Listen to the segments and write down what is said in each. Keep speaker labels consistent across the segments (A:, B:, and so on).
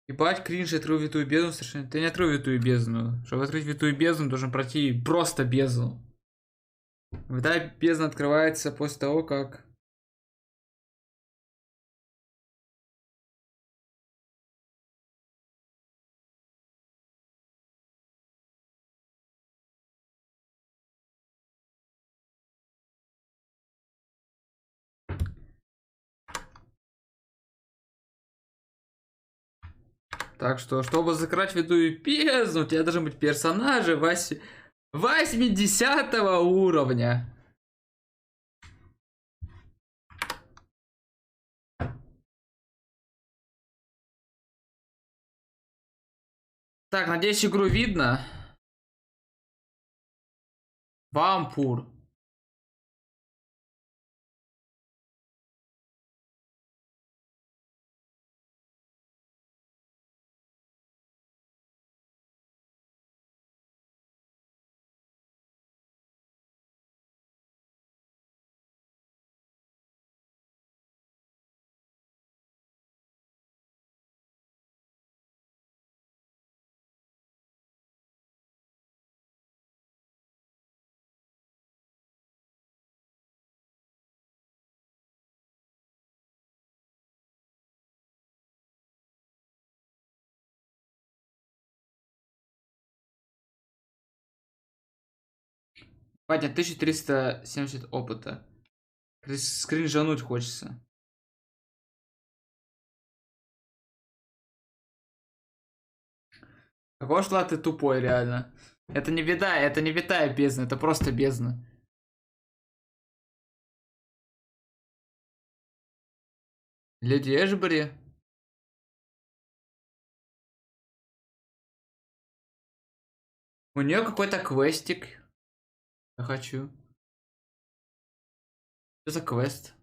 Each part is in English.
A: Ебать, кринж, я открыл витую бездну совершенно. Ты не открыл витую бездну. Чтобы открыть витую бездну, должен пройти просто бездну. Витая бездна открывается после того, как... Так что, чтобы закрыть витую бездну, у тебя должны быть персонажи 80 уровня. Так, надеюсь, игру видно. Вампур. Батя, 1370 опыта. Скринжануть хочется. Какого шла ты тупой, реально. Это не витая бездна, это просто бездна. Леди Эшбери. У нее какой-то квестик. Я хочу. Что за квест?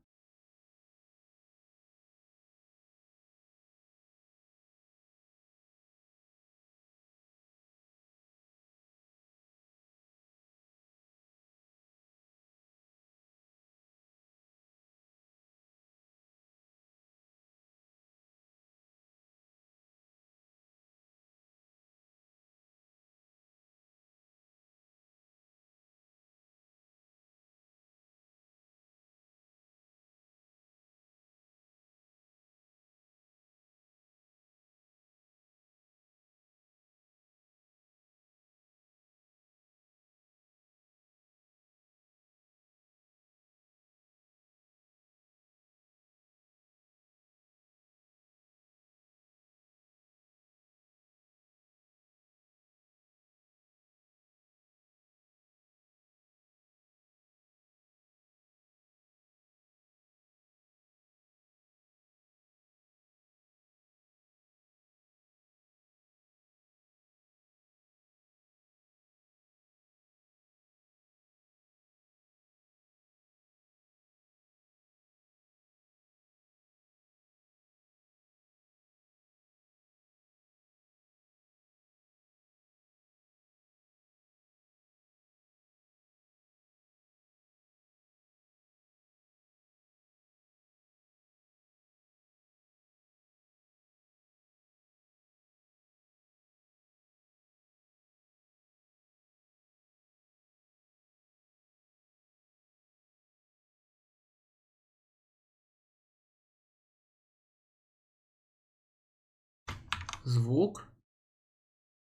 A: Звук?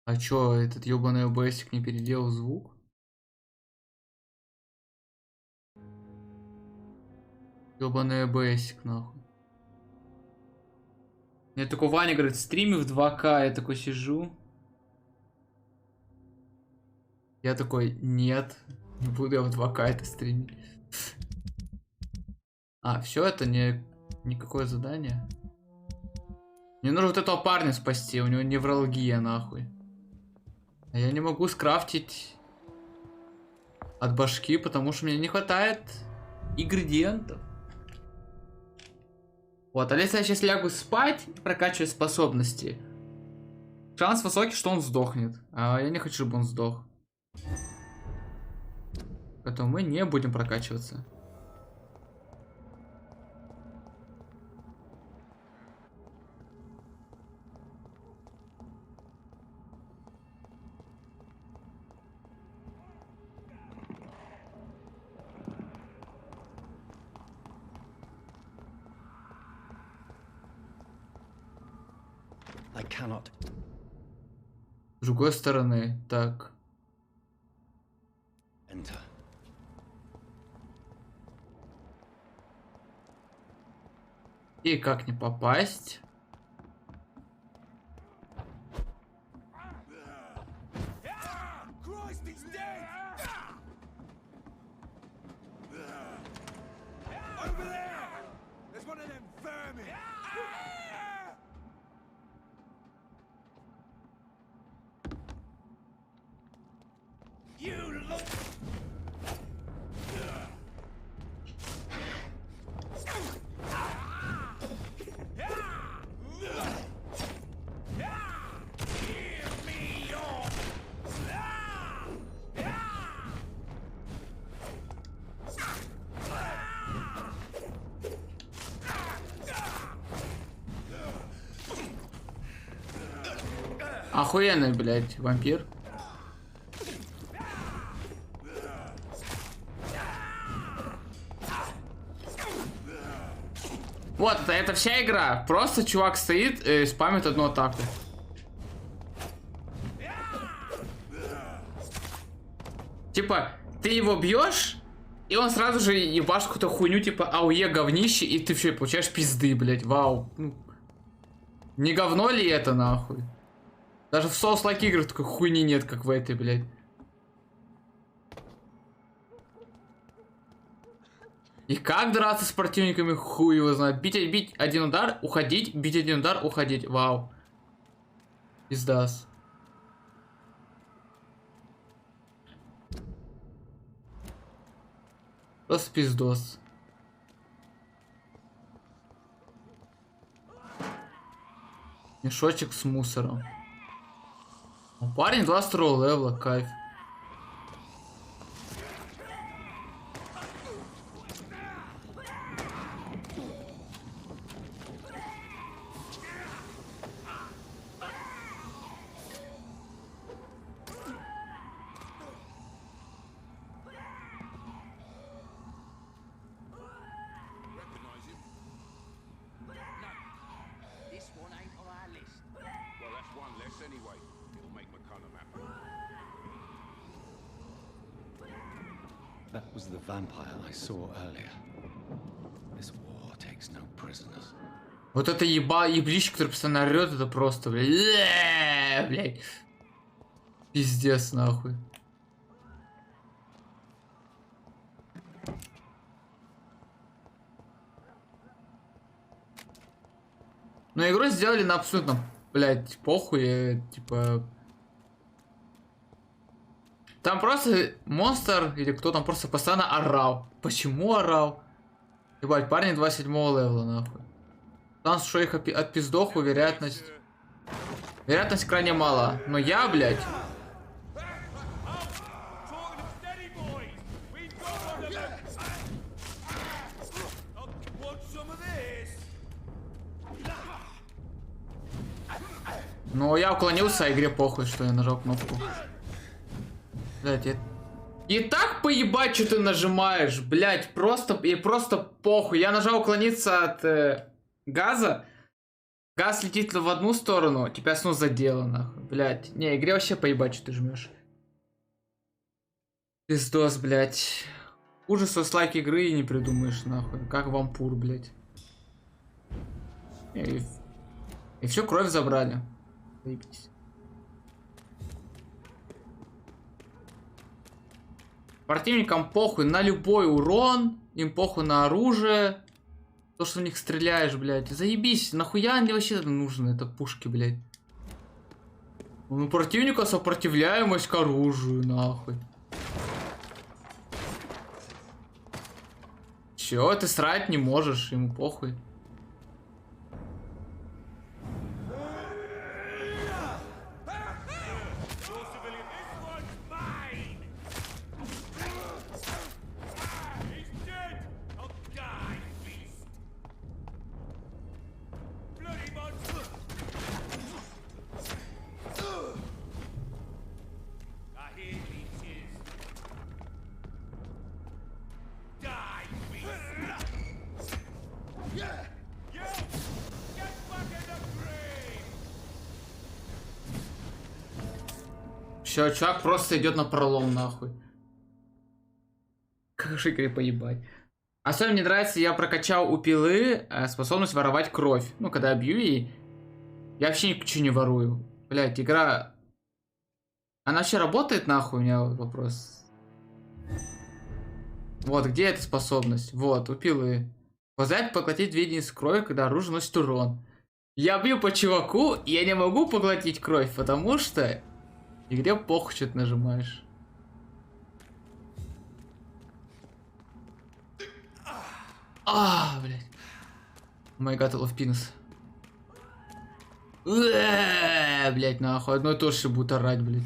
A: А чё, этот ёбаный ОБСик не переделал звук? Ёбаный ОБСик, нахуй. Мне такой Ваня говорит, стриме в 2К, я такой сижу. Я такой, нет, не буду я в 2К это стримить. А, все, это никакое задание. Мне нужно вот этого парня спасти, у него невралгия, нахуй. А я не могу скрафтить от башки, потому что мне не хватает ингредиентов. Вот, а если я сейчас лягу спать и прокачиваю способности, шанс высокий, что он сдохнет. А я не хочу, чтобы он сдох. Поэтому мы не будем прокачиваться. С другой стороны, так. И как не попасть? Охуенный, блядь, вампир. Вот, это вся игра. Просто чувак стоит и спамит одну атаку. Типа, ты его бьешь, и он сразу же ебашь какую-то хуйню, типа, ауе, говнище, и ты все, получаешь пизды, блядь. Вау. Не говно ли это, нахуй? Даже в соус-лайк играх такой хуйни нет, как в этой, блядь. И как драться с противниками, хуй его знает. Бить один удар, уходить, бить один удар, уходить. Вау. Пиздас. Просто пиздос. Мешочек с мусором. Парень 22 левела, кайф.
B: That was the vampire I saw earlier. This war takes no prisoners.
A: Вот это еблище, который постоянно орёт, это просто, блядь. Блядь. Пиздец, нахуй. Но игру сделали на абсолютно, блядь, похуй, типа... Там просто монстр, или кто там просто постоянно орал. Почему орал? Ебать, парни 27 левела, нахуй. Шанс, что их от пиздоху, вероятность... Вероятность крайне мало. Но я, блядь... Ну, я уклонился, а игре похуй, что я нажал кнопку. Блядь, и так поебать, что ты нажимаешь, блядь, просто похуй. Я нажал уклониться от газа. Газ летит в одну сторону, тебя снова задело, нахуй. Блядь, не, игре вообще поебать, что ты жмешь. Пиздос, блядь. Ужаса с лайк игры не придумаешь, нахуй. Как вампур, блядь. И все, кровь забрали. Заебись. Противникам похуй на любой урон, им похуй на оружие. То, что в них стреляешь, блядь. Заебись, нахуя они вообще это нужно, это пушки, блядь. У противника сопротивляемость к оружию, нахуй. Чё, ты срать не можешь, ему похуй.
C: Yeah!
A: Все, чувак просто идет на пролом, нахуй. Как же игре поебать. Особенно мне нравится, я прокачал у пилы способность воровать кровь. Ну, когда я бью ей, я вообще ничего не ворую. Блять, игра... Она вообще работает, нахуй, у меня вопрос. Вот, где эта способность? Вот, у пилы. Позволять поглотить 2 единицы крови, когда оружие носит урон. Я бью по чуваку, и я не могу поглотить кровь, потому что... В игре похуй, что ты нажимаешь. Блядь. Май гад, I love penis. Блядь, нахуй. Одно и то же будут орать, блядь.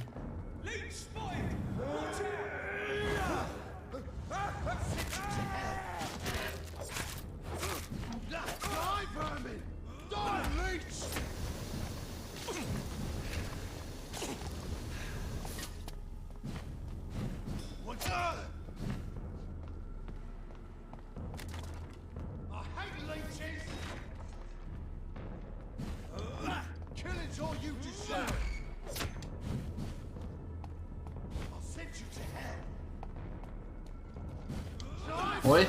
A: Ой.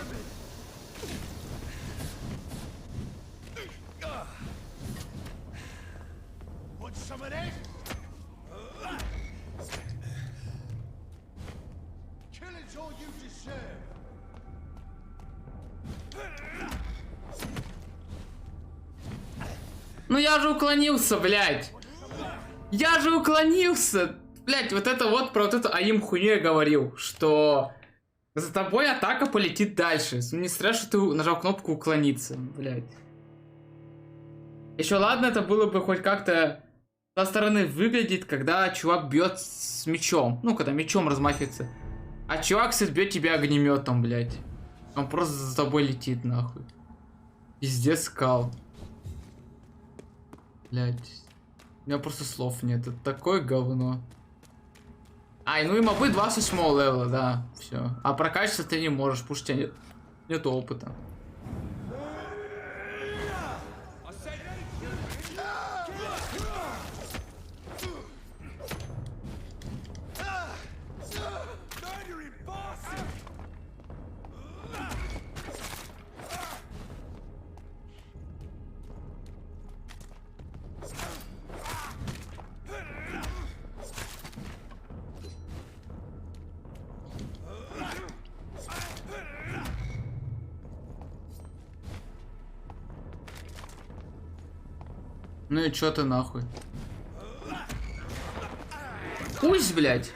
A: Ну я же уклонился, блядь. Я же уклонился. Блядь, вот это вот про вот эту АИМ хуйню я говорил, что за тобой атака полетит дальше. Не стресс, что ты нажал кнопку уклониться, блядь. Еще ладно, это было бы хоть как-то со стороны выглядит, когда чувак бьет с мечом. Ну, когда мечом размахивается. А чувак бьет тебя огнеметом, блядь. Он просто за тобой летит, нахуй. Пиздец скал. Блядь. У меня просто слов нет. Это такое говно. Ай, ну и мобы 28 левела, да. Все. А прокачаться ты не можешь, потому что у тебя нет опыта. Ну и чё ты нахуй? Пусть, блядь.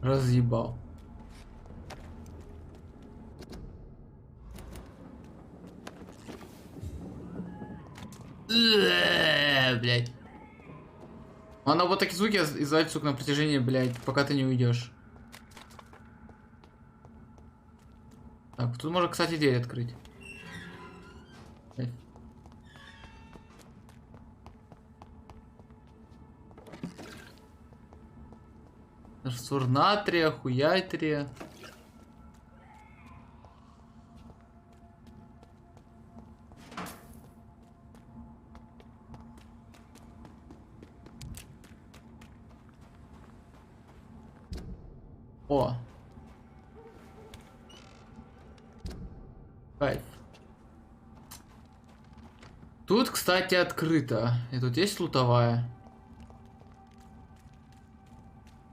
A: Разъебал. Блядь. Она вот такие звуки издает, сука, на протяжении, блядь, пока ты не уйдешь. Так, тут можно, кстати, дверь открыть. Раствор натрия, хуятрия. О. Кайф. Тут, кстати, открыто. И тут есть лутовая.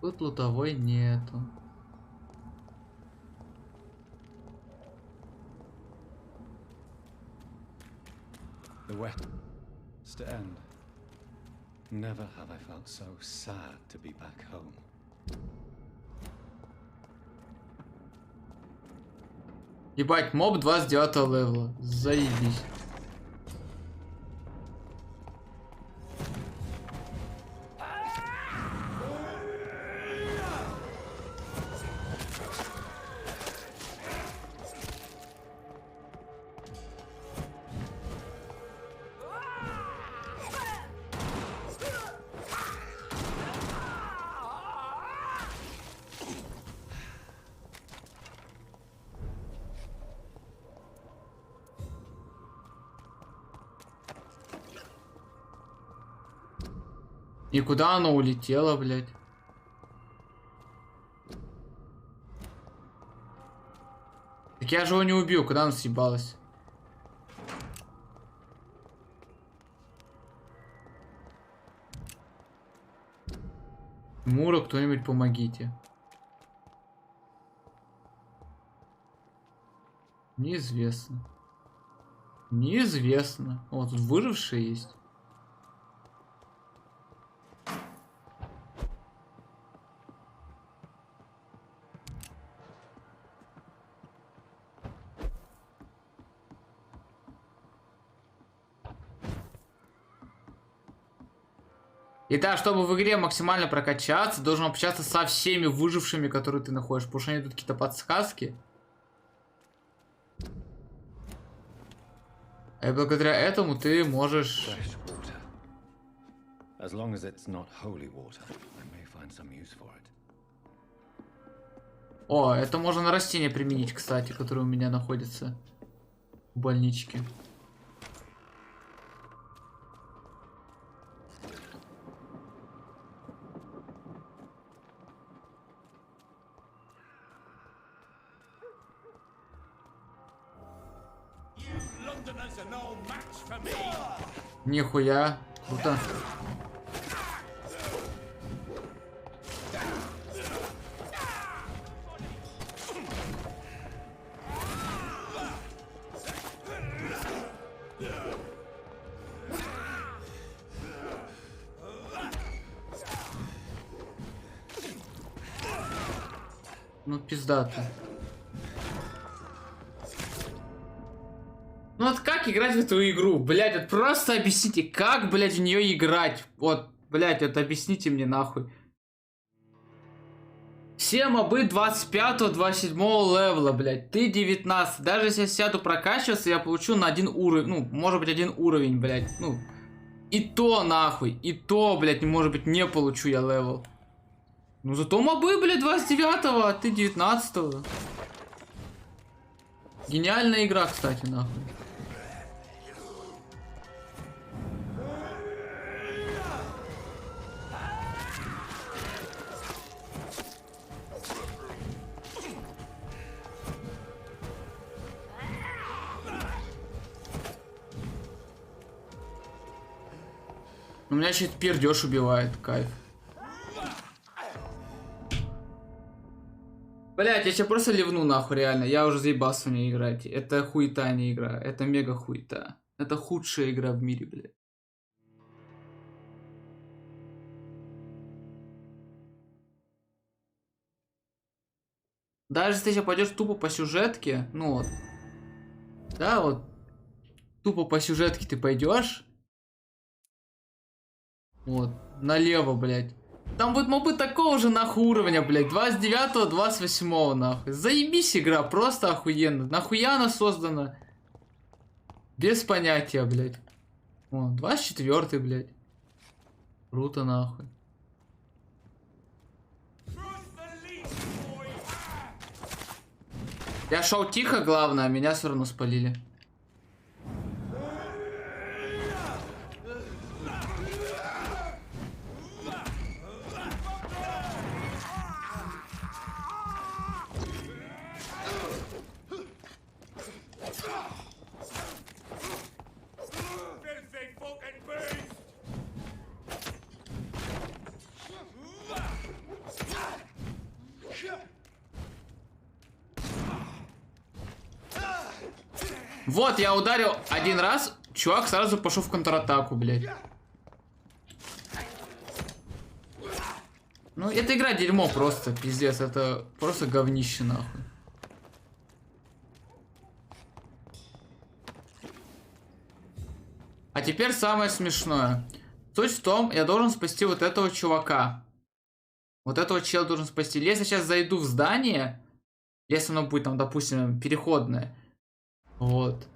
A: Тут лутовой нету.
B: The west to end. Never have I felt so sad to be back home.
A: Ебать, моб 29 левела. Заебись. И куда оно улетело, блядь? Так я же его не убил, куда оно съебалось? Мура, кто-нибудь помогите. Неизвестно. Неизвестно. О, тут выжившие есть. И да, чтобы в игре максимально прокачаться, должен общаться со всеми выжившими, которые ты находишь. Потому что они тут какие-то подсказки. И благодаря этому ты можешь... О, это можно на растения применить, кстати, которые у меня находятся в больничке. Нихуя. Круто. Ну, пиздато. Ну вот как играть в эту игру? Блять, вот просто объясните, как, блять, в нее играть? Вот, блять, вот объясните мне нахуй. Все мобы 25-27 левела, блять. Ты 19. Даже если я сяду прокачиваться, я получу на один уровень. Ну, может быть, один уровень, блять. Ну, и то нахуй. И то, блять, может быть, не получу я левел. Ну, зато мобы, блять, 29-го, а ты 19-го. Гениальная игра, кстати, нахуй. У меня еще пердеж убивает, кайф. Блять, я сейчас просто ливну нахуй, реально. Я уже заебался в ней играть. Это хуета, а не игра. Это мега хуета. Это худшая игра в мире, блядь. Даже если ты сейчас пойдешь тупо по сюжетке, ну вот. Да, вот. Тупо по сюжетке ты пойдешь. Вот. Налево, блядь. Там будет мобы такого же нахуй уровня, блядь. 29-го, 28-го, нахуй. Заебись игра, просто охуенно. Нахуя она создана? Без понятия, блядь. О, 24-й, блядь. Круто, нахуй. Я шел тихо, главное, а меня все равно спалили. Вот, я ударил один раз, чувак сразу пошел в контратаку, блядь. Ну, эта игра дерьмо просто, пиздец, это просто говнище, нахуй. А теперь самое смешное. Суть в том, я должен спасти вот этого чувака. Вот этого чела должен спасти. Если я сейчас зайду в здание, если оно будет там, допустим, переходное, вот,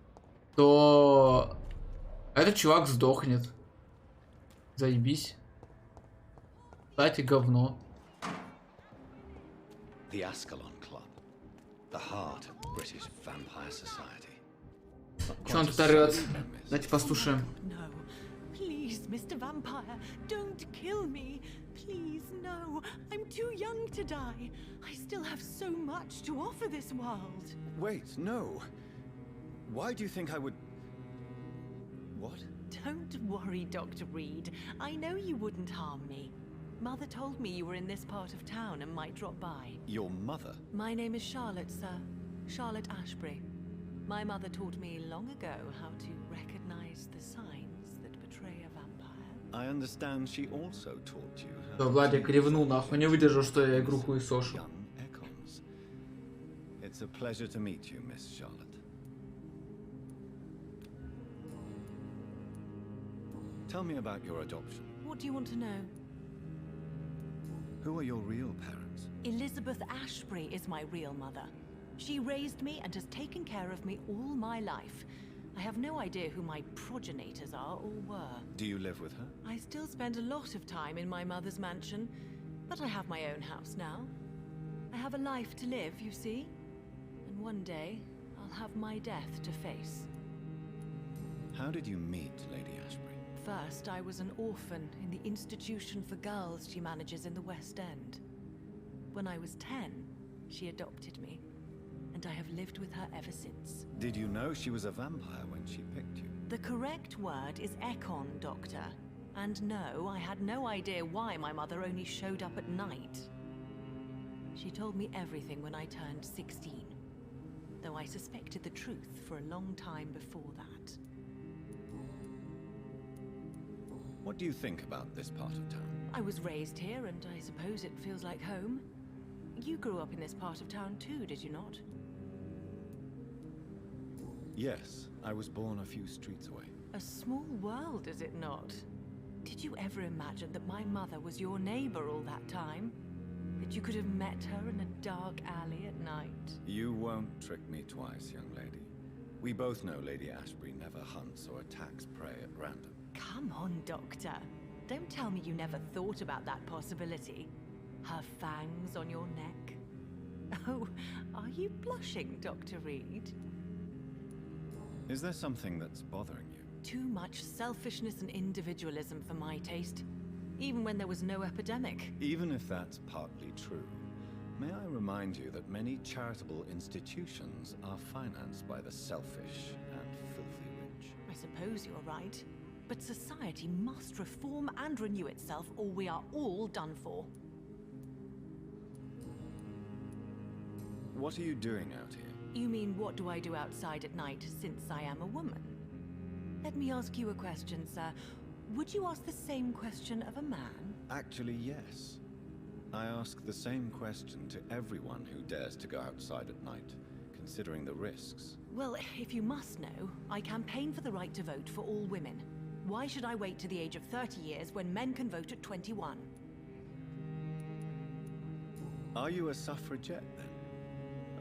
A: то этот чувак сдохнет. Заебись. Кстати, говно. Че он тут орет? Давайте послушаем.
C: Please, Mr. Vampire, don't kill me. Please, no. I'm too young to die. I still have so much to offer this world.
B: Wait, no. Why do you think I would... What?
C: Don't worry, Dr. Reed. I know you wouldn't harm me. Mother told me you were in this part of town and might drop by.
B: Your mother?
C: My name is Charlotte, sir. Charlotte Ashbury. My mother taught me long ago how to recognize the signs that betray a vampire.
B: I understand she also taught you how
A: Да,
B: to
A: Владик
B: treat
A: ревнул, нахуй, не выдержал, что я игру
B: these
A: хуесошу.
B: young echoes. It's a pleasure to meet you, Miss Charlotte. Tell me about your adoption.
C: What do you want to know?
B: Who are your real parents?
C: Elizabeth Ashbury is my real mother. She raised me and has taken care of me all my life. I have no idea who my progenitors are or were.
B: Do you live with her?
C: I still spend a lot of time in my mother's mansion, but I have my own house now. I have a life to live, you see? And one day, I'll have my death to face.
B: How did you meet Lady Ashbury?
C: First, I was an orphan in the institution for girls she manages in the West End. When I was 10, she adopted me, and I have lived with her ever since.
B: Did you know she was a vampire when she picked you?
C: The correct word is Ekon, Doctor. And no, I had no idea why my mother only showed up at night. She told me everything when I turned 16, though I suspected the truth for a long time before that.
B: What do you think about this part of town?
C: I was raised here, and I suppose it feels like home. You grew up in this part of town too, did you not?
B: Yes, I was born a few streets away.
C: A small world, is it not? Did you ever imagine that my mother was your neighbor all that time? That you could have met her in a dark alley at night?
B: You won't trick me twice, young lady. We both know Lady Ashbury never hunts or attacks prey at random.
C: Come on, Doctor. Don't tell me you never thought about that possibility. Her fangs on your neck. Oh, are you blushing, Dr. Reed?
B: Is there something that's bothering you?
C: Too much selfishness and individualism for my taste. Even when there was no epidemic.
B: Even if that's partly true, may I remind you that many charitable institutions are financed by the selfish and filthy rich.
C: I suppose you're right. But society must reform and renew itself, or we are all done for.
B: What are you doing out here?
C: You mean, what do I do outside at night since I am a woman? Let me ask you a question, sir. Would you ask the same question of a man?
B: Actually, yes. I ask the same question to everyone who dares to go outside at night, considering the risks.
C: Well, if you must know, I campaign for the right to vote for all women. Why should I wait to the age of 30 years when men can vote at 21?
B: Are you a suffragette, then?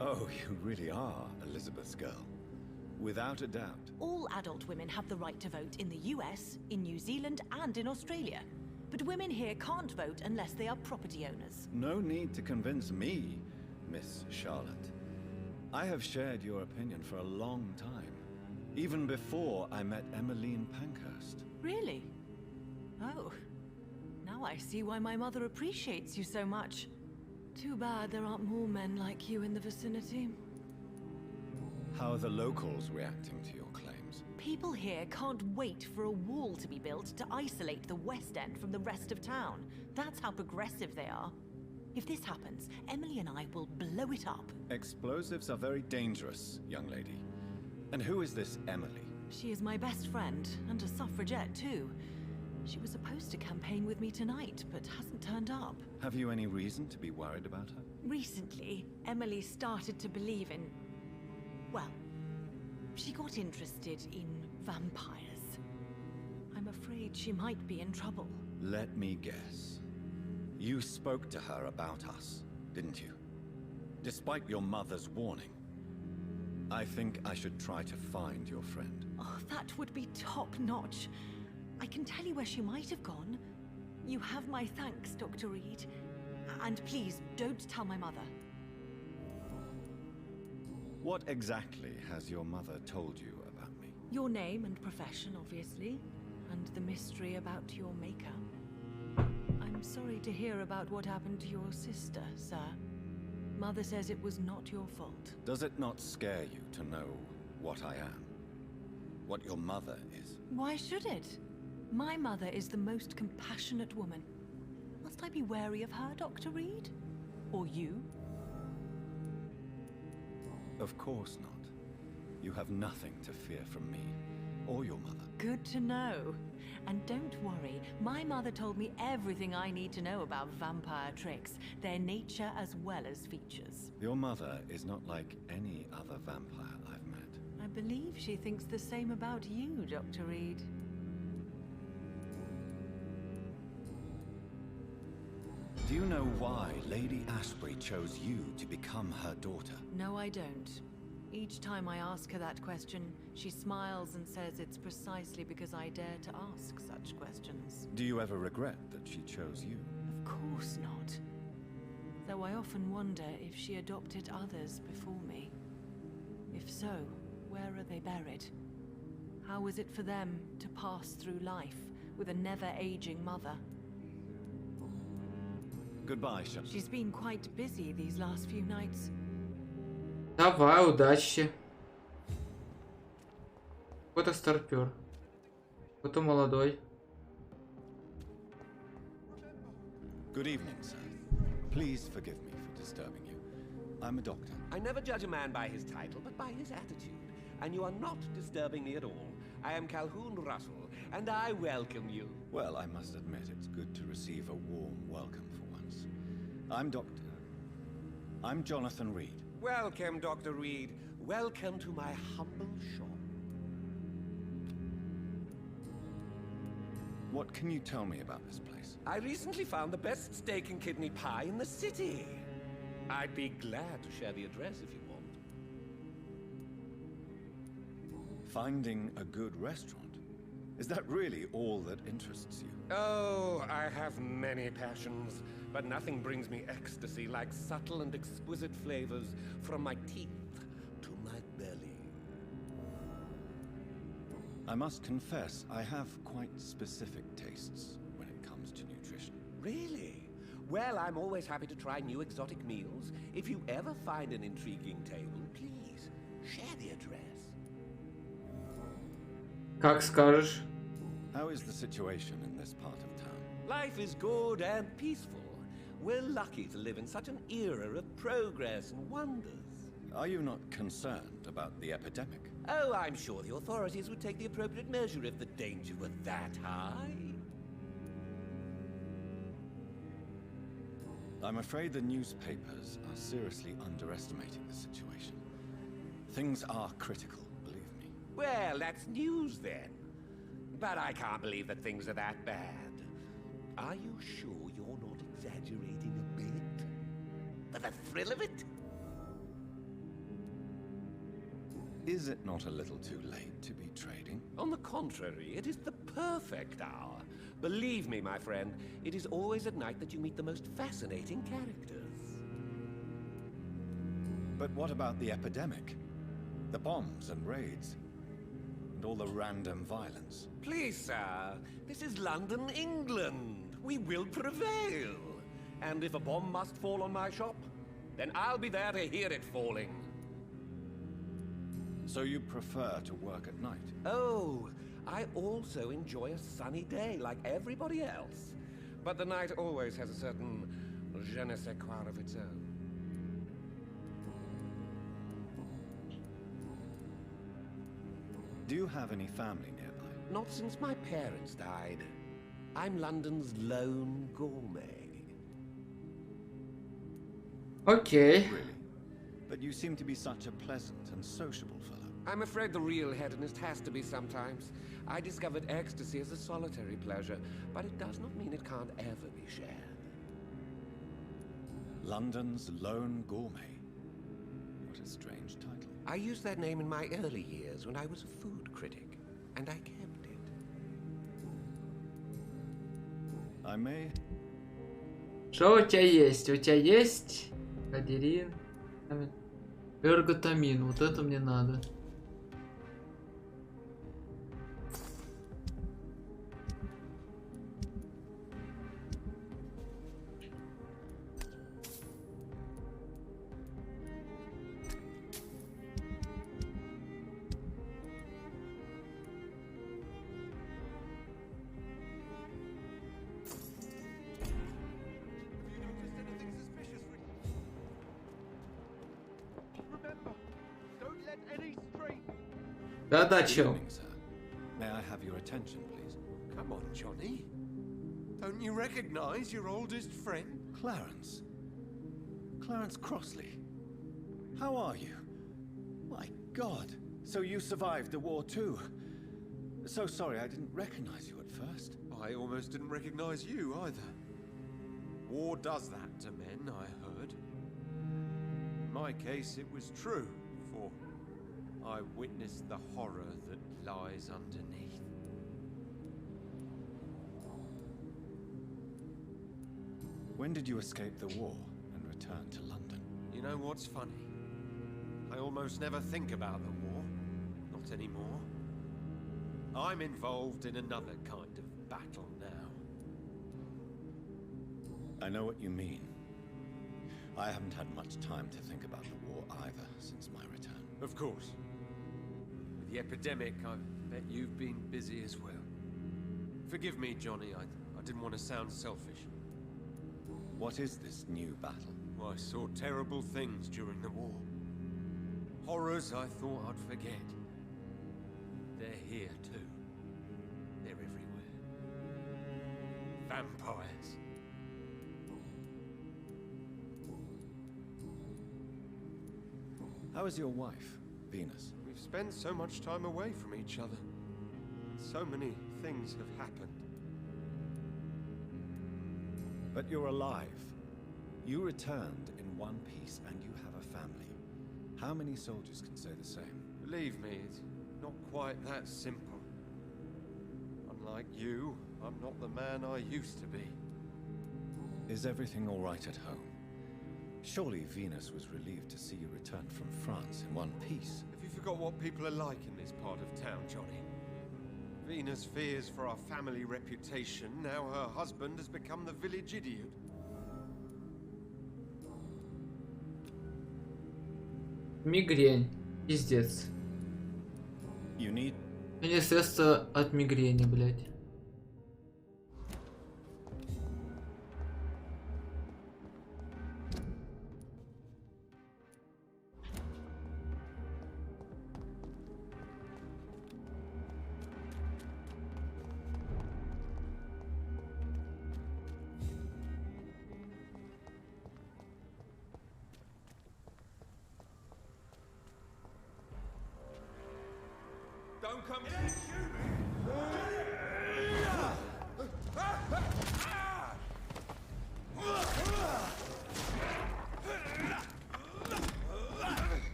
B: Oh, you really are Elizabeth's girl. Without a doubt.
C: All adult women have the right to vote in the US, in New Zealand, and in Australia. But women here can't vote unless they are property owners.
B: No need to convince me, Miss Charlotte. I have shared your opinion for a long time. Even before I met Emmeline Pankhurst.
C: Really? Oh. Now I see why my mother appreciates you so much. Too bad there aren't more men like you in the vicinity.
B: How are the locals reacting to your claims?
C: People here can't wait for a wall to be built to isolate the West End from the rest of town. That's how progressive they are. If this happens, Emily and I will blow it up.
B: Explosives are very dangerous, young lady. And who is this Emily?
C: She is my best friend, and a suffragette too. She was supposed to campaign with me tonight, but hasn't turned up.
B: Have you any reason to be worried about her?
C: Recently, Emily started to believe in... well, she got interested in vampires. I'm afraid she might be in trouble.
B: Let me guess. You spoke to her about us, didn't you? Despite your mother's warning. I think I should try to find your friend.
C: Oh, that would be top-notch. I can tell you where she might have gone. You have my thanks, Dr. Reed. And please, don't tell my mother.
B: What exactly has your mother told you about me?
C: Your name and profession, obviously. And the mystery about your maker. I'm sorry to hear about what happened to your sister, sir. Mother says it was not your fault.
B: Does it not scare you to know what I am? What your mother is?
C: Why should it? My mother is the most compassionate woman. Must I be wary of her, Dr. Reed? Or you?
B: Of course not. You have nothing to fear from me, or your mother.
C: Good to know. And don't worry, my mother told me everything I need to know about vampire tricks, their nature as well as features.
B: Your mother is not like any other vampire I've met.
C: I believe she thinks the same about you, Dr. Reed.
B: Do you know why Lady Ashbury chose you to become her daughter?
C: No, I don't. Each time I ask her that question, she smiles and says it's precisely because I dare to ask such questions.
B: Do you ever regret that she chose you?
C: Of course not. Though I often wonder if she adopted others before me. If so, where are they buried? How was it for them to pass through life with a never-aging mother?
B: Goodbye, Shep.
C: She's been quite busy these last few nights.
A: Давай, удачи. Какой-то старпер. Какой-то молодой.
B: Good evening, sir. Please forgive me for disturbing you. I'm a doctor.
D: I never judge a man by his title, but by his attitude. And you are not disturbing me at all. I am Calhoun Russell, and I welcome you.
B: Well, I must admit it's good to receive a warm welcome for once. I'm Jonathan Reed.
D: Welcome, Dr. Reed. Welcome to my humble shop.
B: What can you tell me about this place?
D: I recently found the best steak and kidney pie in the city. I'd be glad to share the address if you want.
B: Finding a good restaurant? Is that really all that interests you?
D: Oh, I have many passions, but nothing brings me ecstasy like subtle and exquisite flavors from my teeth to my belly.
B: I must confess, I have quite specific tastes when it comes to nutrition.
D: Really? Well, I'm always happy to try new exotic meals. If you ever find an intriguing table, please share the address.
A: Как скажешь.
B: How is the situation in this part of town?
D: Life is good and peaceful. We're lucky to live in such an era of progress and wonders.
B: Are you not concerned about the epidemic?
D: Oh, I'm sure the authorities would take the appropriate measure if the danger were that high.
B: I'm afraid the newspapers are seriously underestimating the situation. Things are critical, believe me.
D: Well, that's news then. But I can't believe that things are that bad. Are you sure you're not exaggerating a bit? For the thrill of it?
B: Is it not a little too late to be trading?
D: On the contrary, it is the perfect hour. Believe me, my friend, it is always at night that you meet the most fascinating characters.
B: But what about the epidemic? The bombs and raids? And all the random violence?
D: Please, sir, this is London, England. We will prevail. And if a bomb must fall on my shop, then I'll be there to hear it falling.
B: So you prefer to work at night?
D: Oh, I also enjoy a sunny day like everybody else. But the night always has a certain je ne sais quoi of its own.
B: Do you have any family nearby?
D: Not since my parents died. I'm London's lone gourmet.
A: Окей.
B: Really? But you seem to be such a pleasant and sociable fellow.
D: I'm afraid the real hedonist has to be sometimes. I discovered ecstasy as a solitary pleasure, but it does not mean it can't ever be shared.
B: London's lone gourmet. What a strange title.
D: I used that name in my early years when I was a food critic, and I kept it.
B: I may...
A: Что у тебя есть? У тебя есть кадерин, эрготамин. Вот это мне надо. Да-да,
B: Good
A: чел.
B: evening, sir. May I have your attention, please?
D: Come on, Johnny. Don't you recognize your oldest friend?
B: Clarence. Clarence Crossley. How are you? My God. So you survived the war too. So sorry I didn't recognize you at first.
D: I almost didn't recognize you either. War does that to men, I heard. In my case, it was true, for I witnessed the horror that lies underneath.
B: When did you escape the war and return to London?
D: You know what's funny? I almost never think about the war. Not anymore. I'm involved in another kind of battle now.
B: I know what you mean. I haven't had much time to think about the war either since my return.
D: Of course. With the epidemic, I bet you've been busy as well. Forgive me, Johnny, I didn't want to sound selfish.
B: What is this new battle?
D: I saw terrible things during the war. Horrors I thought I'd forget. They're here too. They're everywhere. Vampires.
B: How is your wife, Venus?
D: We've spent so much time away from each other. So many things have happened.
B: But you're alive. You returned in one piece and you have a family. How many soldiers can say the same?
D: Believe me, it's not quite that simple. Unlike you, I'm not the man I used to be.
B: Is everything all right at home? Surely Venus was relieved to see you return from France in one piece.
D: Have you forgot what people are like in this part of town, Johnny? Venus fears for our family reputation. Now her husband has become the village idiot.
A: Мигрень. Пиздец.
B: You need...
A: Мне средства от мигрени, блядь.
D: Don't come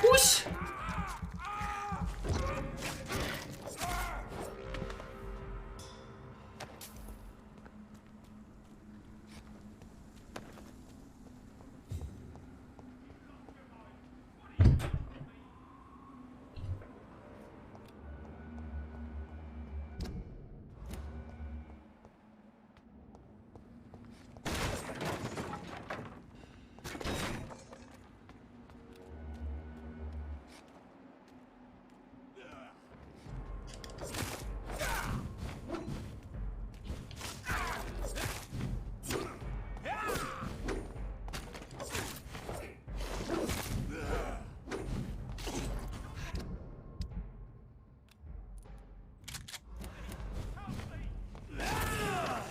A: Пусть!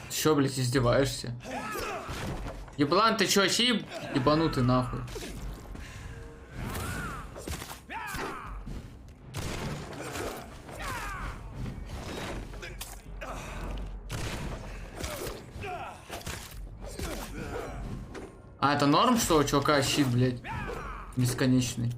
A: Чё, блядь, издеваешься? Еблан, ты чё, вообще ебанутый нахуй? А, это норм, что у чувака щит, блядь, бесконечный?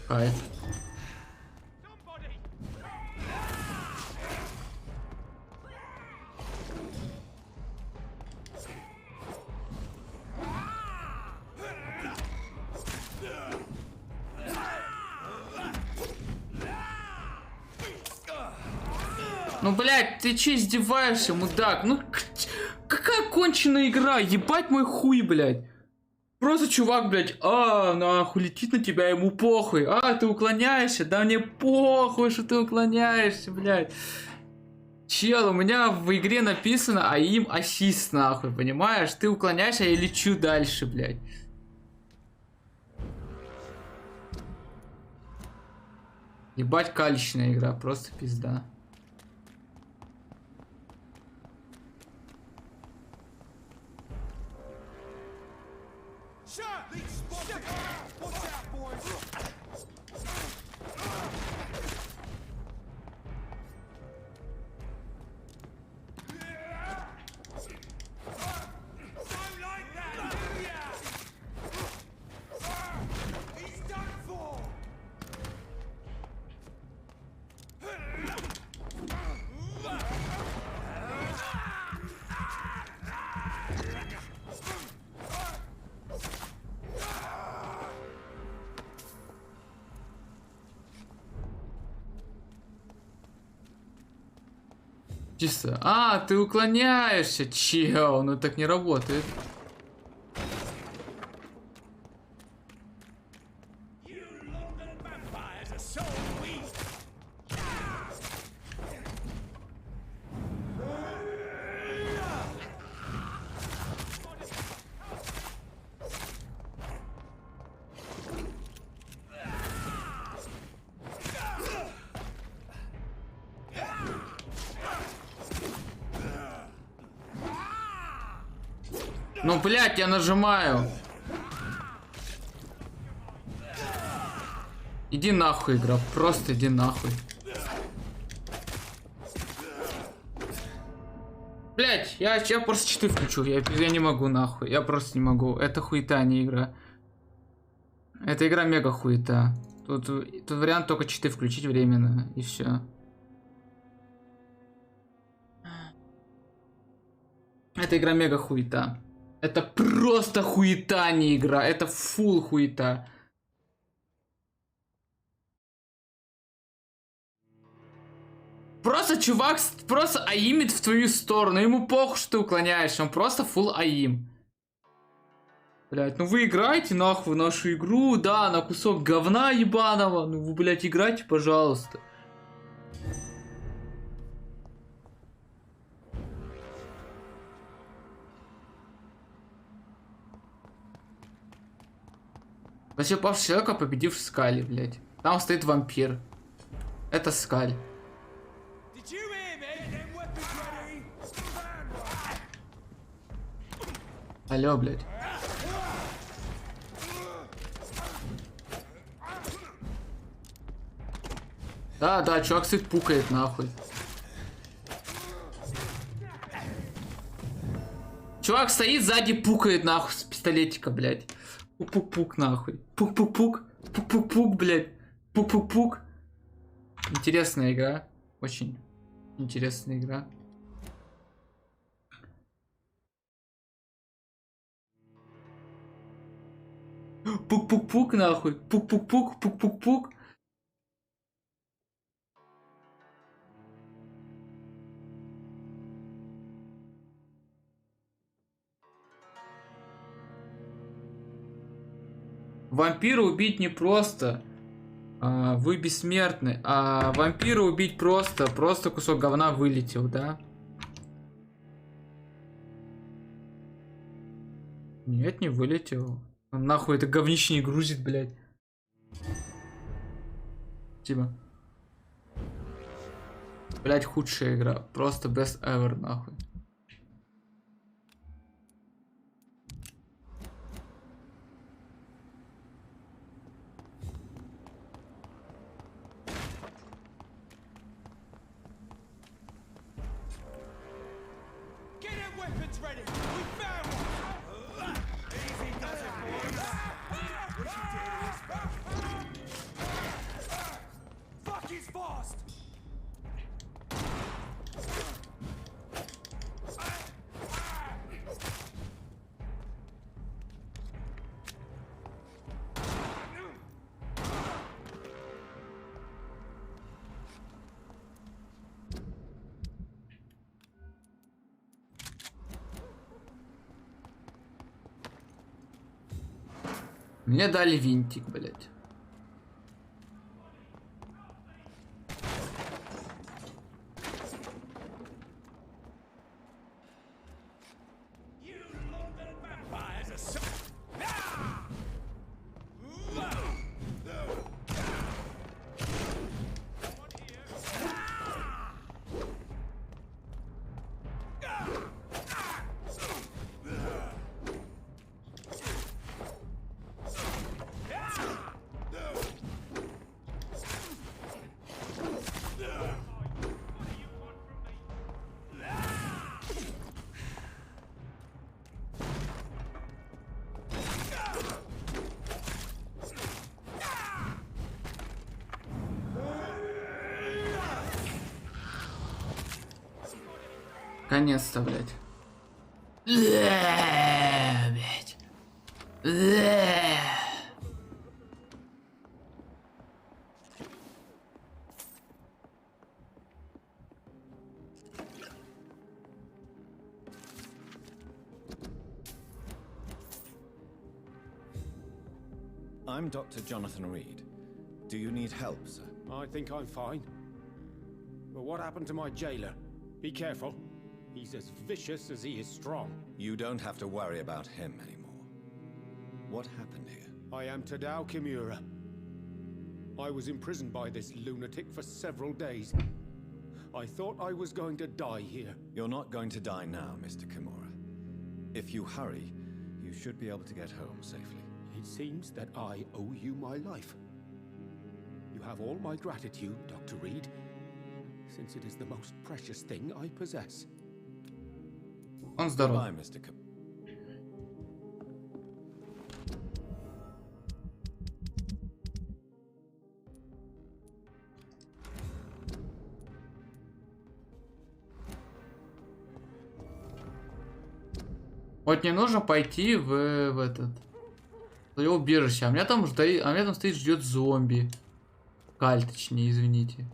A: Кайф. Ну, блядь, ты че издеваешься, мудак? Ну, какая конченая игра? Ебать мой хуй, блядь. Просто чувак, блядь, нахуй, летит на тебя, ему похуй. Ты уклоняешься? Да мне похуй, что ты уклоняешься, блядь. Чел, у меня в игре написано аим ассист, нахуй, понимаешь? Ты уклоняешься, а я лечу дальше, блядь. Ебать калечная игра, просто пизда. Чисто. Ты уклоняешься, чел, ну так не работает. Ну, блядь, я нажимаю. Иди нахуй, игра. Просто иди нахуй. Блядь, я просто читы включу. Я не могу, нахуй. Я просто не могу. Это хуета, не игра. Эта игра мега хуета. Тут вариант только читы включить временно. И все. Эта игра мега хуета. Это просто хуета, не игра. Это фул хуета. Просто чувак просто аимит в твою сторону. Ему похуй, что ты уклоняешься. Он просто фул аим. Блять, ну вы играете нахуй в нашу игру, да, на кусок говна ебаного. Ну вы, блять, играйте, пожалуйста. Вообще павший человека, победивший Скали, блядь. Там стоит вампир. Это Скаль. Алло, блядь. Да, чувак стоит, пукает нахуй. Чувак стоит сзади, пукает нахуй с пистолетика, блядь. Пук-пук-пук нахуй. Пук-пук-пук. Пук-пук-пук, блядь. Пук-пук-пук. Интересная игра. Очень интересная игра. Пук-пук-пук нахуй. Пук-пук-пук. Пук-пук-пук. Вампира убить непросто. Вы бессмертны. А вампира убить просто. Просто кусок говна вылетел, да? Нет, не вылетел. Нахуй это говнище не грузит, блядь. Спасибо. Блядь, худшая игра. Просто best ever, нахуй. Мне дали винтик, блядь. Наконец-то, блядь. Блядь.
B: I'm Dr. Jonathan Reed. Do you need help, sir?
E: I think I'm fine. But what happened to my jailer? Be careful. He's as vicious as he is strong.
B: You don't have to worry about him anymore. What happened here?
E: I am Tadao Kimura. I was imprisoned by this lunatic for several days. I thought I was going to die here.
B: You're not going to die now, Mr. Kimura. If you hurry, you should be able to get home safely.
E: It seems that I owe you my life. You have all my gratitude, Dr. Reed, since it is the most precious thing I possess.
A: Он здоров.
B: Bye, Mr. Kim.
A: Вот не нужно пойти в этот свое убежище. А меня там стоит, ждет зомби. Каль, точнее, извините.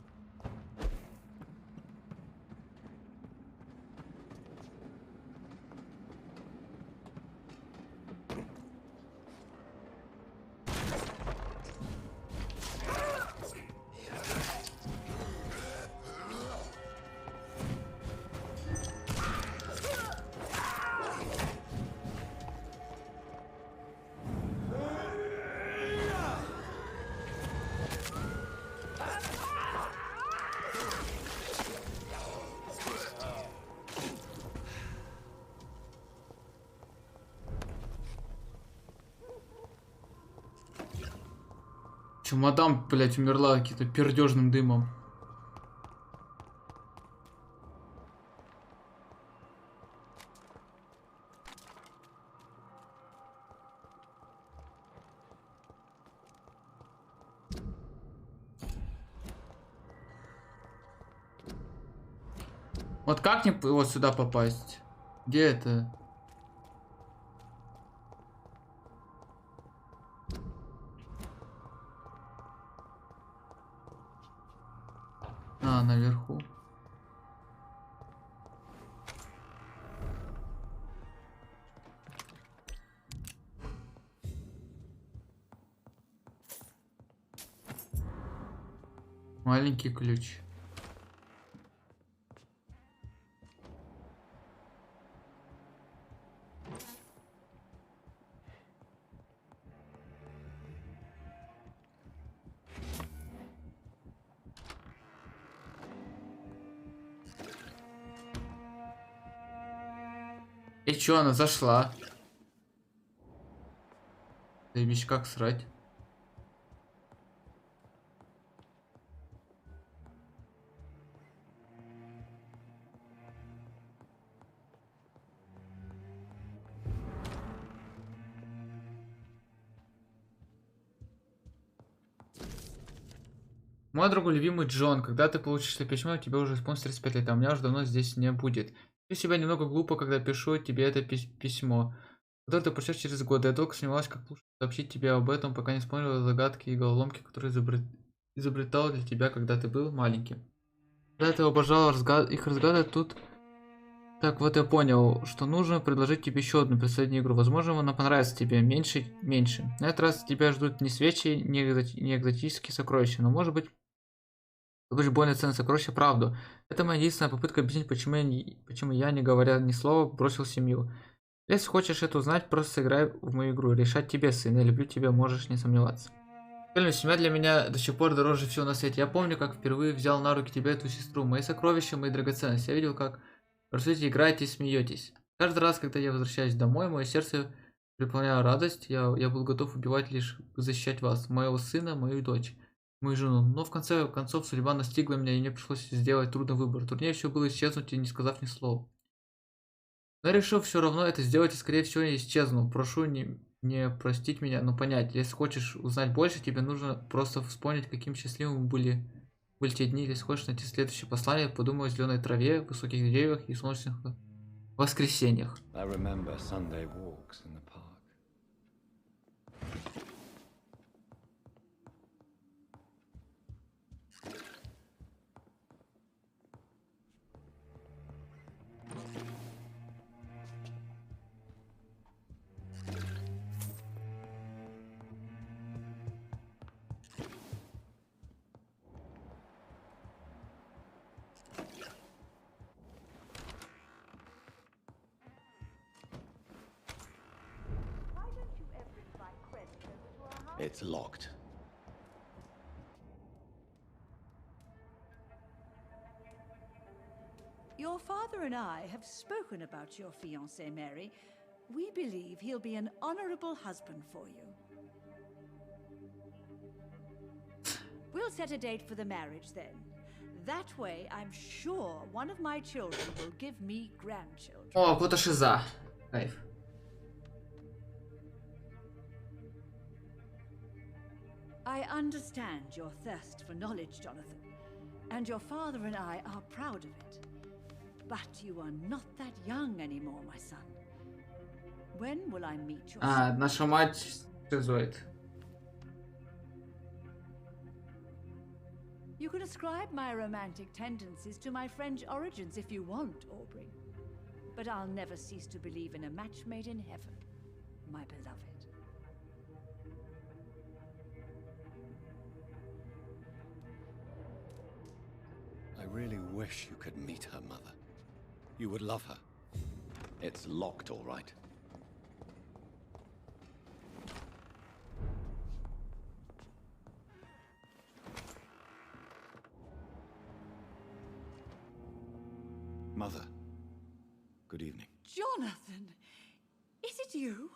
A: Мадам, блять, умерла каким-то пердежным дымом. Вот как мне вот сюда попасть? Где это? А, наверху. Маленький ключ. И чё, она зашла? Заебись, как срать? Мой дорогой любимый Джон, когда ты получишь это письмо, тебе уже исполнилось 35 лет, а у меня уже давно здесь не будет. Я себя немного глупо, когда пишу тебе это письмо, которое ты прочтешь через годы. Я долго сомневалась, как лучше сообщить тебе об этом, пока не вспомнила загадки и головоломки, которые изобретал для тебя, когда ты был маленьким. Когда ты обожал их разгадывать, тут Так, вот я понял, что нужно предложить тебе еще одну последнюю игру. Возможно, она понравится тебе меньше. На этот раз тебя ждут не свечи, не экзотические сокровища, но может быть, это будет более ценное сокровище, правду. Это моя единственная попытка объяснить, почему я, не говоря ни слова, бросил семью. Если хочешь это узнать, просто сыграй в мою игру. Решать тебе, сын. Я люблю тебя, можешь не сомневаться. Реально, семья для меня до сих пор дороже всего на свете. Я помню, как впервые взял на руки тебя и твою сестру. Мои сокровища, мои драгоценности. Я видел, как растете, играете и смеетесь. Каждый раз, когда я возвращаюсь домой, мое сердце переполняло радость. Я был готов убивать, лишь бы защищать вас, моего сына, мою дочь, мою жену. Но в конце концов судьба настигла меня, и мне пришлось сделать трудный выбор. Труднее всего было исчезнуть и не сказав ни слова. Но я решил все равно это сделать и, скорее всего, я исчезну. Прошу не простить меня, но понять. Если хочешь узнать больше, тебе нужно просто вспомнить, каким счастливым были те дни. Если хочешь найти следующее послание, подумай о зеленой траве, высоких деревьях и солнечных воскресеньях.
B: I remember Sunday walks in the park. It's locked.
F: Your father and I have spoken about your fiancé, Mary. We believe he'll be an honorable husband for you. We'll set a date for the marriage then. That way, I'm sure one of my children will give me grandchildren.
A: О, какая-то шиза. Кайф.
F: I understand your thirst for knowledge, Jonathan, and your father and I are proud of it. But you are not that young anymore, my son. When will I meet your son?
A: Наша мать шизоид.
F: You can ascribe my romantic tendencies to my French origins if you want, Aubrey. But I'll never cease to believe in a match made in heaven, my beloved.
B: I really wish you could meet her, Mother. You would love her. It's locked, all right. Mother, good evening.
F: Jonathan! Is it you?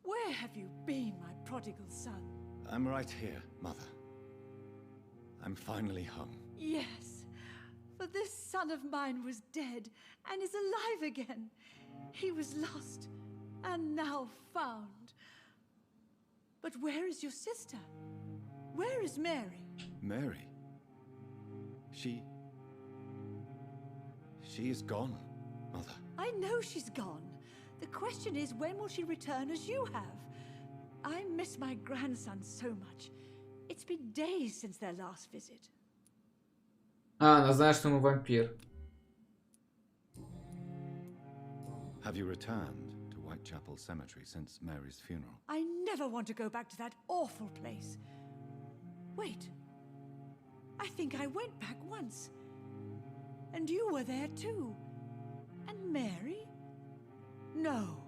F: Where have you been, my prodigal son?
B: I'm right here, Mother. I'm finally home.
F: Yes, but this son of mine was dead and is alive again. He was lost and now found. But where is your sister? Where is Mary?
B: Mary? She is gone, Mother.
F: I know she's gone. The question is, when will she return as you have? I miss my grandson so much. It's been days since their last visit.
A: Она знает, что мы вампир.
B: Have you returned to Whitechapel Cemetery since Mary's funeral?
F: I never want to go back to that awful place. Wait. I think I went back once. And you were there too. And Mary? No,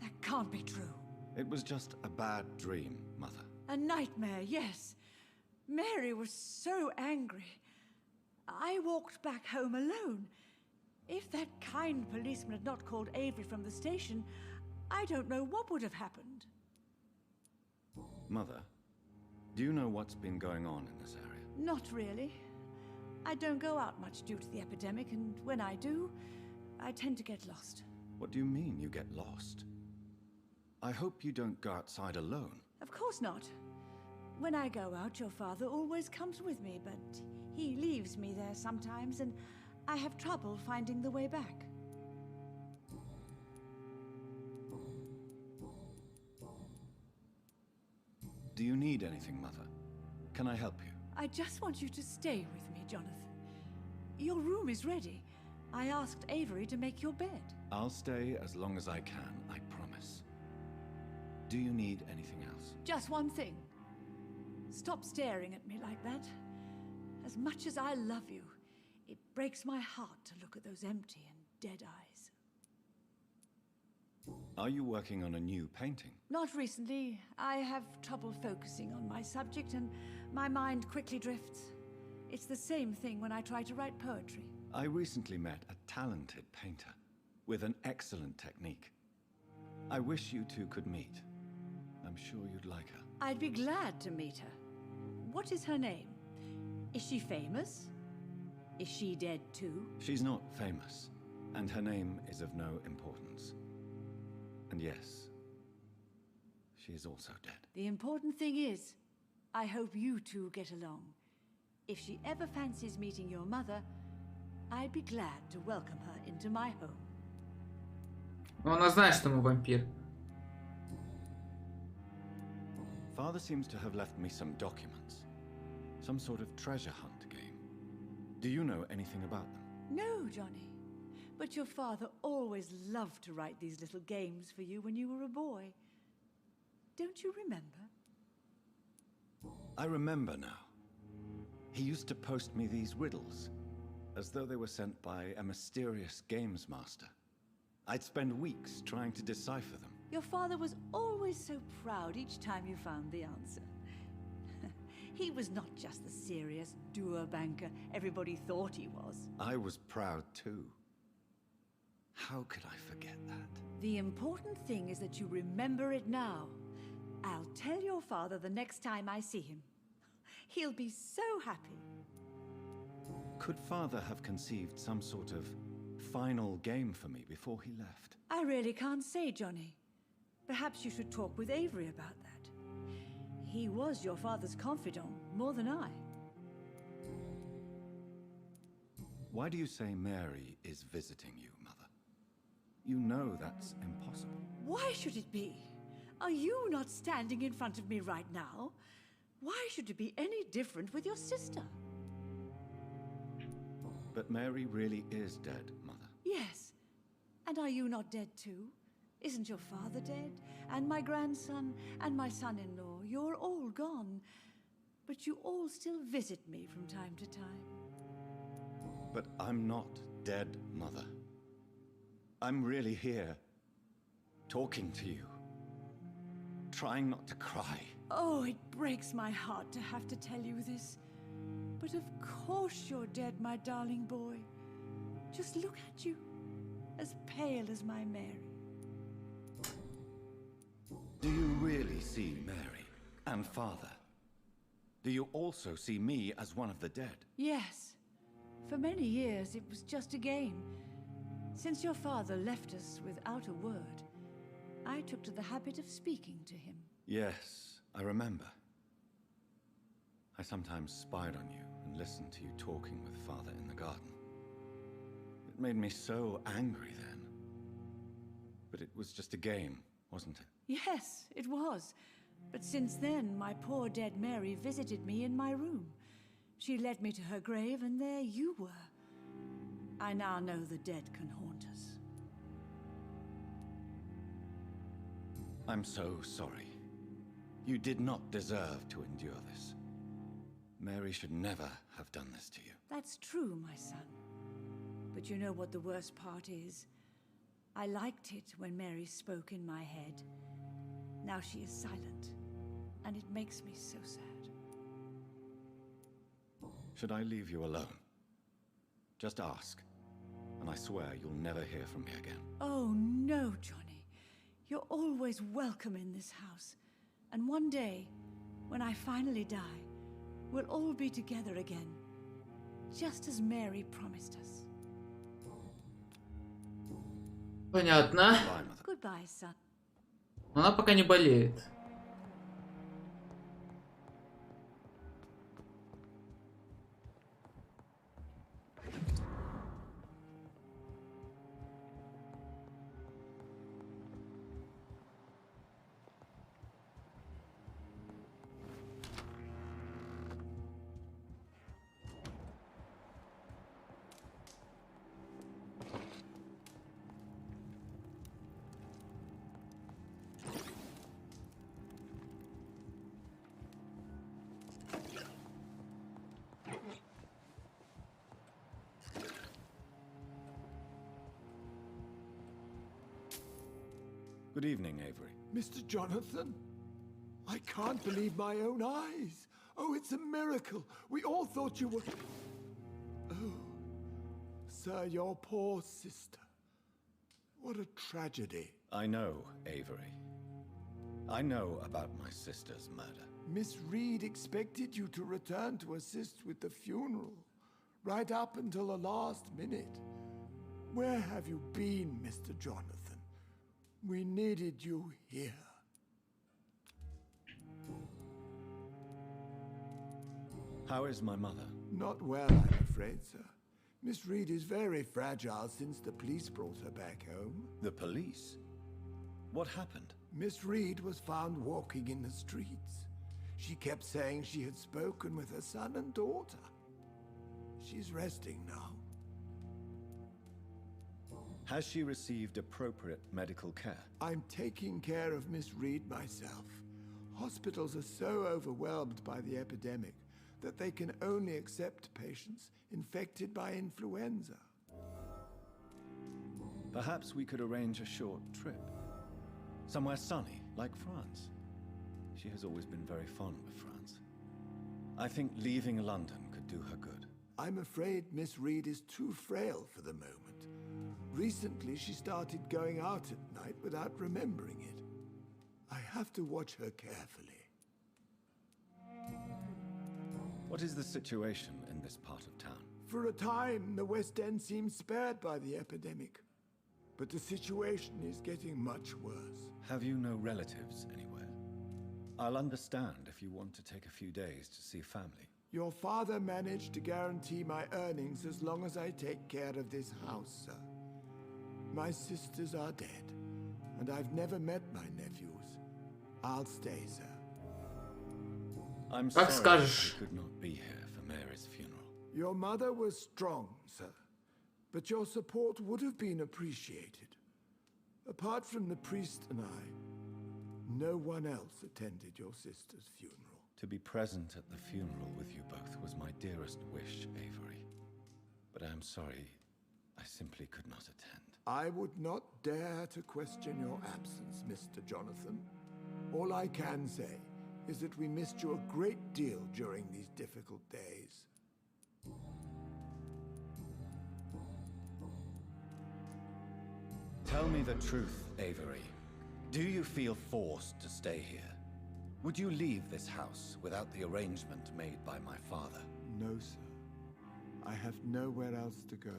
F: that can't be true.
B: It was just a bad dream, Mother.
F: A nightmare, yes. Mary was so angry. I walked back home alone. If that kind policeman had not called Avery from the station, I don't know what would have happened.
B: Mother, do you know what's been going on in this area?
F: Not really. I don't go out much due to the epidemic, and when I do, I tend to get lost.
B: What do you mean you get lost? I hope you don't go outside alone.
F: Of course not. When I go out, your father always comes with me, but he leaves me there sometimes, and I have trouble finding the way back.
B: Do you need anything, Mother? Can I help you?
F: I just want you to stay with me, Jonathan. Your room is ready. I asked Avery to make your bed.
B: I'll stay as long as I can, I promise. Do you need anything else?
F: Just one thing. Stop staring at me like that. As much as I love you, it breaks my heart to look at those empty and dead eyes.
B: Are you working on a new painting?
F: Not recently. I have trouble focusing on my subject and my mind quickly drifts. It's the same thing when I try to write poetry.
B: I recently met a talented painter with an excellent technique. I wish you two could meet. I'm sure you'd like her.
F: I'd be glad to meet her. What is her name? Is she famous? Is she dead too?
B: She's not famous, and her name is of no importance. And yes, she is also dead.
F: The important thing is, I hope you two get along. If she ever fancies meeting your mother, I'd be glad to welcome her into my home.
A: Ну, она знает, что мы вампир.
B: Father seems to have left me some documents. Some sort of treasure hunt game. Do you know anything about them?
F: No, Johnny. But your father always loved to write these little games for you when you were a boy. Don't you remember?
B: I remember now. He used to post me these riddles, as though they were sent by a mysterious games master. I'd spend weeks trying to decipher them.
F: Your father was always so proud each time you found the answer. He was not just the serious doer banker everybody thought he was.
B: I was proud too. How could I forget that?
F: The important thing is that you remember it now. I'll tell your father the next time I see him. He'll be so happy.
B: Could Father have conceived some sort of final game for me before he left?
F: I really can't say, Johnny. Perhaps you should talk with Avery about that. He was your father's confidant, more than I.
B: Why do you say Mary is visiting you, Mother? You know that's impossible.
F: Why should it be? Are you not standing in front of me right now? Why should it be any different with your sister?
B: But Mary really is dead, Mother.
F: Yes. And are you not dead too? Isn't your father dead? And my grandson, and my son-in-law, you're all gone. But you all still visit me from time to time.
B: But I'm not dead, Mother. I'm really here, talking to you, trying not to cry.
F: Oh, it breaks my heart to have to tell you this. But of course you're dead, my darling boy. Just look at you, as pale as my Mary.
B: Do you really see Mary and Father? Do you also see me as one of the dead?
F: Yes. For many years, it was just a game. Since your father left us without a word, I took to the habit of speaking to him.
B: Yes, I remember. I sometimes spied on you and listened to you talking with Father in the garden. It made me so angry then. But it was just a game, wasn't it?
F: Yes, it was. But since then, my poor dead Mary visited me in my room. She led me to her grave, and there you were. I now know the dead can haunt us.
B: I'm so sorry. You did not deserve to endure this. Mary should never have done this to you.
F: That's true, my son. But you know what the worst part is? I liked it when Mary spoke in my head. Now she is silent, and it makes me so sad.
B: Should I leave you alone? Just ask, and I swear you'll never hear from me again.
F: Oh, no, Johnny. You're always welcome in this house. And one day, when I finally die, we'll all be together again, just as Mary promised us.
A: Понятно.
B: Bye, Mother.
F: Goodbye, son.
A: Она пока не болеет.
B: Good evening, Avery.
G: Mr. Jonathan, I can't believe my own eyes. Oh, it's a miracle. We all thought you were... Oh, sir, your poor sister. What a tragedy.
B: I know, Avery. I know about my sister's murder.
G: Miss Reed expected you to return to assist with the funeral, right up until the last minute. Where have you been, Mr. Jonathan? We needed you here.
B: How is my mother?
G: Not well, I'm afraid, sir. Miss Reed is very fragile since the police brought her back home.
B: The police? What happened?
G: Miss Reed was found walking in the streets. She kept saying she had spoken with her son and daughter. She's resting now.
B: Has she received appropriate medical care?
G: I'm taking care of Miss Reed myself. Hospitals are so overwhelmed by the epidemic that they can only accept patients infected by influenza.
B: Perhaps we could arrange a short trip. Somewhere sunny, like France. She has always been very fond of France. I think leaving London could do her good.
G: I'm afraid Miss Reed is too frail for the moment. Recently, she started going out at night without remembering it. I have to watch her carefully.
B: What is the situation in this part of town?
G: For a time, the West End seemed spared by the epidemic. But the situation is getting much worse.
B: Have you no relatives anywhere? I'll understand if you want to take a few days to see family.
G: Your father managed to guarantee my earnings as long as I take care of this house, sir. My sisters are dead, and I've never met my nephews. I'll stay, sir.
B: I'm
A: Как
B: sorry
A: скажешь.
B: I could not be here for Mary's funeral.
G: Your mother was strong, sir, but your support would have been appreciated. Apart from the priest and I, no one else attended your sister's funeral.
B: To be present at the funeral with you both was my dearest wish, Avery. But I am sorry, I simply could not attend.
G: I would not dare to question your absence, Mr. Jonathan. All I can say is that we missed you a great deal during these difficult days.
B: Tell me the truth, Avery. Do you feel forced to stay here? Would you leave this house without the arrangement made by my father?
G: No, sir. I have nowhere else to go.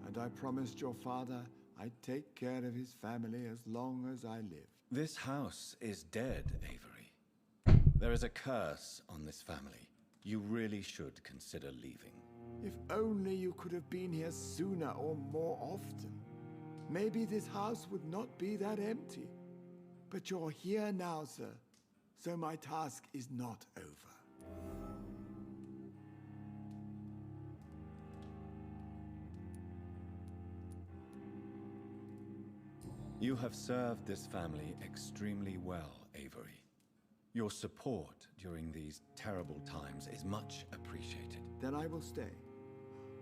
G: And I promised your father I'd take care of his family as long as I live.
B: This house is dead, Avery. There is a curse on this family. You really should consider leaving.
G: If only you could have been here sooner or more often. Maybe this house would not be that empty. But you're here now, sir. So my task is not over.
B: You have served this family extremely well, Avery. Your support during these terrible times is much appreciated.
G: Then I will stay.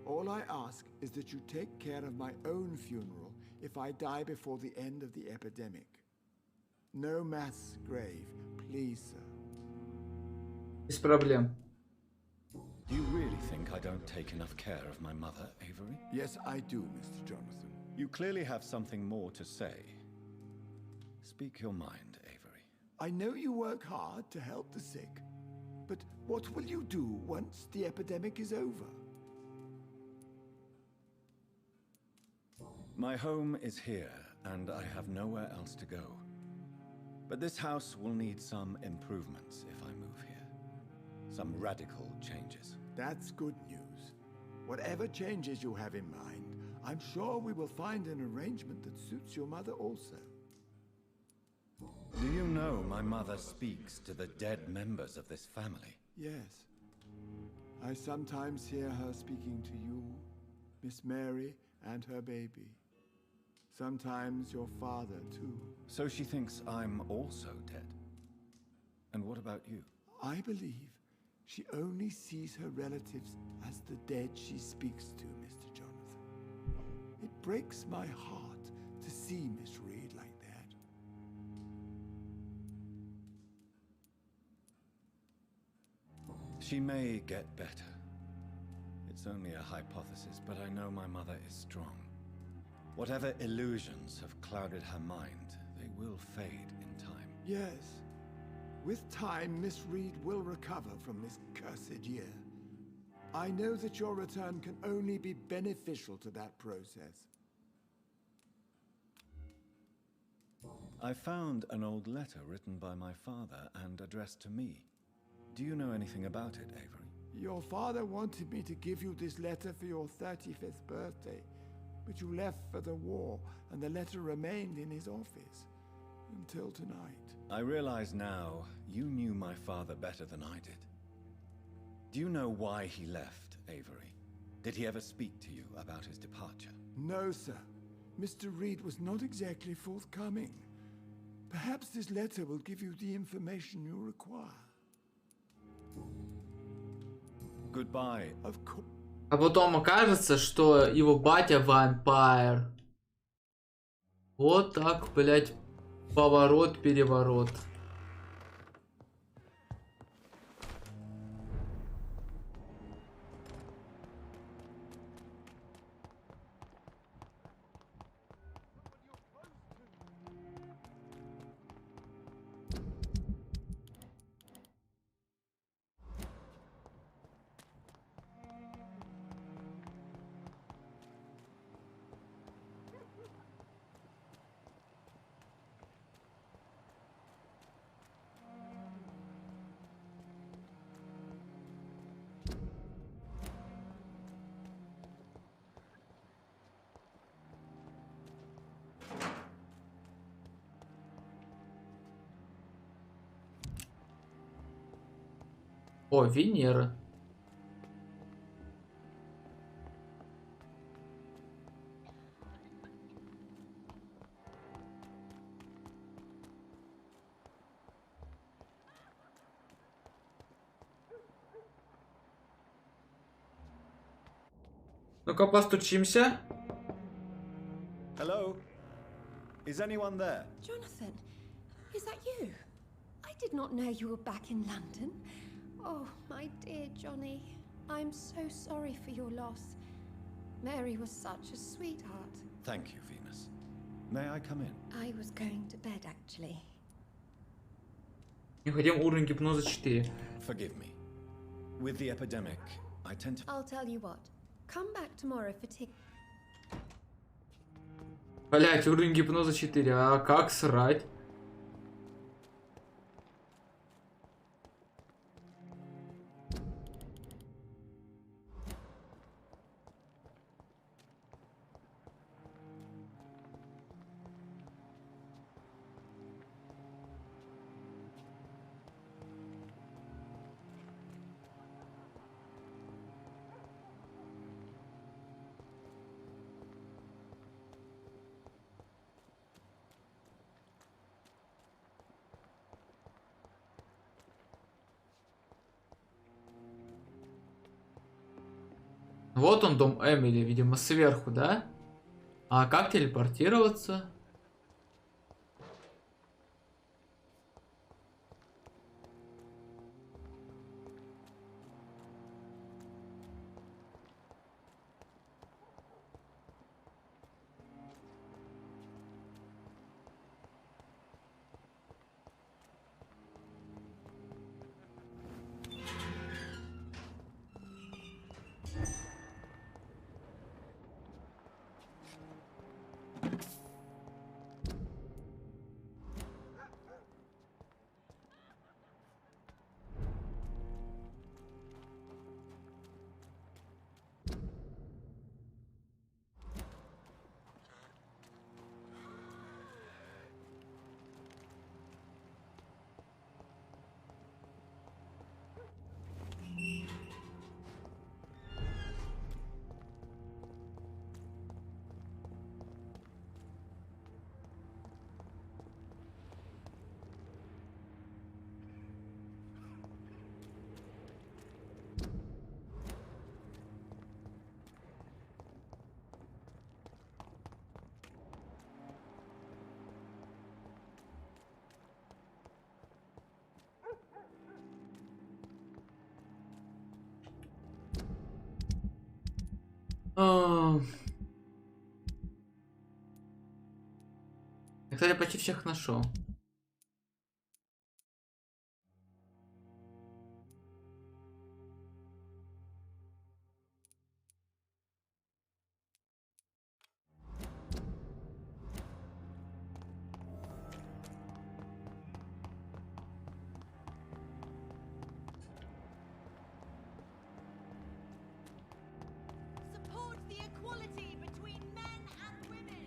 G: All I ask is that you take care of my own funeral if I die before the end of the epidemic. No mass grave, please, sir.
A: Без проблем.
B: Do you really think I don't take enough care of my mother, Avery?
G: Yes, I do, Mr. Jonathan.
B: You clearly have something more to say. Speak your mind, Avery.
G: I know you work hard to help the sick, but what will you do once the epidemic is over?
B: My home is here, and I have nowhere else to go. But this house will need some improvements if I move here. Some radical changes.
G: That's good news. Whatever changes you have in mind, I'm sure we will find an arrangement that suits your mother also.
B: Do you know my mother speaks to the dead members of this family?
G: Yes. I sometimes hear her speaking to you, Miss Mary, and her baby. Sometimes your father, too.
B: So she thinks I'm also dead. And what about you?
G: I believe she only sees her relatives as the dead she speaks to, Mr. Jonathan. It breaks my heart to see Miss Reed like that.
B: She may get better. It's only a hypothesis, but I know my mother is strong. Whatever illusions have clouded her mind, they will fade in time.
G: Yes. With time, Miss Reed will recover from this cursed year. I know that your return can only be beneficial to that process.
B: I found an old letter written by my father and addressed to me. Do you know anything about it, Avery?
G: Your father wanted me to give you this letter for your 35th birthday, but you left for the war, and the letter remained in his office until tonight.
B: I realize now you knew my father better than I did. Do you know why he left, Avery? Did he ever speak to you about his departure?
G: No, sir. Mr. Reed was not exactly forthcoming. Perhaps this letter will give you the information you require.
B: Goodbye.
G: Of course.
A: А потом окажется, что его батя вампир. Вот так, блять, поворот-переворот. О, Венера. Ну-ка постучимся.
B: Hello? Is anyone there?
H: Jonathan, is that you? I did not know you were back in London. Oh, my dear Johnny, I'm so sorry for your loss. Mary was such a sweetheart.
B: Thank you, Venus. May I come in?
H: I was going to bed, actually.
A: Необходим уровень гипноза 4.
B: Forgive me. With the epidemic, I tend to...
H: I'll tell you what. Come back tomorrow for tea.
A: Блять, уровень гипноза 4. А как срать? Вот он, дом Эмили, видимо, сверху, да? А как телепортироваться? Я, кстати, почти всех нашел.
C: Support the equality between men and women.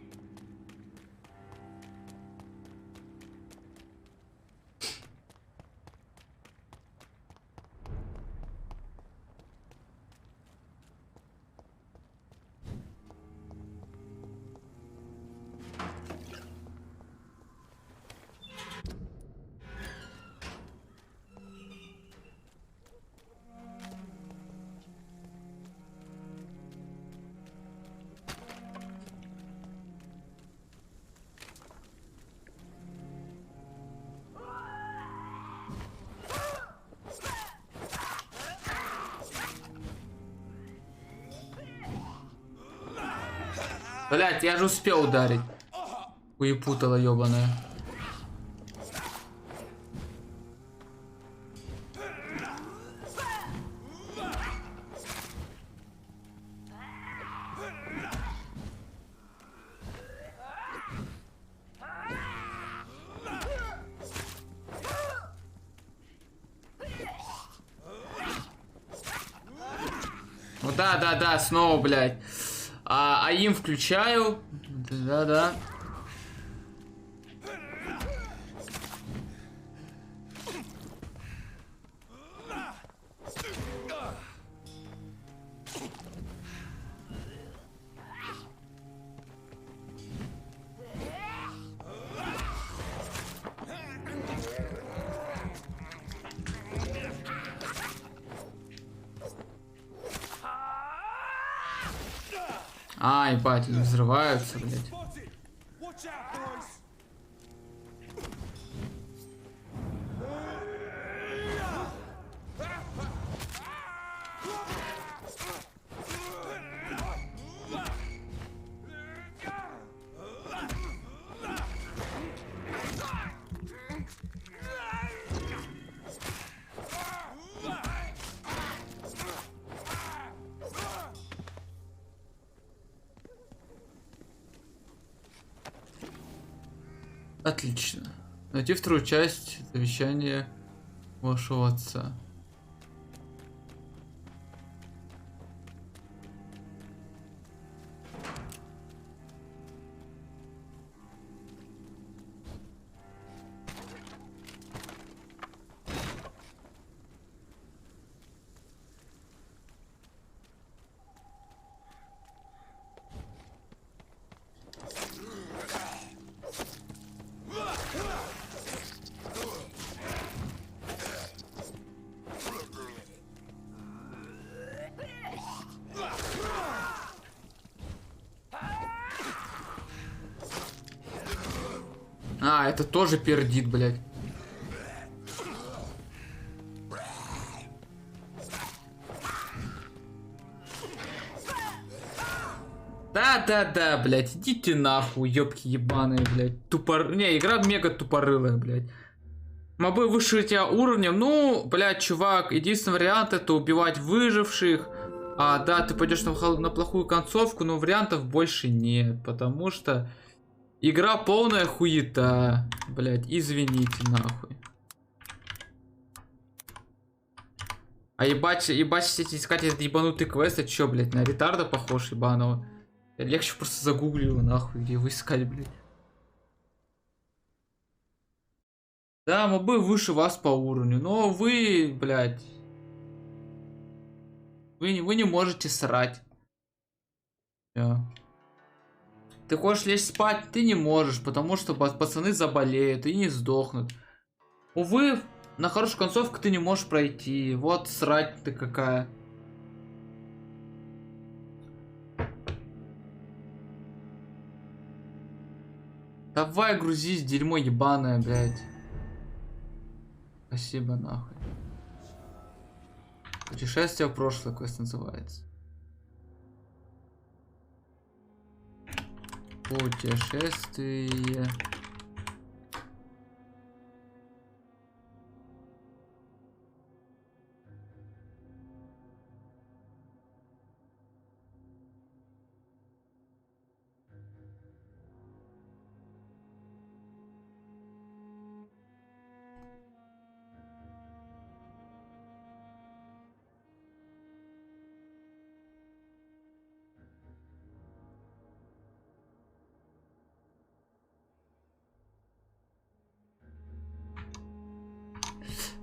A: Блять, я же успел ударить. Уепутала ёбаная. Ну да, снова, блядь. А им включаю. Да. А, ебать, они взрываются, блядь. Отлично. Найти вторую часть завещания вашего отца. А, это тоже пердит, блядь. Да, блядь, идите нахуй, ёбки ебаные, блядь. Не, игра мега тупорылая, блядь. Мобы выше тебя уровнем, ну, блядь, чувак, единственный вариант это убивать выживших. А, да, ты пойдешь на плохую концовку, но вариантов больше нет, потому что игра полная хуета, блядь, извините, нахуй. А ебать искать этот ебанутый квест, это чё, блядь, на ретарда похож, ебаного? Я легче просто загуглю его, нахуй, где его искать, блядь. Да, мобы выше вас по уровню, но вы, блядь, вы не можете срать. Yeah. Ты хочешь лечь спать, ты не можешь, потому что пацаны заболеют и не сдохнут. Увы, на хорошую концовку ты не можешь пройти. Вот срать ты какая. Давай грузись, дерьмо ебаное, блядь. Спасибо, нахуй. Путешествие в прошлое, квест называется. Путешествие.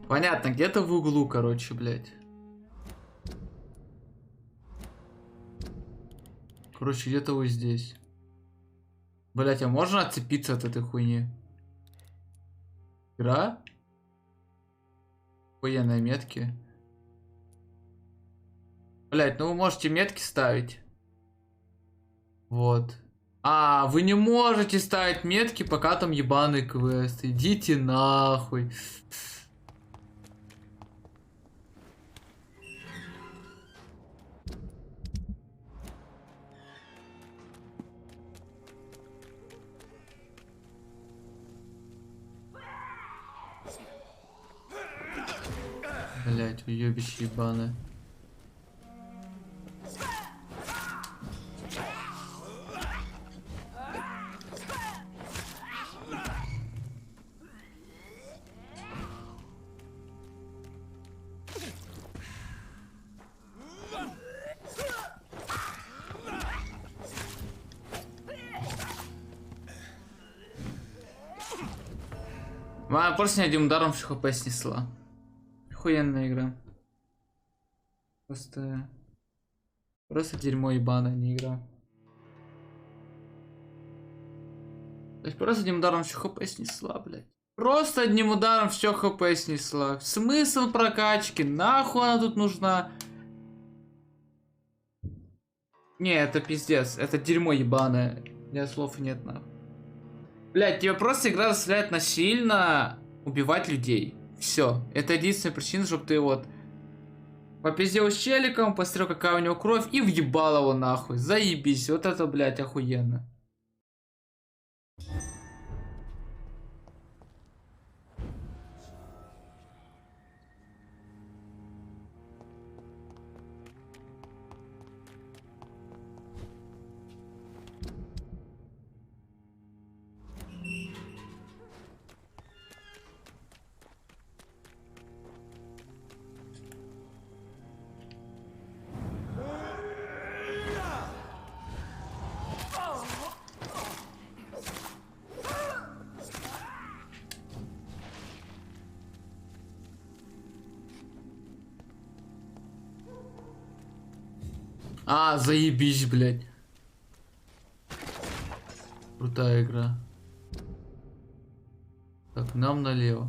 A: Понятно, где-то в углу, короче, блядь. Короче, где-то вот здесь. Блядь, а можно отцепиться от этой хуйни? Игра? Охуенные метки. Блядь, ну вы можете метки ставить. Вот. А, вы не можете ставить метки, пока там ебаный квест. Идите нахуй. Блять, уебище ебаное. Она просто одним ударом все хп снесла. Охуенная игра. Просто дерьмо ебаное, не игра. То есть просто одним ударом все хп снесла, блядь. Просто одним ударом все хп снесла. Смысл прокачки? Нахуй она тут нужна? Не, это пиздец. Это дерьмо ебаное. У меня слов нет, нахуй. Блядь, тебе просто игра заставляет насильно убивать людей. Все. Это единственная причина, чтобы ты вот попиздел с челиком, посмотрел, какая у него кровь, и въебал его нахуй. Заебись. Вот это, блядь, охуенно. А, заебись, блядь. Крутая игра. Так, нам налево.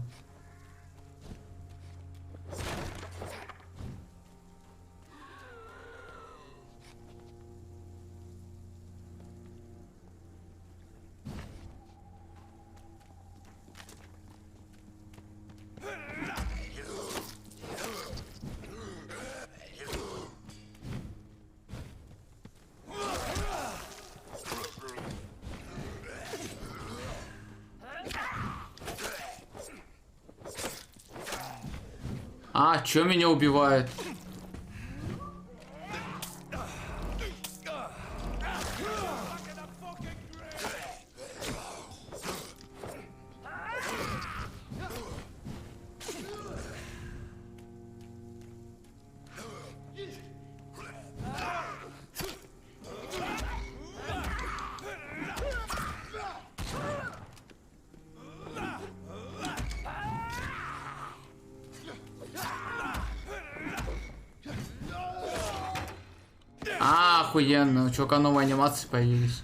A: А, чё меня убивает? А, охуенно, у чувака новые анимации появились.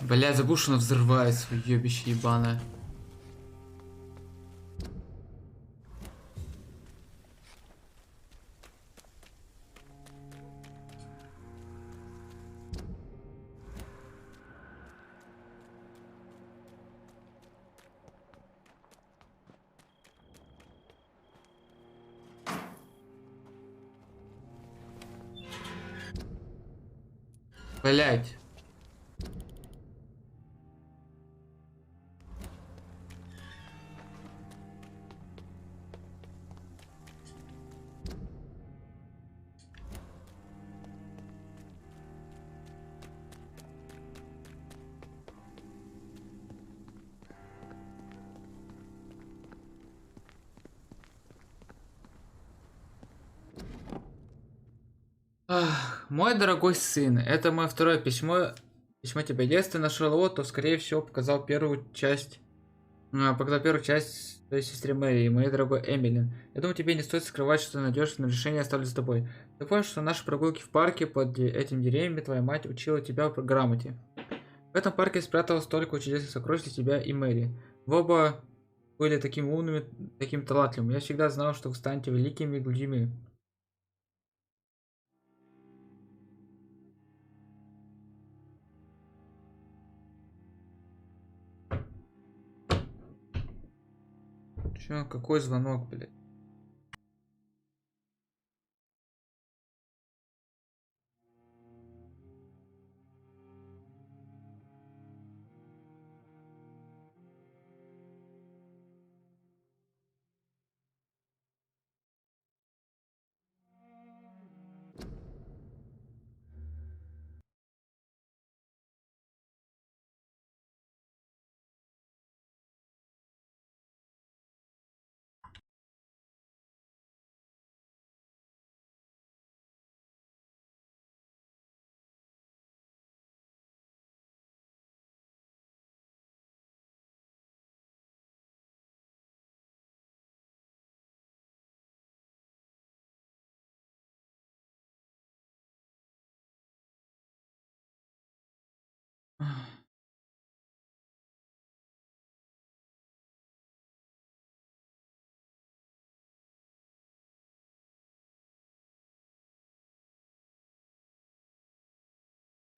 A: Бля, забыл, что она взрывается, ёбище ебаное. Блять. Ах, мой дорогой сын, это мое второе письмо. Письмо тебе. Если ты нашел его, то скорее всего показал первую часть своей сестре Мэри и моей дорогой Эмилин. Я думаю, тебе не стоит скрывать, что ты найдешь, но решение оставлю за тобой. Ты помнишь, что наши прогулки в парке под этими деревьями твоя мать учила тебя грамоте. В этом парке спряталось столько чудесных сокровищ для тебя и Мэри. Вы оба были такими умными, такими талантливыми. Я всегда знал, что вы станете великими людьми. Чё, какой звонок, блядь?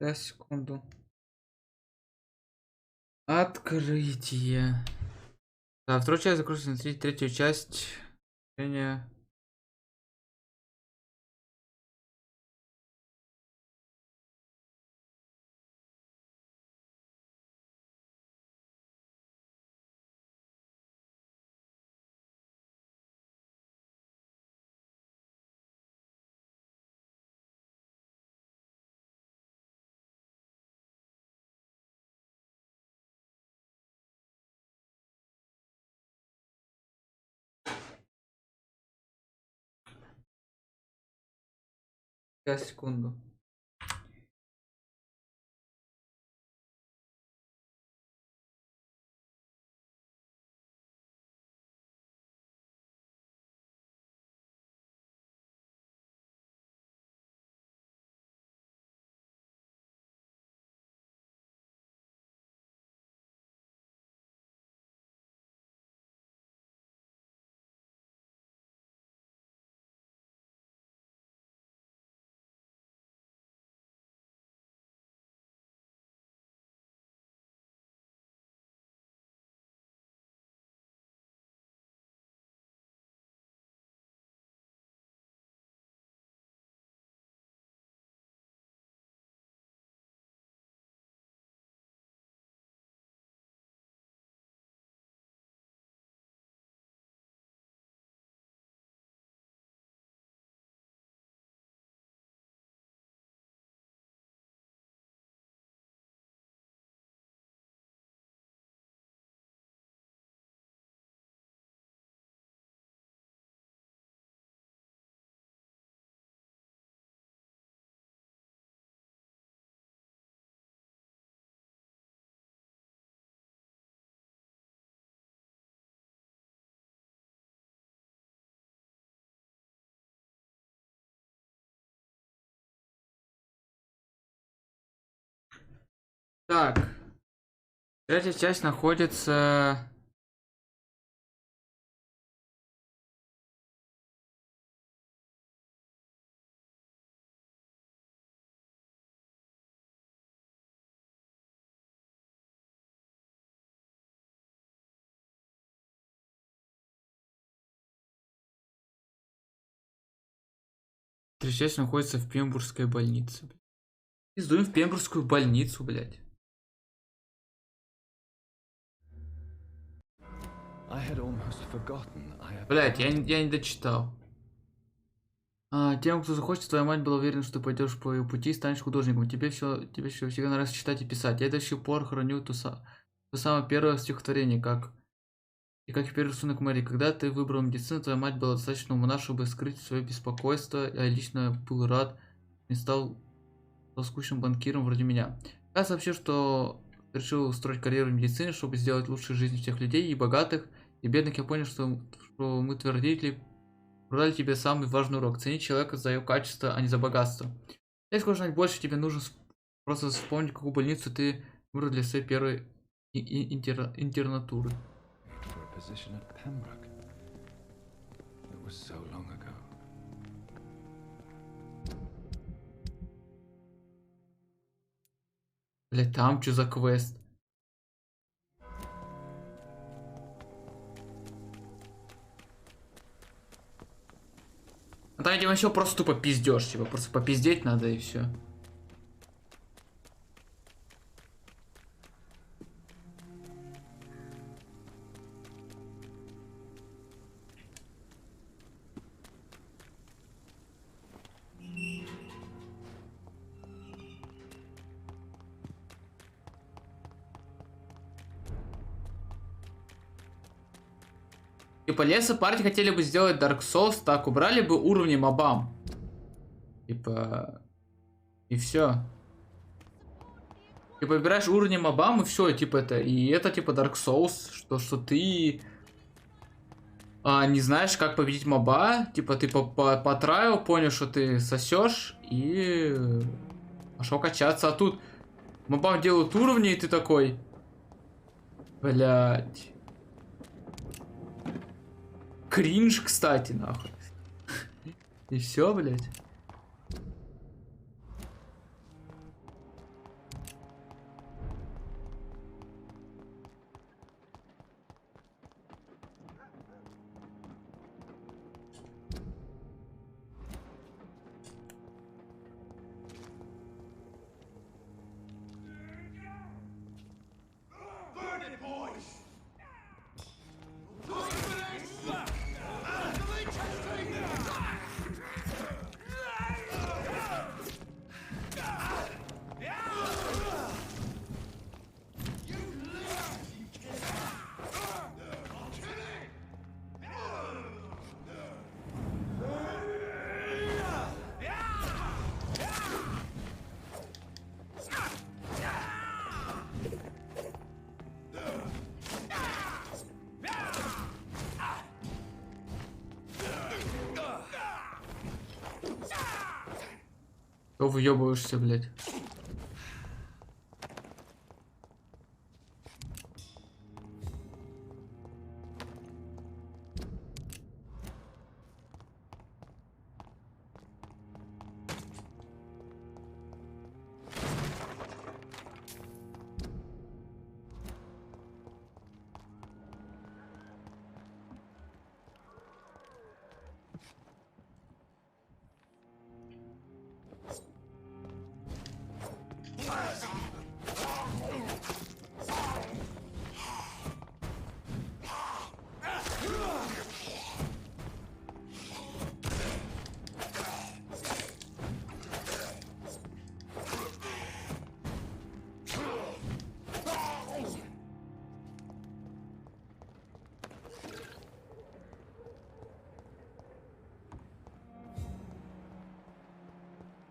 A: Сейчас, секунду. Открытие. Да, вторую часть закрутится на третью часть. Решение. Сейчас, секунду. Так. Третья часть находится... Третья часть находится в Пембургской больнице. Пиздуем в Пембургскую больницу, блядь. Блядь, я не дочитал. Тем, кто захочет, твоя мать была уверена, что ты пойдешь по ее пути и станешь художником. Тебе всегда нравится читать и писать. Я до сих пор храню то самое первое стихотворение, как и первый рисунок Мэри. Когда ты выбрал медицину, твоя мать была достаточно умна, чтобы скрыть свое беспокойство. Я лично был рад, не стал скучным банкиром вроде меня. Я сообщил, что решил устроить карьеру в медицине, чтобы сделать лучшую жизнь всех людей, и богатых, и бедных. Я понял, что мы твердили, продали тебе самый важный урок. Цени человека за его качество, а не за богатство. Если хочешь знать больше, тебе нужно просто вспомнить, какую больницу ты выбрал для своей первой интернатуры. Бля, там что за квест? Там, видимо, еще просто тупо пиздешь, типа, просто попиздеть надо и все. Типа, Леса партии хотели бы сделать Dark Souls, так, убрали бы уровни мобам. Типа, и все. Типа, выбираешь уровни мобам, и все, типа, это типа Dark Souls, что ты не знаешь, как победить моба, типа, ты потраил, понял, что ты сосешь, и пошел качаться, а тут мобам делают уровни, и ты такой, блядь. Кринж, кстати, нахуй. И все, блядь. Что выебываешься, блядь?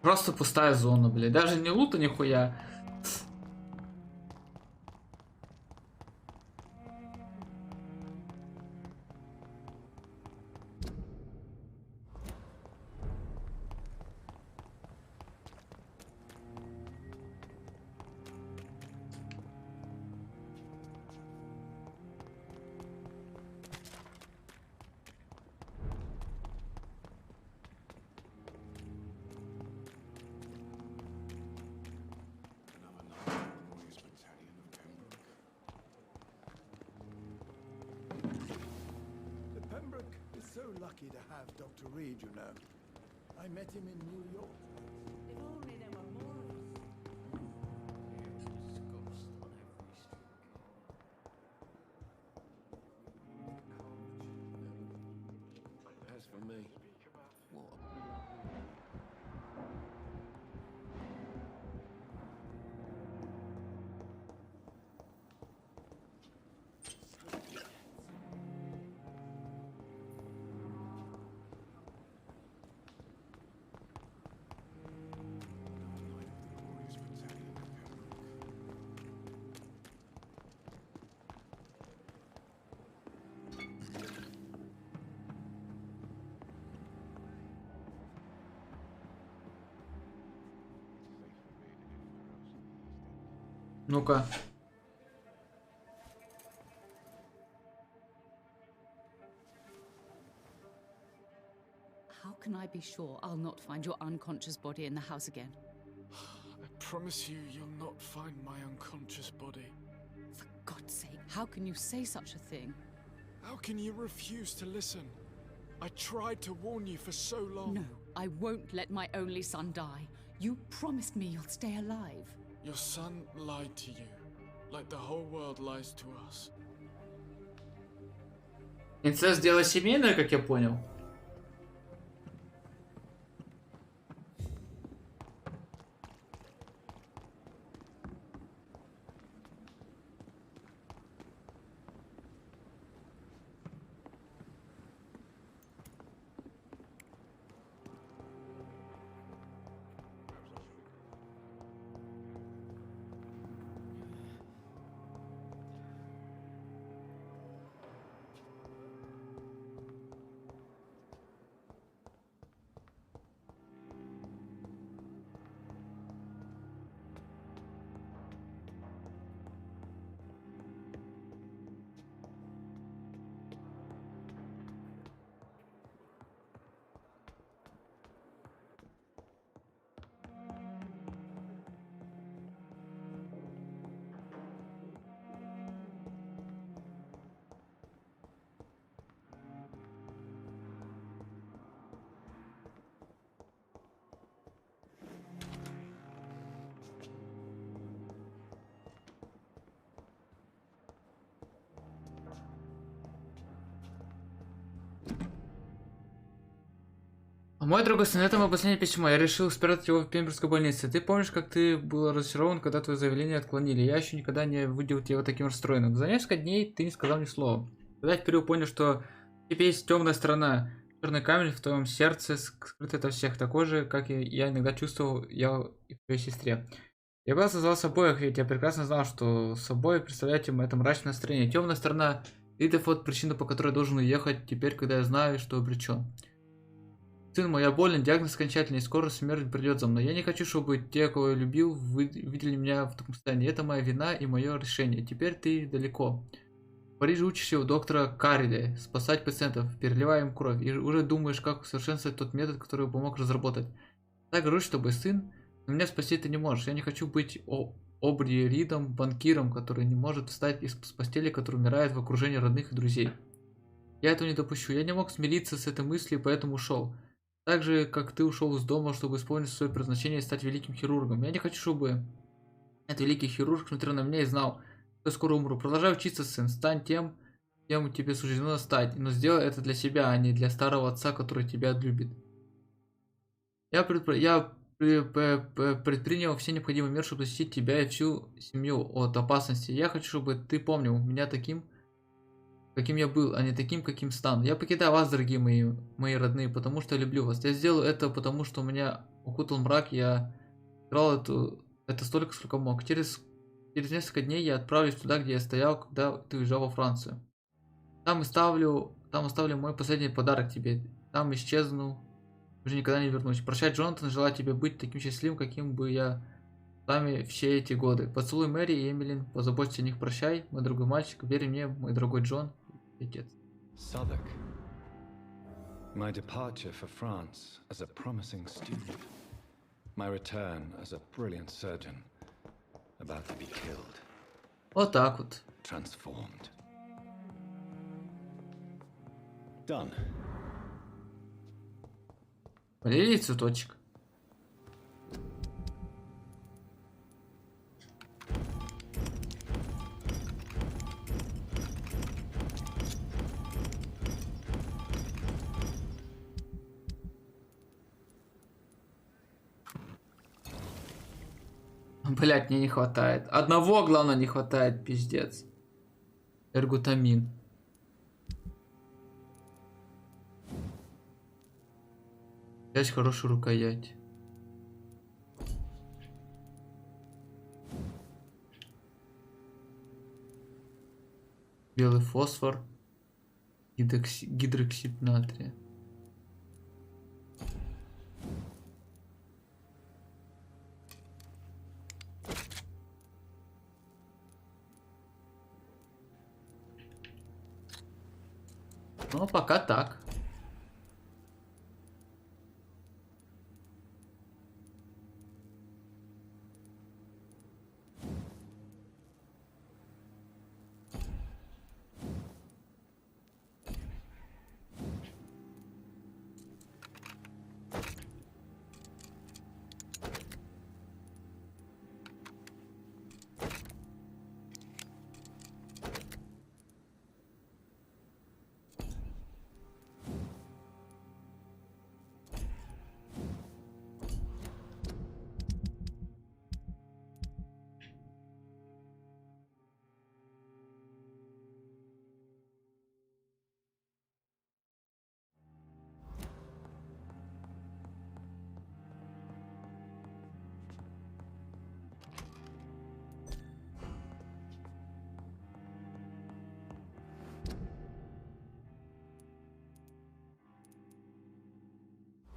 A: Просто пустая зона, блядь. Даже не лута, нихуя.
G: lucky to have Dr. Reed, you know. I met him in New York.
F: If only there were more of us.
E: As for me, what?
A: Ну-ка.
I: How can I be sure I'll not find your unconscious body in the house again?
J: I promise you, you'll not find my unconscious body.
I: For God's sake, how can you say such a thing?
J: How can you refuse to listen? I tried to warn you for so long.
I: No, I won't let my only son die. You promised me you'll stay alive.
J: Your son lied to you, like the whole world lies to us.
A: Инцест дело семейное, как я понял. Мой дорогой сын, это мое последнее письмо. Я решил спрятать его в Пемберской больнице. Ты помнишь, как ты был разочарован, когда твое заявление отклонили? Я еще никогда не видел тебя таким расстроенным. За несколько дней ты не сказал ни слова. Когда я впервые понял, что теперь есть темная сторона, черный камень в твоем сердце, скрытый от всех, такой же, как и я иногда чувствовал я и в твоей сестре. Я боялся за вас обоих, ведь я прекрасно знал, что собой представляете это мрачное настроение. Темная сторона, это вот причина, по которой я должен уехать, теперь, когда я знаю, что обречен. Сын мой, я болен, диагноз окончательный, и скоро смерть придет за мной. Я не хочу, чтобы те, кого я любил, видели меня в таком состоянии. Это моя вина и мое решение. Теперь ты далеко. В Париже учишься у доктора Карриля спасать пациентов, переливая им кровь, и уже думаешь, как усовершенствовать тот метод, который помог разработать. Так говорю, чтобы сын, но меня спасти ты не можешь. Я не хочу быть Обри Ридом, банкиром, который не может встать из постели, который умирает в окружении родных и друзей. Я этого не допущу. Я не мог смириться с этой мыслью, поэтому ушел. Так же, как ты ушел из дома, чтобы исполнить свое предназначение и стать великим хирургом. Я не хочу, чтобы этот великий хирург смотрел на меня и знал, что я скоро умру. Продолжай учиться, сын. Стань тем, кем тебе суждено стать. Но сделай это для себя, а не для старого отца, который тебя любит. Я предпринял все необходимые меры, чтобы защитить тебя и всю семью от опасности. Я хочу, чтобы ты помнил меня таким, каким я был, а не таким, каким стану. Я покидаю вас, дорогие мои родные, потому что я люблю вас. Я сделаю это, потому что меня укутал мрак, я играл это столько, сколько мог. Через несколько дней я отправлюсь туда, где я стоял, когда ты уезжал во Францию. Там оставлю мой последний подарок тебе. Там исчезну, уже никогда не вернусь. Прощай, Джонатан, желаю тебе быть таким счастливым, каким бы я с вами все эти годы. Поцелуй Мэри и Эмилин, позаботься о них, прощай, мой дорогой мальчик, верь мне, мой дорогой Джон.
B: Southwark. My departure for France as a promising student. My return as a brilliant surgeon. About to be killed.
A: Вот так вот.
B: Transformed. Done.
A: Полили цветочек. Блять, мне не хватает. Одного, главное, не хватает, пиздец. Эргутамин. Взять хорошую рукоять. Белый фосфор. Гидроксид натрия. Ну, пока так.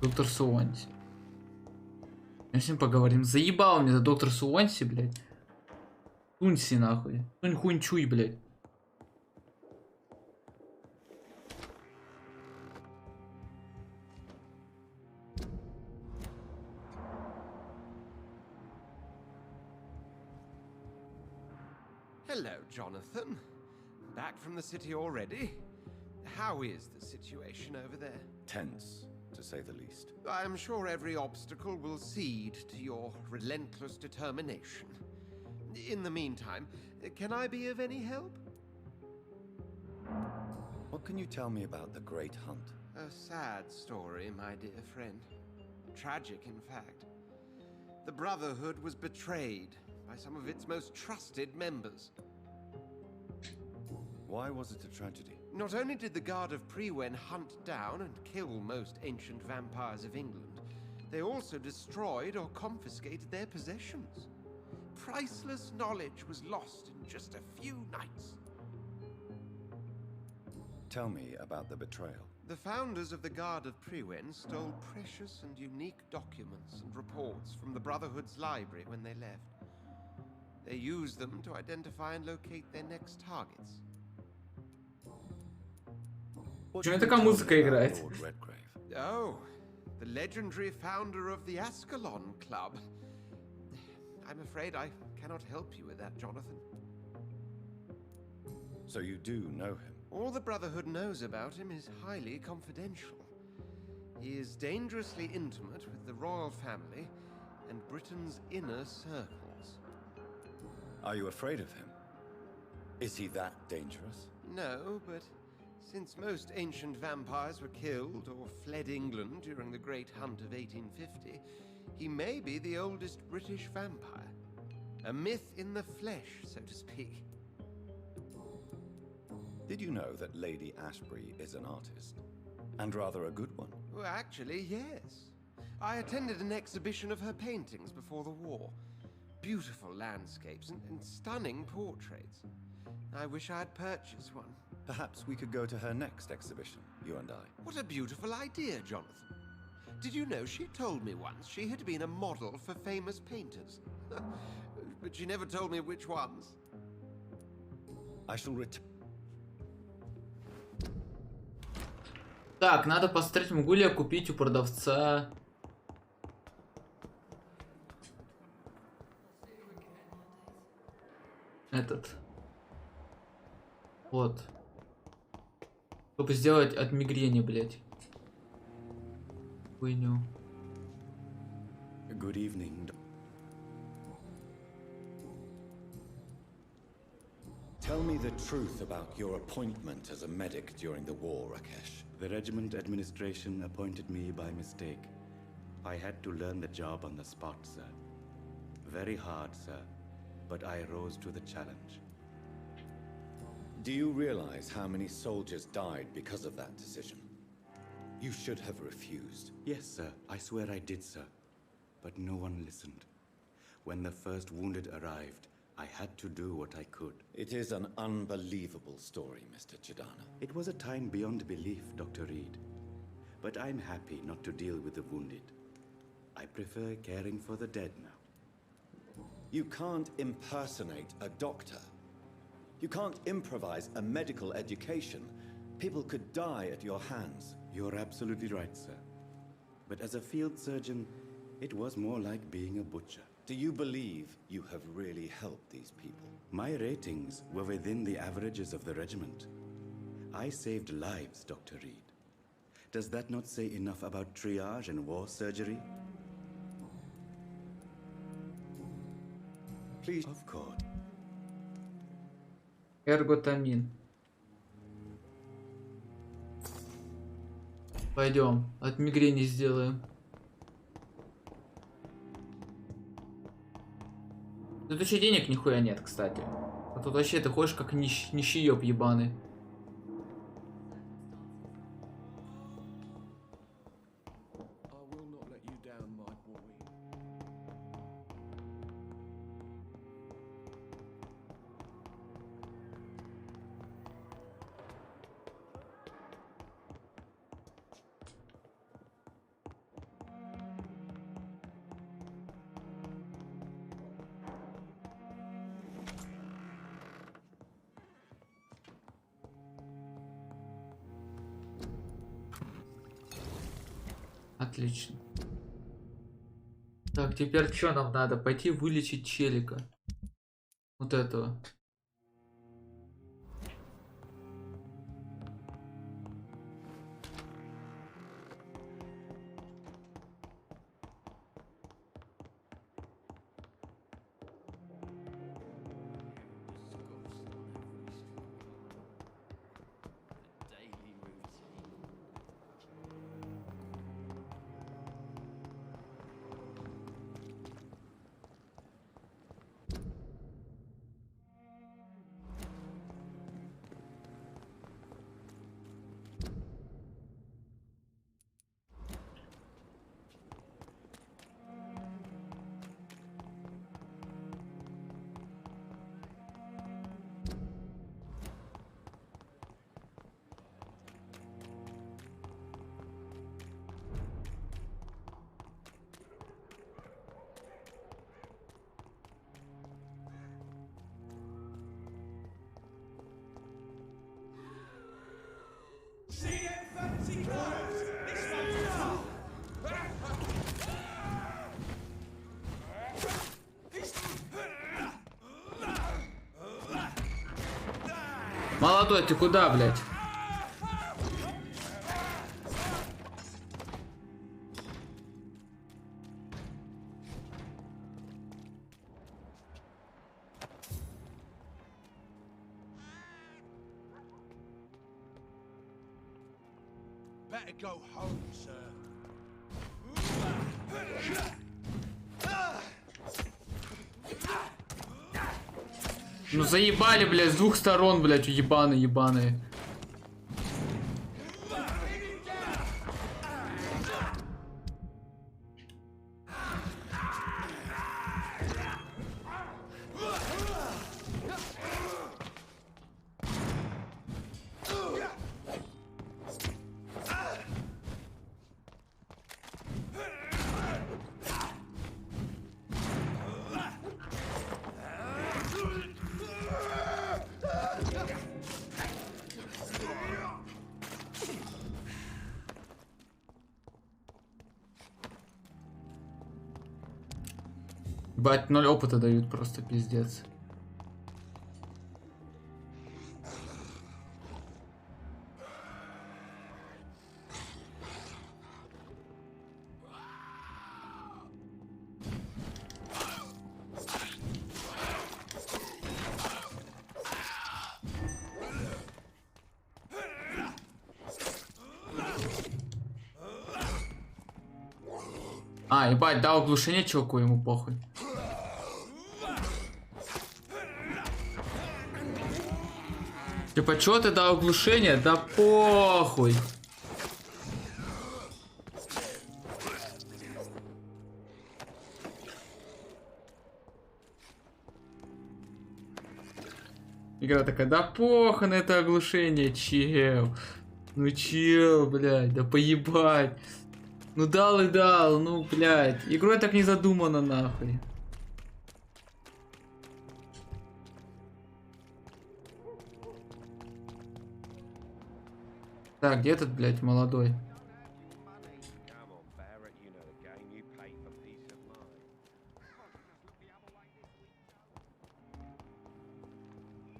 A: Доктор Суонси. Мы с ним поговорим. Заебал мне за доктор Суонси, блядь. Тунси нахуй. Тунь-хунь-чуй, блядь.
D: Hello, Jonathan. Back from the city already? How is the situation over there?
B: Tense, to say the least.
D: I am sure every obstacle will cede to your relentless determination. In the meantime, can I be of any help?
B: What can you tell me about the Great Hunt?
D: A sad story, my dear friend. Tragic, in fact. The Brotherhood was betrayed by some of its most trusted members.
B: Why was it a tragedy?
D: Not only did the Guard of Prewen hunt down and kill most ancient vampires of England, they also destroyed or confiscated their possessions. Priceless knowledge was lost in just a few nights.
B: Tell me about the betrayal.
D: The founders of the Guard of Prewen stole precious and unique documents and reports from the Brotherhood's library when they left. They used them to identify and locate their next targets.
A: Почему такая музыка играет?
B: Lord Redgrave?
D: Oh, the legendary founder of the Ascalon Club. I'm afraid I cannot help you with that, Jonathan.
B: So you do know him?
D: All the Brotherhood knows about him is highly confidential. He is dangerously intimate with the royal family and Britain's inner circles.
B: Are you afraid of him? Is he that dangerous?
D: No, but since most ancient vampires were killed or fled England during the Great Hunt of 1850, he may be the oldest British vampire. A myth in the flesh, so to speak.
B: Did you know that Lady Ashbury is an artist? And rather a good one?
D: Well, actually, yes. I attended an exhibition of her paintings before the war. Beautiful landscapes and stunning portraits. I wish I had purchased one.
B: Perhaps we could go to her next exhibition, you and I.
D: What a beautiful idea, Jonathan. Did you know she told me once she had been a model for famous painters? But she never told me which ones.
B: I shall
A: Так, надо посмотреть, могу ли я купить у продавца этот. Вот. Чтобы сделать от мигрени, блядь. Хуйню.
K: Good evening.
B: Tell me the truth about your appointment as a medic during the war, Rakesh.
K: The regiment administration appointed me by mistake. I had to learn the job on the spot, sir. Very hard, sir, but I rose to the challenge.
B: Do you realize how many soldiers died because of that decision? You should have refused.
K: Yes, sir. I swear I did, sir. But no one listened. When the first wounded arrived, I had to do what I could.
B: It is an unbelievable story, Mr. Chidana.
K: It was a time beyond belief, Dr. Reed. But I'm happy not to deal with the wounded. I prefer caring for the dead now.
B: You can't impersonate a doctor. You can't improvise a medical education. People could die at your hands.
K: You're absolutely right, sir. But as a field surgeon, it was more like being a butcher.
B: Do you believe you have really helped these people?
K: My ratings were within the averages of the regiment. I saved lives, Dr. Reed. Does that not say enough about triage and war surgery?
B: Please.
K: Of course.
A: Эрготамин. Пойдем, от мигрени сделаем. Тут вообще денег нихуя нет, кстати. А тут вообще ты ходишь как нищеёб ебаный. Отлично. Так, теперь что нам надо? Пойти вылечить челика. Вот этого. Молодой, ты куда, блядь?
G: Better go home, sir.
A: Ну заебали, блядь, с двух сторон, блядь, ебаные, ебаные. Бать, 0 опыта дают, просто пиздец. А, ебать, дал оглушение чуваку, ему похуй. Типа, чё ты дал оглушение? Да похуй. Игра такая, да похуй на это оглушение, чел. Ну чел, блядь, да поебать. Ну дал и дал, ну блядь. Игрой так не задумано нахуй. Так, где этот, блядь, молодой?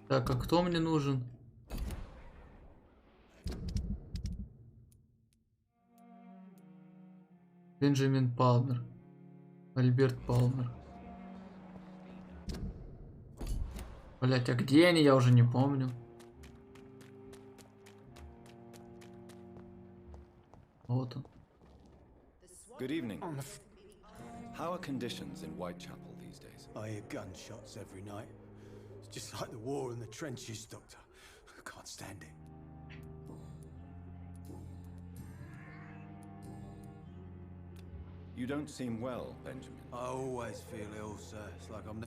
A: Так, а кто мне нужен? Бенджамин Палмер. Альберт Палмер. Блять, а где они? Я уже не помню. Вот он.
B: Good evening. How are conditions in Whitechapel these days?
G: I hear gunshots every night. It's just like the war in the trenches, Doctor. I can't stand it.
B: You don't seem well, Benjamin.
G: I always feel ill, sir. It's like I'm...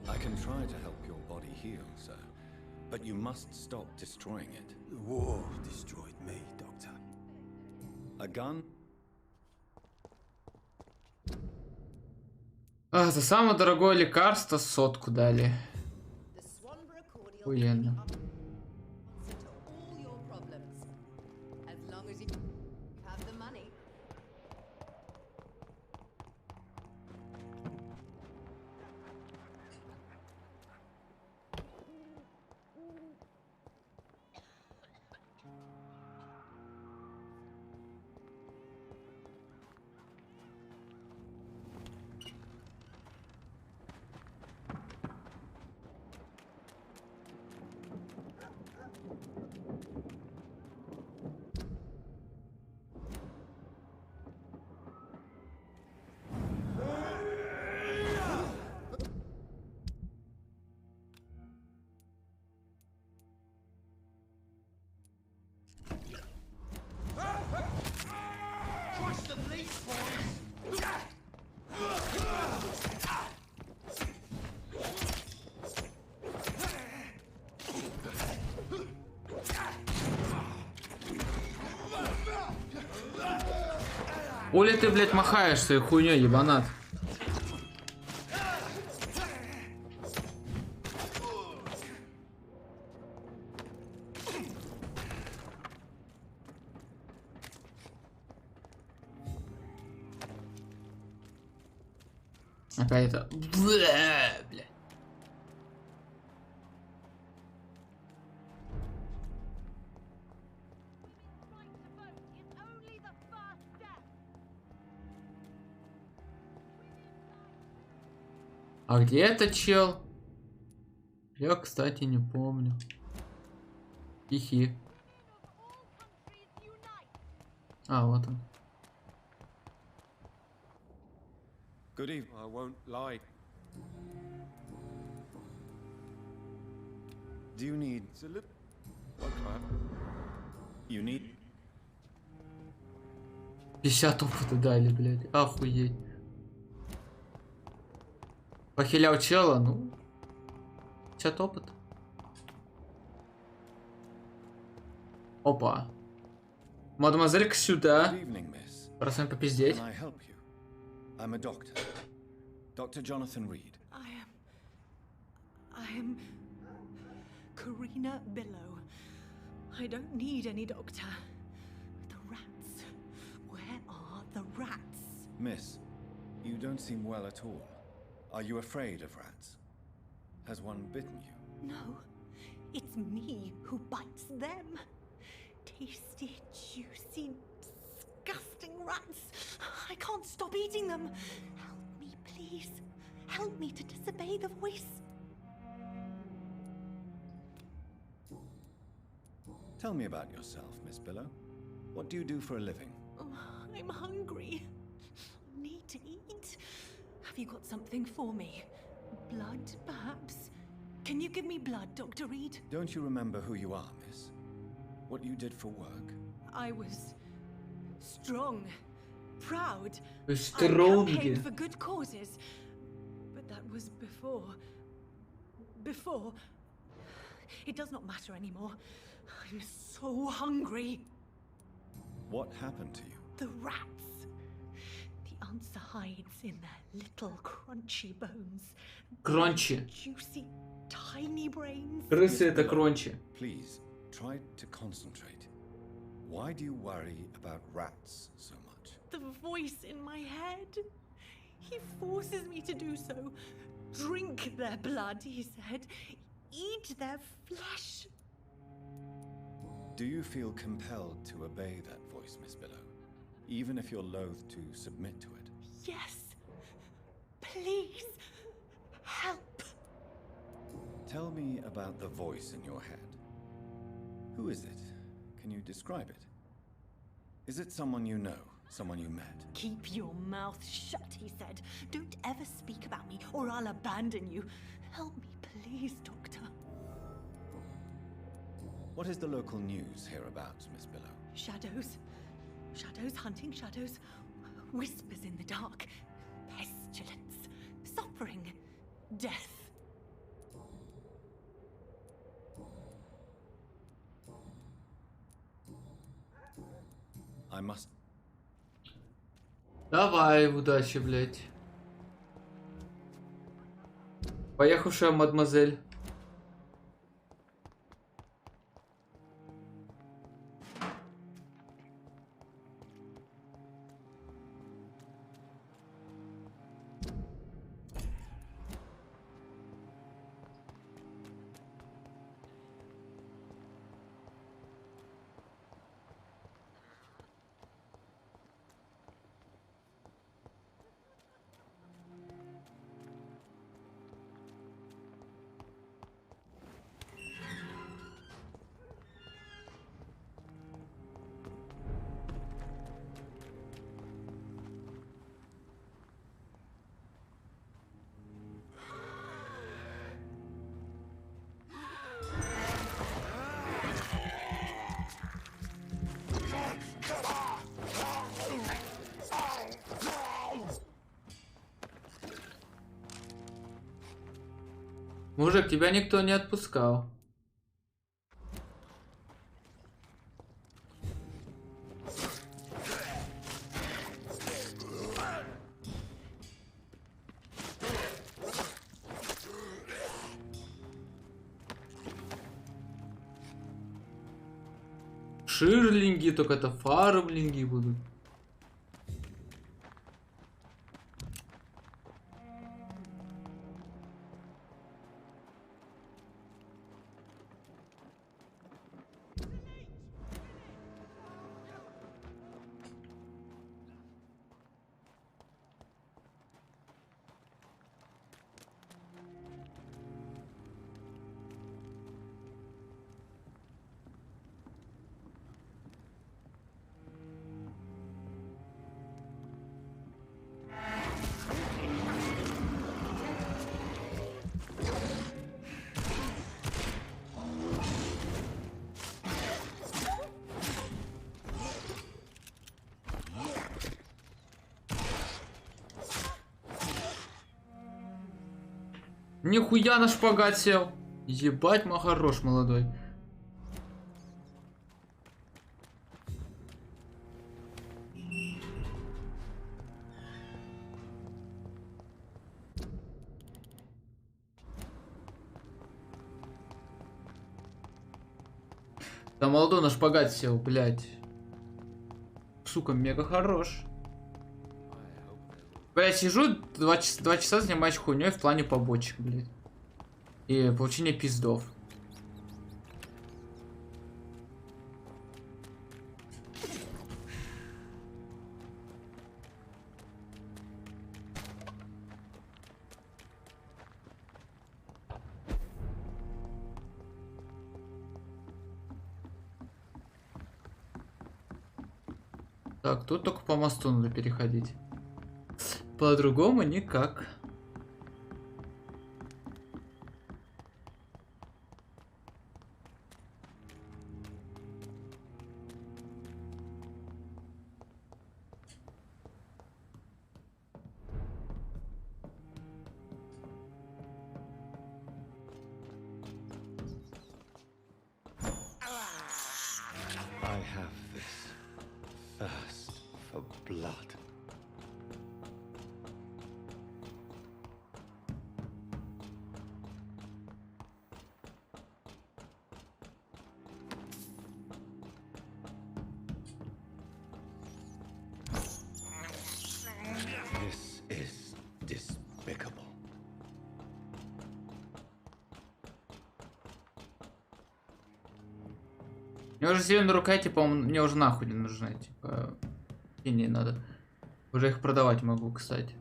B: I can try to help your body heal, sir. But you must stop destroying it.
G: The war destroyed me, Doctor.
B: A gun?
A: А, за самое дорогое лекарство 100 дали. Охуенно. Оля, ты, блядь, махаешь своей хуйней, ебанат. Опять это... Бля. А где этот чел? Я, кстати, не помню. Хихи. А, вот он.
B: Good evening.
D: I won't lie.
B: Do you need...
D: It's a little... Okay.
B: You need...
A: 50 опыта дали, блядь. Охуеть. Похилял чела, ну... 50 опыта. Опа. Мадемуазелька сюда.
B: Good evening, miss.
A: Раз вами попиздеть.
B: Can I help you? I'm a doctor. Dr. Jonathan Reed.
F: I am Karina Billow. I don't need any doctor. The rats. Where are the rats?
B: Miss, you don't seem well at all. Are you afraid of rats? Has one bitten you?
F: No, it's me who bites them. Tasty, juicy, disgusting rats. I can't stop eating them. Help me, please. Help me to disobey the voice.
B: Tell me about yourself, Miss Billow. What do you do for a living?
F: I'm hungry. I
C: Have you got something for me? Blood, perhaps? Can you give me blood, Dr. Reed?
B: Don't you remember who you are, miss? What you did for work?
C: I was strong, proud.
A: Strong.
C: I campaigned for good causes. But that was before. Before. It does not matter anymore. I'm so hungry.
B: What happened to you?
C: The rats. The answer hides in their little crunchy bones.
A: Крончи.
C: Juicy, tiny brains.
A: Крысы это крончи.
B: Please, try to concentrate. Why do you worry about rats so much?
C: The voice in my head. He forces me to do so. Drink their blood, he said. Eat their flesh.
B: Do you feel compelled to obey that voice, Miss Billow? Even if you're loath to submit to it?
C: Yes. Please. Help.
B: Tell me about the voice in your head. Who is it? Can you describe it? Is it someone you know? Someone you met?
C: Keep your mouth shut, he said. Don't ever speak about me or I'll abandon you. Help me, please, Doctor.
B: What is the local news hereabouts, Miss Billow?
C: Shadows. Shadows hunting shadows. Whispers in the dark. Pestilence. Suffering. Death.
B: I must...
A: Давай, удачи, блядь. Поехавшая мадемуазель. Мужик, тебя никто не отпускал. Ширлинги, только это фармлинги будут. Нихуя на шпагат сел. Ебать, хорош молодой. Да молодой на шпагат сел, блядь. Сука, мега хорош. Я сижу 2 часа занимаюсь хуйней в плане побочек, блядь. И получение пиздов. Так, тут только по мосту надо переходить. По-другому никак.
B: I have this thirst for blood. This is despicable.
A: Мне уже зеленая рука, типа, мне уже нахуй не нужна, типа, и не надо. Уже их продавать могу, кстати.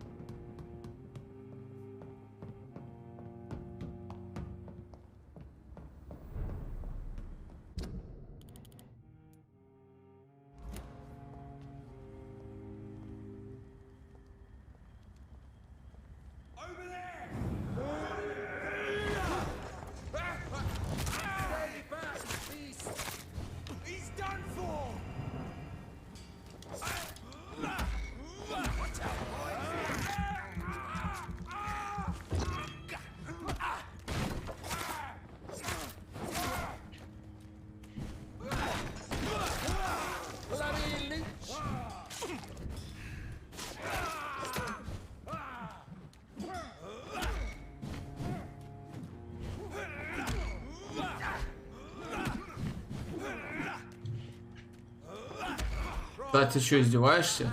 A: Да, ты что, издеваешься?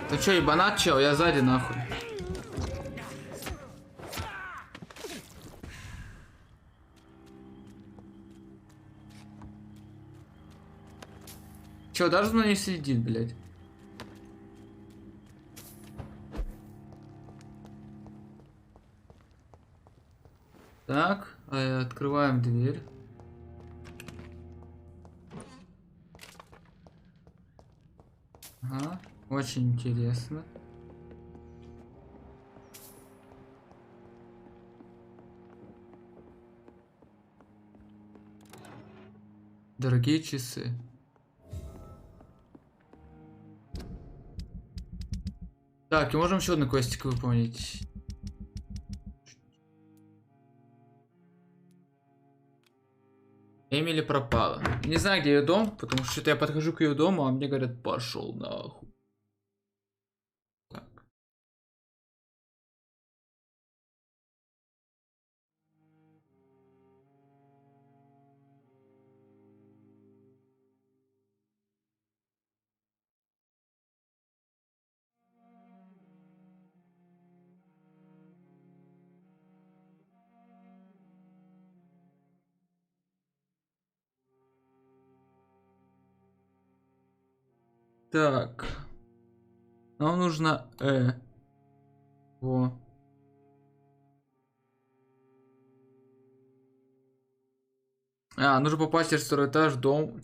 A: Ты что, ебанат, чел? Я сзади, нахуй. Чё, даже за мной не следит, блядь. Так, открываем дверь. Ага, очень интересно. Дорогие часы. Так, и можем еще одну квестик выполнить. Эмили пропала. Не знаю, где ее дом, потому что что-то я подхожу к ее дому, а мне говорят, пошел нахуй. Так. Так. Нам нужно Во. Нужно попасть через второй этаж,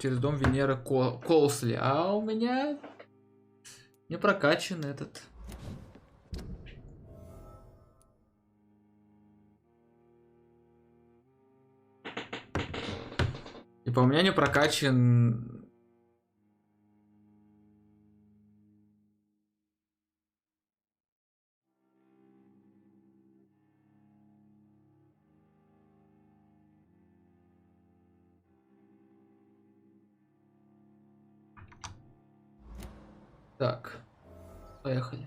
A: через дом Венеры Колсли. А у меня не прокачан этот. Типа у меня не прокачан. Так, поехали.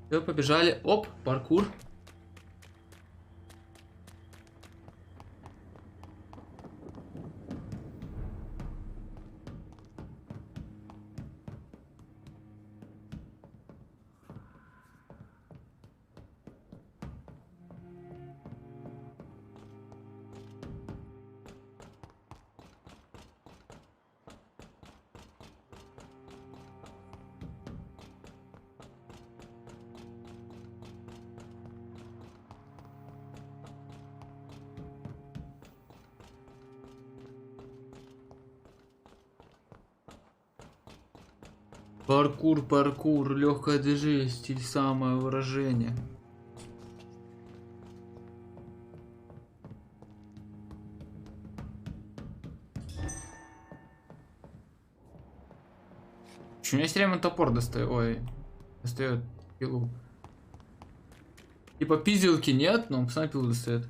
A: Все, побежали. Оп, паркур. Паркур, паркур, легкое движение, стиль самовыражения. Че, у меня все время топор достает, ой, достает пилу. Типа пизелки нет, но он сам пилу достает.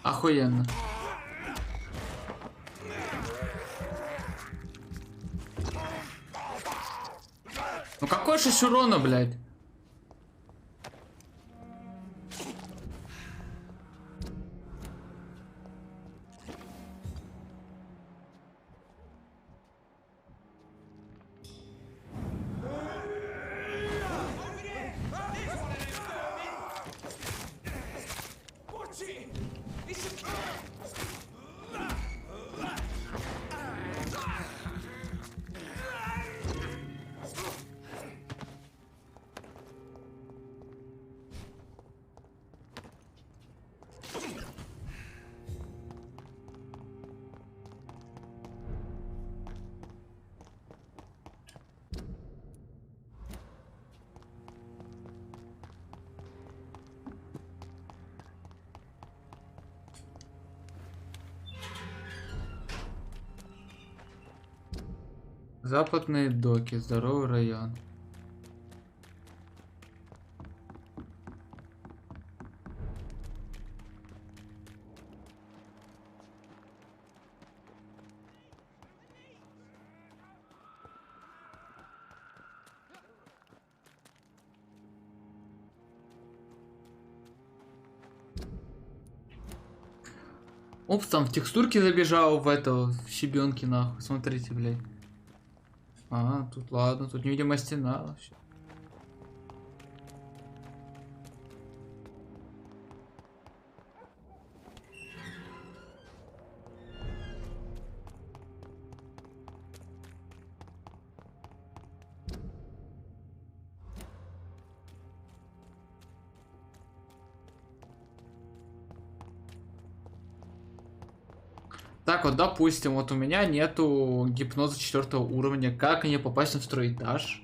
A: Охуенно. Ну какой 6 урона, блядь? Западные доки, здоровый район. Опс, там в текстурке забежал в это, в щебенки нахуй. Смотрите, блядь. А, тут ладно, тут невидимая стена вообще. Так вот, допустим, вот у меня нету гипноза 4 уровня. Как мне попасть на 2-й этаж?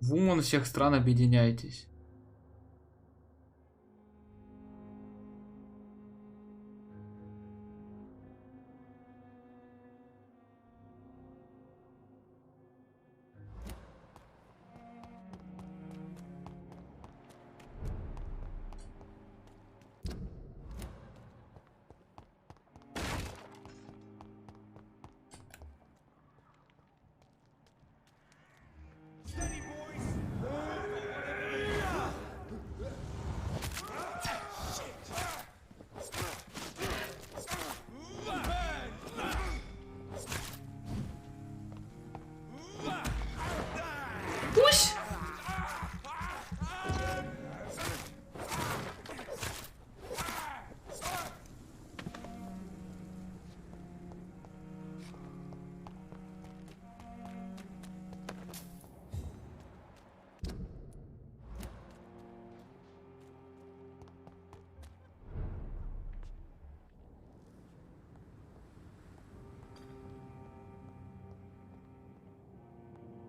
A: Вумен всех стран, объединяйтесь. Пусть!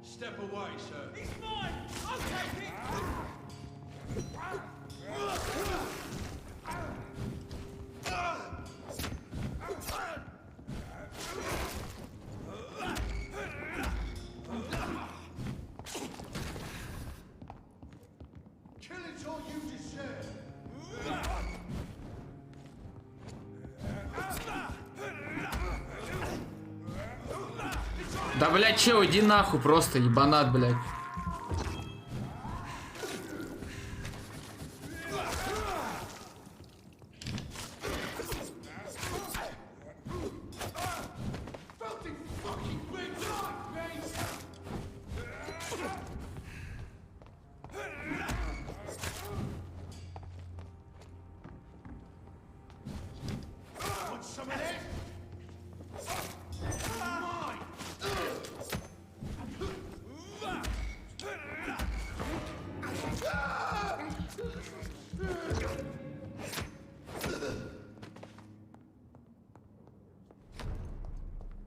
L: Step away, sir. He's mine! I'll take it!
A: Да, блядь, че, иди нахуй просто, ебанат, блядь.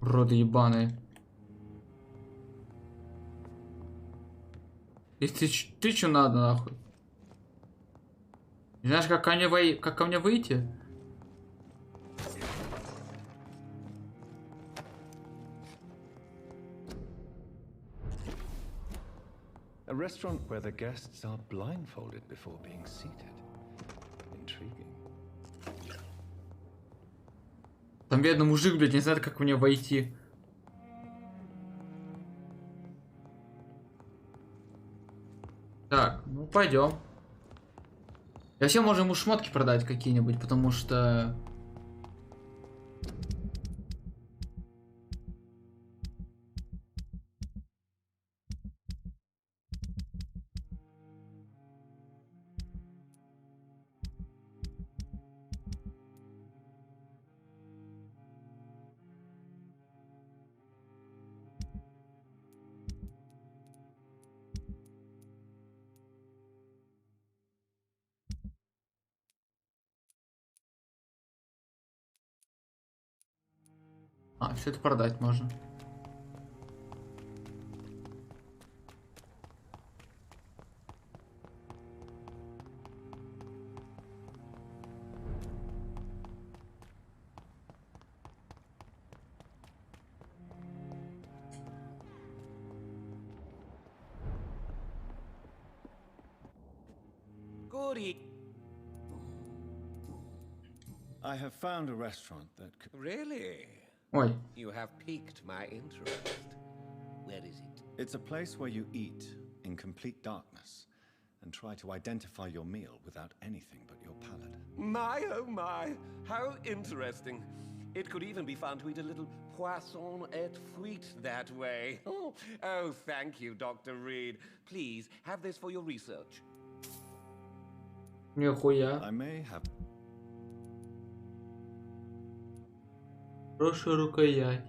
A: Уроды ебаные. И ты чё надо, нахуй? Не знаешь, как ко мне выйти?
B: A restaurant where the guests are blindfolded before being seated. Intriguing.
A: Там бедный мужик, блядь, не знает, как мне войти. Так, ну пойдем. И вообще можем ему шмотки продать какие-нибудь, потому что... А, все это продать можно.
M: Goody.
B: I have found a restaurant that could...
M: Really?
A: Ой.
M: You have piqued my interest. Where is it?
B: It's a place where you eat in complete darkness and try to identify your meal without anything but your palate.
M: My, oh my, how interesting. It could even be fun to eat a little poisson et frites that way. Oh, thank you, Dr. Reed. Please, have this for your research.
A: Нихуя.
B: I may have...
A: Хорошая рукоять.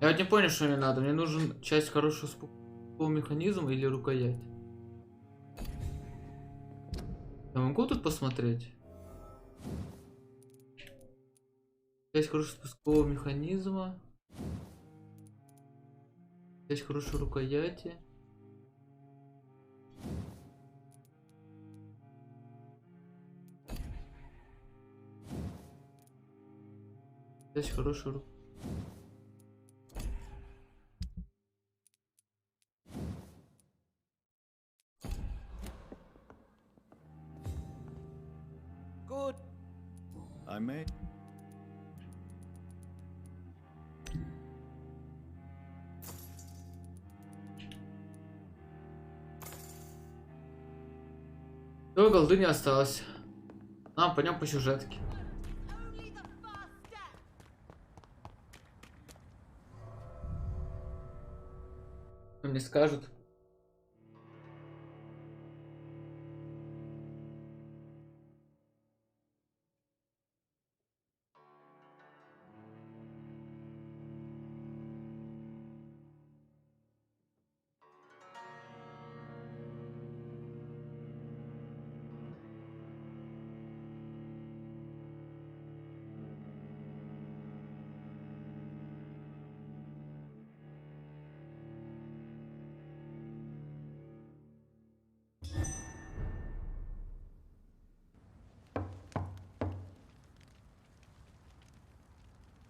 A: Я вот не понял, что мне надо. Мне нужен часть хорошего спускового механизма или рукоять. Я могу тут посмотреть? Часть хорошего спускового механизма. Часть хорошей рукояти. Часть хорошей рукояти.
M: Good.
B: I may...
A: Все, голды не осталось. Пойдем по сюжетке. Мне скажут.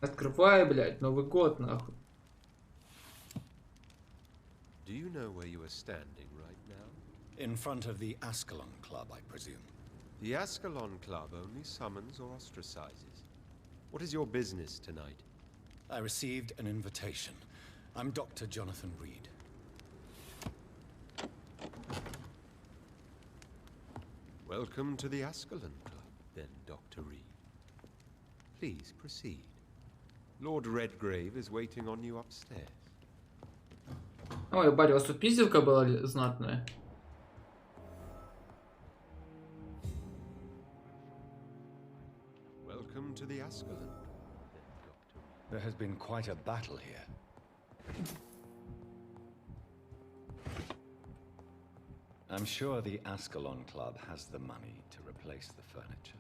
A: Открывай, блядь, Новый год, нахуй.
D: Do you know where you are standing right now?
B: In front of the Ascalon Club, I presume.
D: The Ascalon Club only summons or ostracizes. What is your business tonight?
B: I received an invitation. I'm Dr. Jonathan Reed.
D: Welcome to the Ascalon Club, then, Dr. Reed. Please proceed. Lord Redgrave is waiting on you upstairs.
A: Ой, Барри, у вас тут пизделка была знатная.
D: Welcome to the Ascalon Club, then, Dr. Reed.
B: There has been quite a battle here. I'm sure the Ascalon Club has the money to replace the furniture.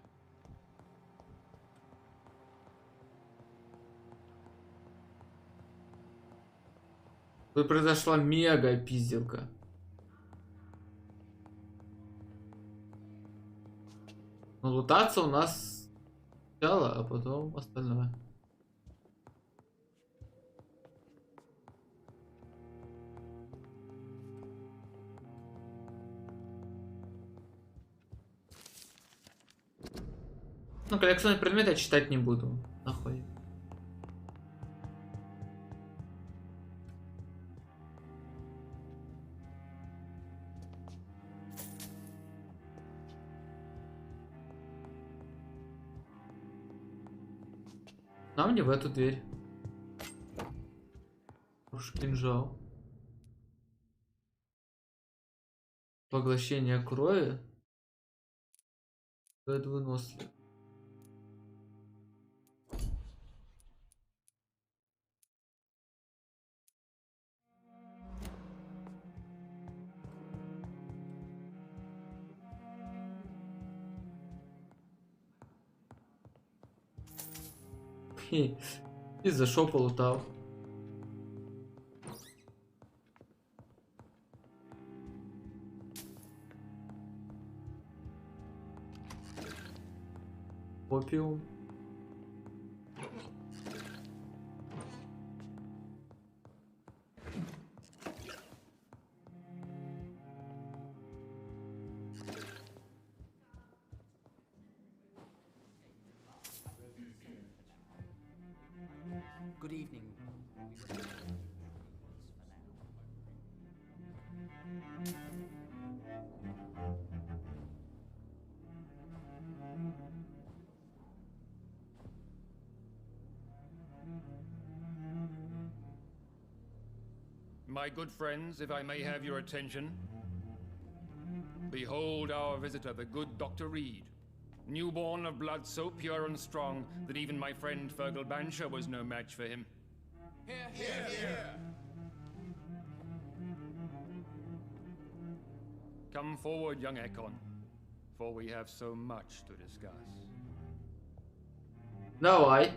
A: Тут произошла мега пизделка. Но лутаться у нас сначала, а потом остальное. Ну, коллекционные предметы я читать не буду. Нахуй. Нам не в эту дверь. Уж кинжал. Поглощение крови. Это выносливо. І за що полутав? Опіум.
N: Good evening.
O: My good friends, if I may have your attention. Behold our visitor, the good Dr. Reed. Newborn of blood so pure and strong that even my friend Fergal Bansher was no match for him.
L: Here, here, here.
O: Come forward, young Ekon, for we have so much to discuss.
A: Давай.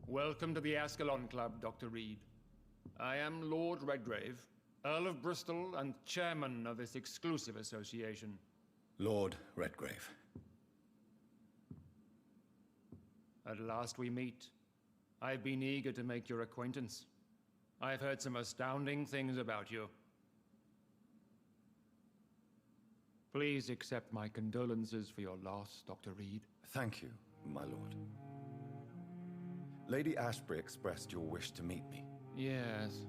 O: Welcome to the Ascalon Club, Dr. Reed. I am Lord Redgrave, Earl of Bristol and chairman of this exclusive association.
B: Lord Redgrave.
O: At last we meet. I've been eager to make your acquaintance. I've heard some astounding things about you. Please accept my condolences for your loss, Dr. Reed.
B: Thank you, my lord. Lady Ashbury expressed your wish to meet me.
O: Yes.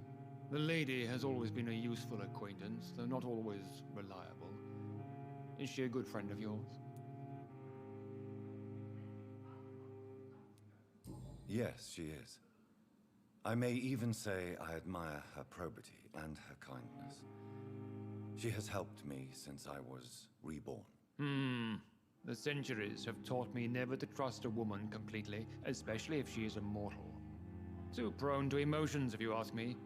O: The lady has always been a useful acquaintance, though not always reliable. Is she a good friend of yours?
B: Yes, she is. I may even say I admire her probity and her kindness. She has helped me since I was reborn.
O: The centuries have taught me never to trust a woman completely, especially if she is a mortal. Too prone to emotions, if you ask me.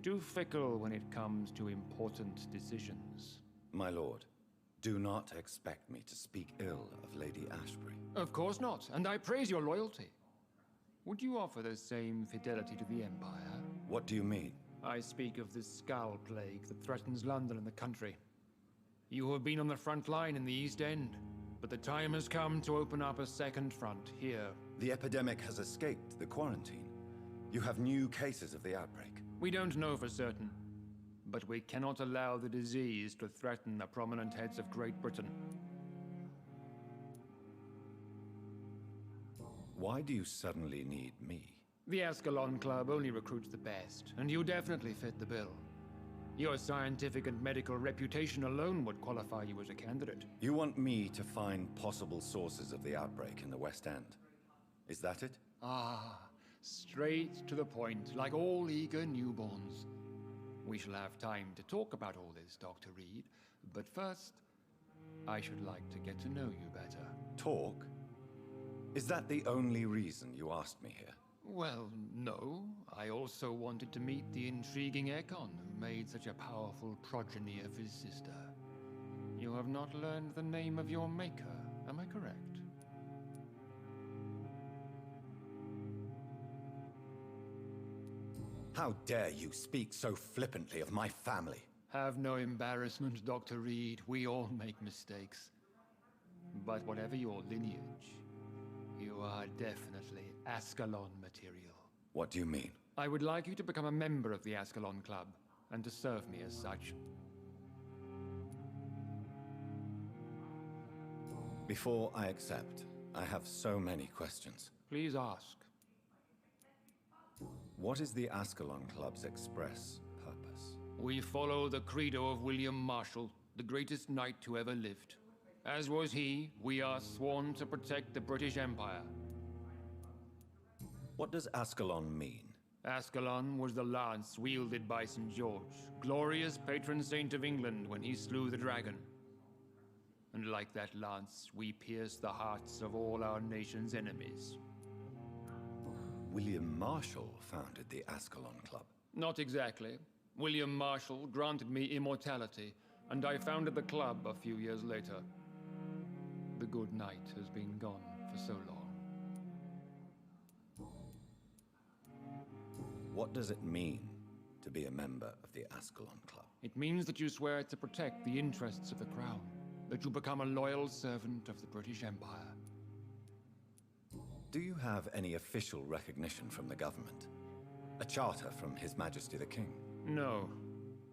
O: Too fickle when it comes to important decisions.
B: My lord, do not expect me to speak ill of Lady Ashbury.
O: Of course not, and I praise your loyalty. Would you offer the same fidelity to the Empire?
B: What do you mean?
O: I speak of the Skull Plague that threatens London and the country. You have been on the front line in the East End, But the time has come to open up a second front here.
N: The epidemic has escaped the quarantine. You have new cases of the outbreak.
O: We don't know for certain, but we cannot allow the disease to threaten the prominent heads of Great Britain.
N: Why do you suddenly need me?
O: The Ascalon Club only recruits the best, and you definitely fit the bill. Your scientific and medical reputation alone would qualify you as a candidate.
N: You want me to find possible sources of the outbreak in the West End. Is that it?
O: Ah, straight to the point, like all eager newborns. We shall have time to talk about all this, Dr. Reed, but first, I should like to get to know you better.
N: Talk? Is that the only reason you asked me here?
O: Well, no. I also wanted to meet the intriguing Ekon who made such a powerful progeny of his sister. You have not learned the name of your maker, am I correct?
N: How dare you speak so flippantly of my family?
O: Have no embarrassment, Dr. Reed. We all make mistakes. But whatever your lineage, you are definitely Ascalon material.
N: What do you mean?
O: I would like you to become a member of the Ascalon Club, and to serve me as such.
N: Before I accept, I have so many questions.
O: Please ask.
N: What is the Ascalon Club's express purpose?
O: We follow the credo of William Marshall, the greatest knight who ever lived. As was he, we are sworn to protect the British Empire.
N: What does Ascalon mean?
O: Ascalon was the lance wielded by St. George, glorious patron saint of England when he slew the dragon. And like that lance, we pierce the hearts of all our nation's enemies.
N: William Marshall founded the Ascalon Club.
O: Not exactly. William Marshall granted me immortality, and I founded the club a few years later. The good knight has been gone for so long.
N: What does it mean to be a member of the Ascalon Club?
O: It means that you swear to protect the interests of the crown, that you become a loyal servant of the British Empire.
N: Do you have any official recognition from the government? A charter from His Majesty the King?
O: No.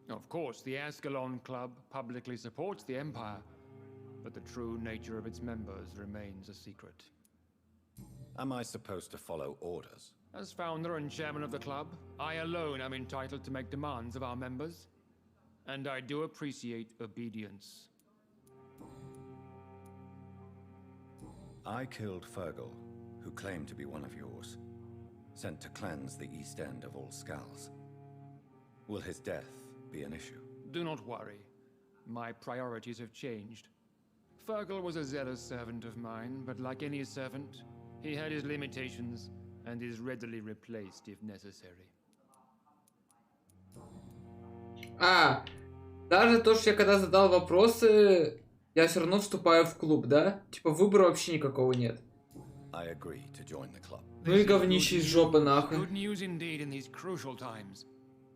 O: Of course, the Ascalon Club publicly supports the Empire, but the true nature of its members remains a secret.
N: Am I supposed to follow orders?
O: As founder and chairman of the club, I alone am entitled to make demands of our members, and I do appreciate obedience.
N: I killed Fergal, who claimed to be one of yours, sent to cleanse the East End of all Skulls. Will his death be an issue?
O: Do not worry. My priorities have changed. Fergal was a zealous servant of mine, but like any servant, he had his limitations and is readily replaced if necessary.
A: Даже то, что я когда задал вопросы, я все равно вступаю в клуб, да? Типа выбора вообще никакого нет.
N: I agree to join the club.
A: Ну и говнище из жопы нахуй.
O: Good news indeed in these crucial times.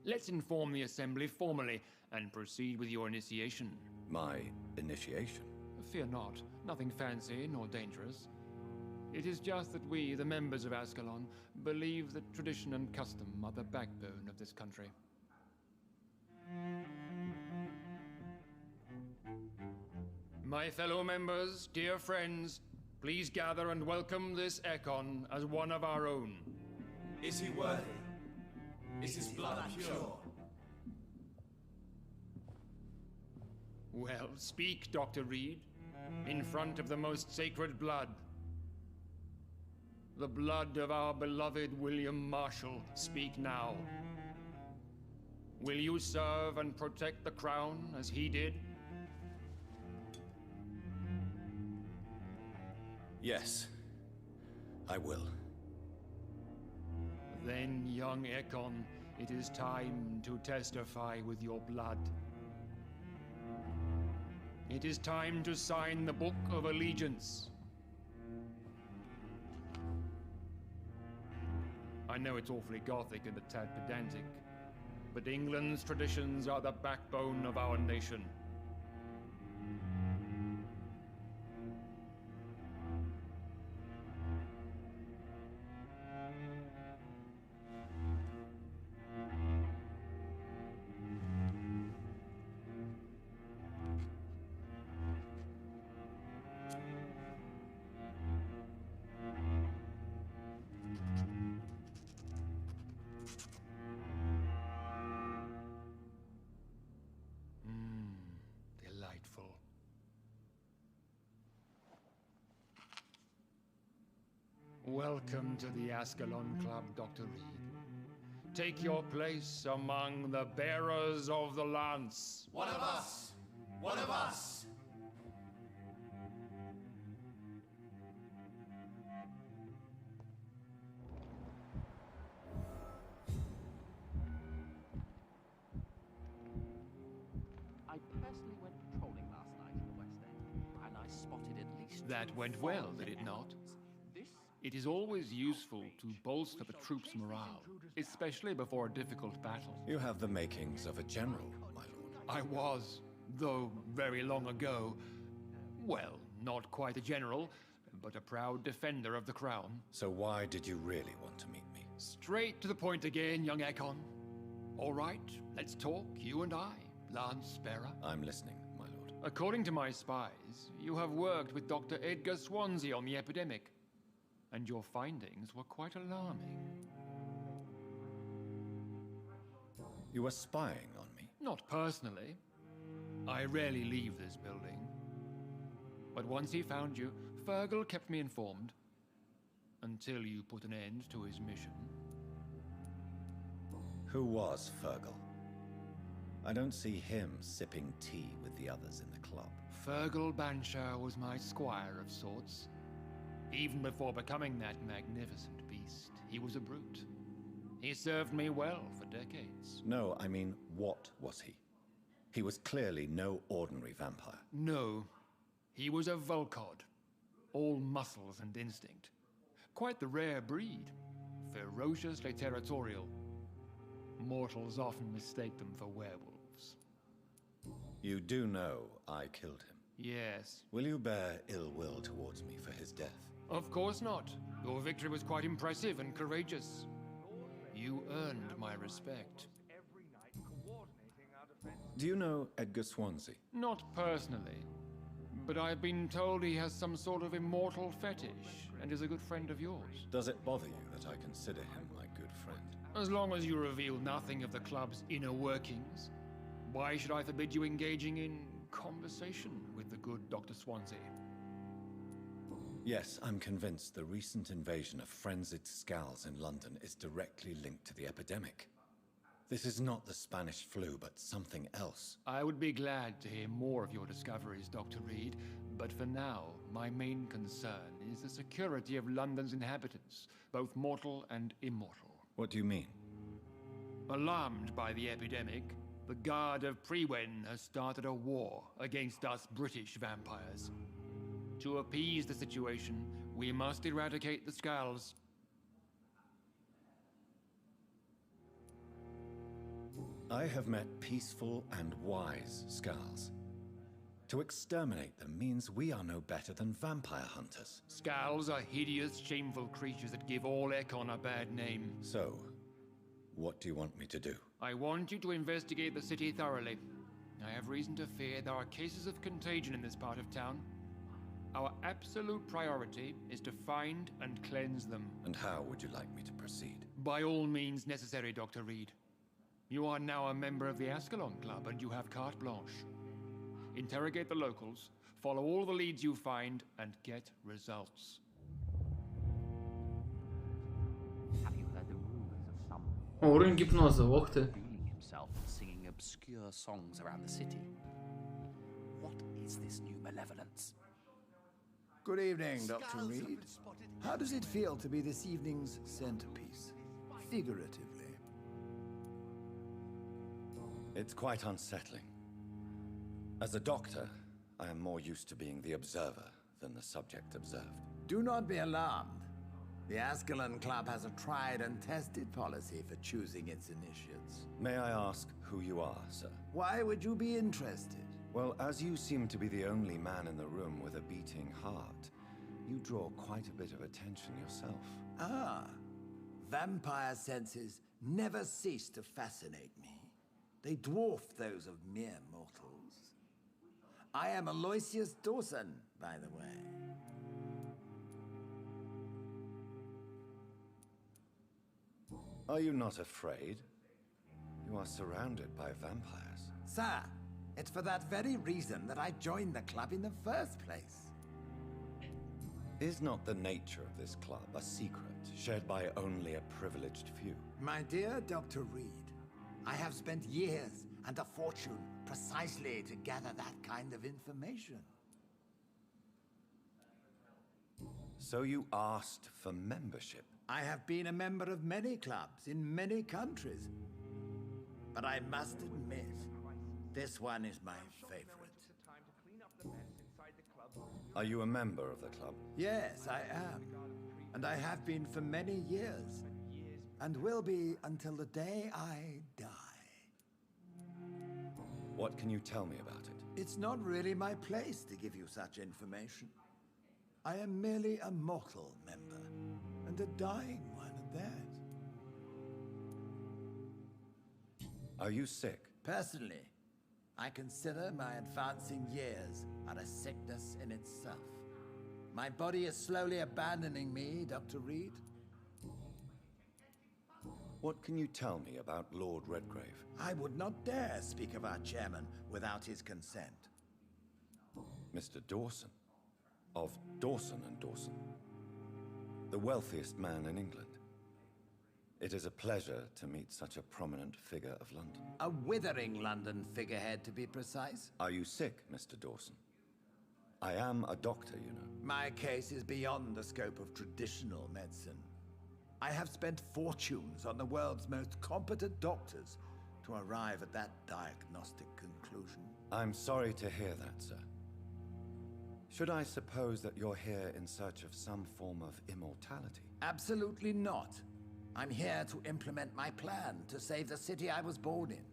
O: Let's inform the assembly formally and proceed with your initiation.
N: My initiation?
O: Fear not, nothing fancy nor dangerous. It is just that we, the members of Ascalon, believe that tradition and custom are the backbone of this country. My fellow members, dear friends, please gather and welcome this Ekon as one of our own.
L: Is he worthy? Is his blood pure?
O: Well, speak, Dr. Reed, in front of the most sacred blood. The blood of our beloved William Marshall, speak now. Will you serve and protect the crown as he did?
N: Yes, I will.
O: Then, young Ekon, it is time to testify with your blood. It is time to sign the Book of Allegiance. I know it's awfully gothic and a tad pedantic, but England's traditions are the backbone of our nation. Welcome to the Ascalon Club, Dr. Reed. Take your place among the bearers of the lance.
L: One of us! One of us!
P: I personally went patrolling last night in the West End, and I spotted at least...
O: That went well, did it not? It is always useful to bolster the troops' morale, especially before a difficult battle.
N: You have the makings of a general, my lord.
O: I was, though very long ago. Well, not quite a general, but a proud defender of the crown.
N: So why did you really want to meet me?
O: Straight to the point again, young Ekon. All right, let's talk, you and I, Lance Bearer.
N: I'm listening, my lord.
O: According to my spies, you have worked with Dr. Edgar Swansea on the epidemic. And your findings were quite alarming.
N: You were spying on me?
O: Not personally. I rarely leave this building. But once he found you, Fergal kept me informed. Until you put an end to his mission.
N: Who was Fergal? I don't see him sipping tea with the others in the club.
O: Fergal Banshire was my squire of sorts. Even before becoming that magnificent beast, he was a brute. He served me well for decades.
N: No, I mean, what was he? He was clearly no ordinary vampire.
O: No, he was a Volcod. All muscles and instinct. Quite the rare breed. Ferociously territorial. Mortals often mistake them for werewolves.
N: You do know I killed him?
O: Yes.
N: Will you bear ill will towards me for his death?
O: Of course not. Your victory was quite impressive and courageous. You earned my respect.
N: Do you know Edgar Swansea?
O: Not personally, but I've been told he has some sort of immortal fetish and is a good friend of yours.
N: Does it bother you that I consider him my good friend?
O: As long as you reveal nothing of the club's inner workings, why should I forbid you engaging in conversation with the good Dr. Swansea?
N: Yes, I'm convinced the recent invasion of frenzied Scals in London is directly linked to the epidemic. This is not the Spanish flu, but something else.
O: I would be glad to hear more of your discoveries, Dr. Reed, but for now, my main concern is the security of London's inhabitants, both mortal and immortal.
N: What do you mean?
O: Alarmed by the epidemic, the Guard of Prewen has started a war against us British vampires. To appease the situation, we must eradicate the Scals.
N: I have met peaceful and wise Scals. To exterminate them means we are no better than vampire hunters.
O: Scals are hideous, shameful creatures that give all Ekon a bad name.
N: So, what do you want me to do?
O: I want you to investigate the city thoroughly. I have reason to fear there are cases of contagion in this part of town. Our absolute priority is to find and cleanse them.
N: And how would you like me to proceed?
O: By all means necessary, Dr. Reed. You are now a member of the Ascalon Club and you have carte blanche. Interrogate the locals, follow all the leads you find, and get results.
P: Have you heard the rumors of some
A: Уровень гипноза, ох ты.
P: revealing himself and singing obscure songs around the city? What is this new malevolence?
G: Good evening, Dr. Reed. How does it feel to be this evening's centerpiece? Figuratively.
N: It's quite unsettling. As a doctor, I am more used to being the observer than the subject observed.
G: Do not be alarmed. The Ascalon Club has a tried and tested policy for choosing its initiates.
N: May I ask who you are, sir?
G: Why would you be interested?
N: Well, as you seem to be the only man in the room with a beating heart, you draw quite a bit of attention yourself.
G: Ah, vampire senses never cease to fascinate me. They dwarf those of mere mortals. I am Aloysius Dawson, by the way.
N: Are you not afraid? You are surrounded by vampires.
G: Sir, it's for that very reason that I joined the club in the first place.
N: Is not the nature of this club a secret, shared by only a privileged few?
G: My dear Dr. Reed, I have spent years and a fortune precisely to gather that kind of information.
N: So you asked for membership?
G: I have been a member of many clubs in many countries. But I must admit, this one is my favorite.
N: Are you a member of the club?
G: Yes, I am. And I have been for many years. And will be until the day I die.
N: What can you tell me about it?
G: It's not really my place to give you such information. I am merely a mortal member, and a dying one at that.
N: Are you sick?
G: Personally, I consider my advancing years are a sickness in itself. My body is slowly abandoning me, Dr. Reed.
N: What can you tell me about Lord Redgrave?
G: I would not dare speak of our chairman without his consent.
N: Mr. Dawson? Of Dawson and Dawson? The wealthiest man in England. It is a pleasure to meet such a prominent figure of London.
G: A withering London figurehead, to be precise.
N: Are you sick, Mr. Dawson? I am a doctor, you know.
G: My case is beyond the scope of traditional medicine. I have spent fortunes on the world's most competent doctors to arrive at that diagnostic conclusion.
N: I'm sorry to hear that, sir. Should I suppose that you're here in search of some form of immortality?
G: Absolutely not. I'm here to implement my plan to save the city I was born in.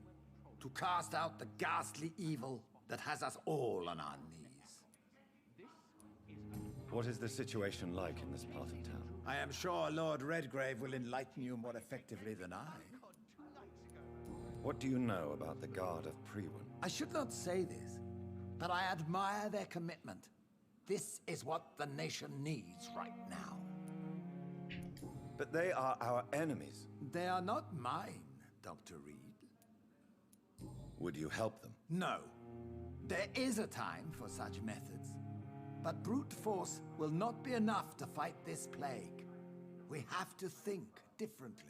G: To cast out the ghastly evil that has us all on our knees.
N: What is the situation like in this part of town?
G: I am sure Lord Redgrave will enlighten you more effectively than I.
N: What do you know about the Guard of Priwen?
G: I should not say this, but I admire their commitment. This is what the nation needs right now.
N: But they are our enemies.
G: They are not mine, Dr. Reed.
N: Would you help them?
G: No. There is a time for such methods. But brute force will not be enough to fight this plague. We have to think differently.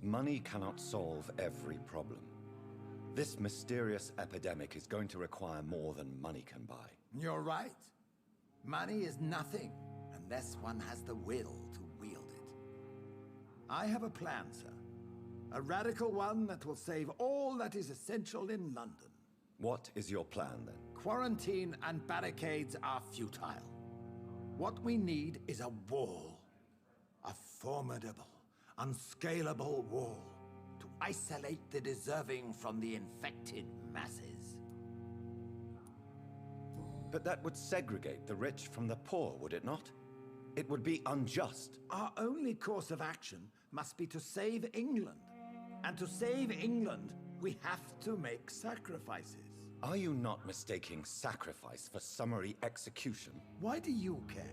N: Money cannot solve every problem. This mysterious epidemic is going to require more than money can buy.
G: You're right. Money is nothing unless one has the will to wield it. I have a plan, sir. A radical one that will save all that is essential in London.
N: What is your plan, then?
G: Quarantine and barricades are futile. What we need is a wall. A formidable, unscalable wall to isolate the deserving from the infected masses.
N: But that would segregate the rich from the poor, would it not? It would be unjust.
G: Our only course of action must be to save England. And to save England, we have to make sacrifices.
N: Are you not mistaking sacrifice for summary execution?
G: Why do you care?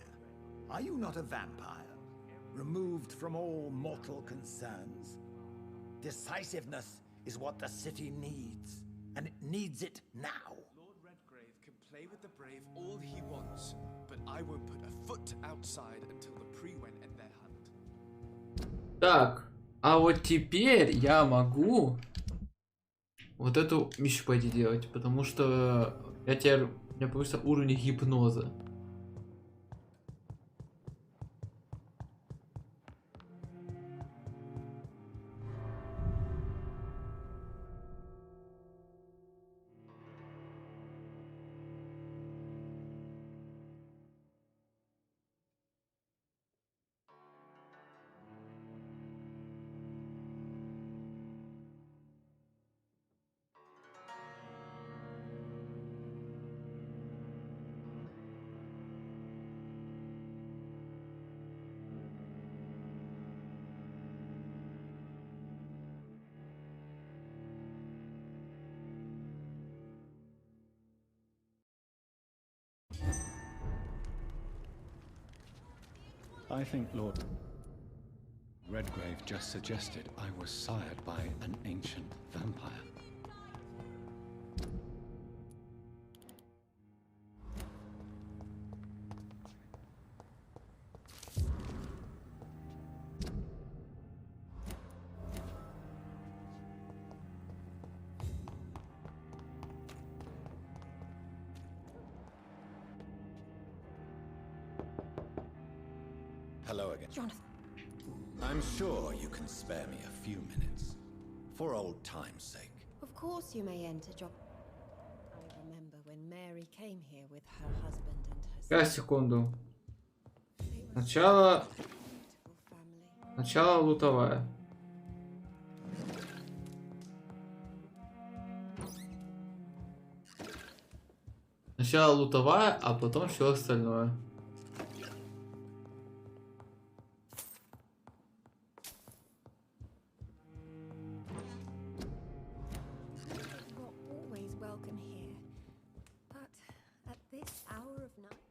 G: Are you not a vampire, removed from all mortal concerns? Decisiveness is what the city needs, and it needs it now.
J: Lord Redgrave can play with the brave all he wants, but I won't put a foot outside until the Priwen end their hunt.
A: Так, а вот теперь я могу вот эту миссию пойти делать, потому что я теперь, у меня повысился уровень гипноза.
E: I think Lord Redgrave just suggested I was sired by an ancient vampire.
N: Hello again.
F: Jonathan.
N: I'm sure you can spare me a few minutes. For old time's sake.
H: Of course you may enter, John. I remember when Mary came here with her husband and her
A: Сейчас, секунду. Сначала лутовая. Сначала лутовая, а потом все остальное.
H: not always welcome here. But at this hour of night.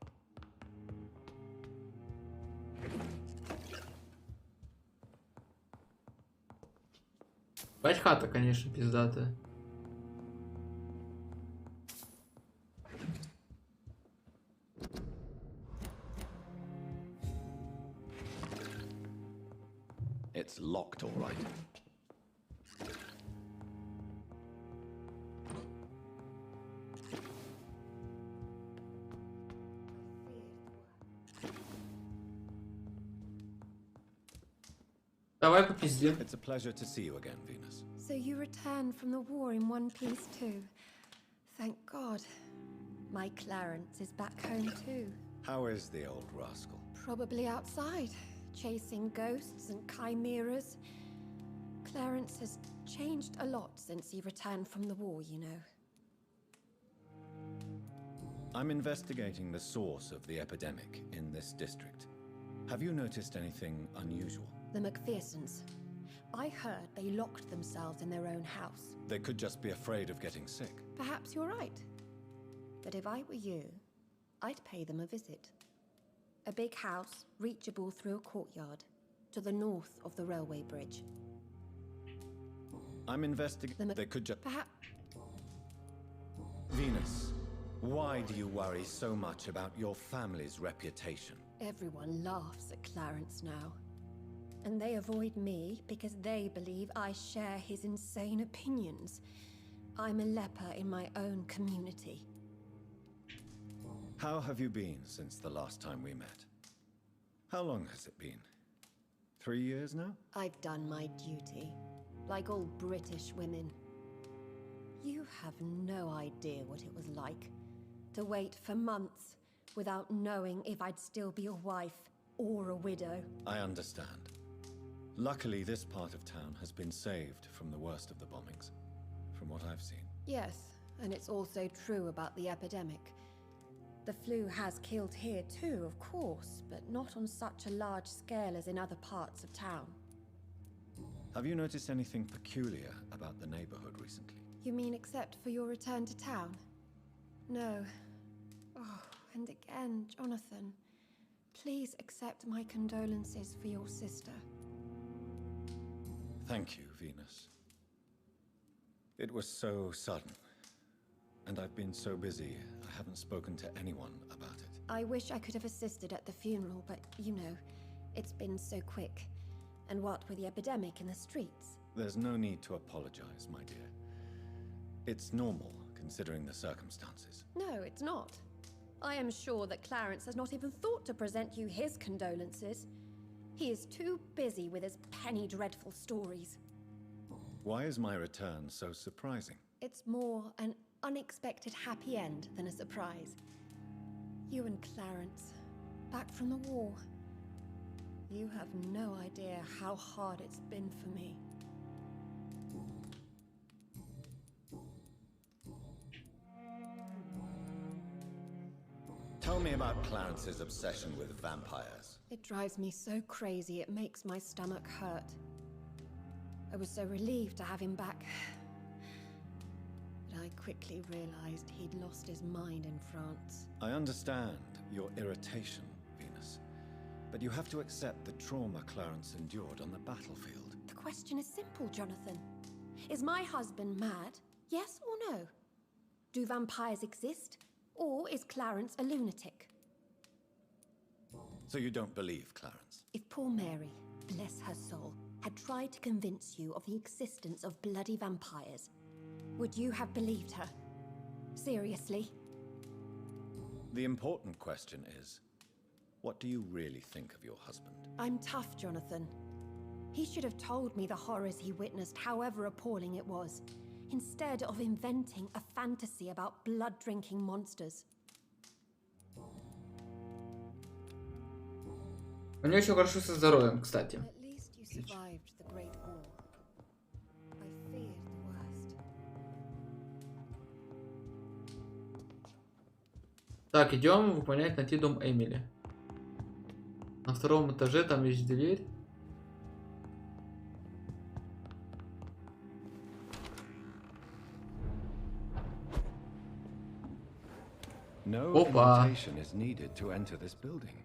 A: Бать хата, конечно, пиздатая.
N: It's locked, all right.
A: Давай попиздим.
N: It's a pleasure to see you again, Venus.
H: So you returned from the war in one piece too. Thank God. My Clarence is back home too.
N: How is the old rascal?
H: Probably outside, chasing ghosts and chimeras. Clarence has changed a lot since he returned from the war, you know.
N: I'm investigating the source of the epidemic in this district. Have you noticed anything unusual?
H: The McPhersons. I heard they locked themselves in their own house.
N: They could just be afraid of getting sick.
H: Perhaps you're right. But if I were you, I'd pay them a visit. A big house, reachable through a courtyard, to the north of the railway bridge.
N: I'm investigating. They could just.
H: Perhaps.
N: Venus, why do you worry so much about your family's reputation?
H: Everyone laughs at Clarence now. And they avoid me because they believe I share his insane opinions. I'm a leper in my own community.
N: How have you been since the last time we met? How long has it been? 3 years now?
H: I've done my duty, like all British women. You have no idea what it was like to wait for months without knowing if I'd still be a wife or a widow.
N: I understand. Luckily, this part of town has been saved from the worst of the bombings, from what I've seen.
H: Yes, and it's also true about the epidemic. The flu has killed here too, of course, but not on such a large scale as in other parts of town.
N: Have you noticed anything peculiar about the neighborhood recently?
H: You mean except for your return to town? No. Oh, and again, Jonathan, please accept my condolences for your sister.
N: Thank you, Venus. It was so sudden, and I've been so busy, I haven't spoken to anyone about it.
H: I wish I could have assisted at the funeral, but you know, it's been so quick. And what with the epidemic in the streets?
N: There's no need to apologize, my dear. It's normal, considering the circumstances.
H: No, it's not. I am sure that Clarence has not even thought to present you his condolences. He is too busy with his penny dreadful stories.
N: Why is my return so surprising?
H: It's more an unexpected happy end than a surprise. You and Clarence, back from the war. You have no idea how hard it's been for me.
N: Tell me about Clarence's obsession with vampires.
H: It drives me so crazy it makes my stomach hurt. I was so relieved to have him back. But I quickly realized he'd lost his mind in France.
N: I understand your irritation, Venus. But you have to accept the trauma Clarence endured on the battlefield.
H: The question is simple, Jonathan. Is my husband mad? Yes or no? Do vampires exist? Or is Clarence a lunatic?
N: So you don't believe Clarence?
H: If poor Mary, bless her soul, had tried to convince you of the existence of bloody vampires, would you have believed her? Seriously?
N: The important question is, What do you really think of your husband?
H: I'm tough, Jonathan. He should have told me the horrors he witnessed, however appalling it was, instead of inventing a fantasy about blood-drinking monsters.
A: У него еще хорошо со здоровьем, кстати.
H: At least you survived the Great War. I feared the worst.
A: Так, идем выполнять найти дом Эмили. На втором этаже там есть дверь.
N: No
A: Опа.
N: invitation is needed to enter this building.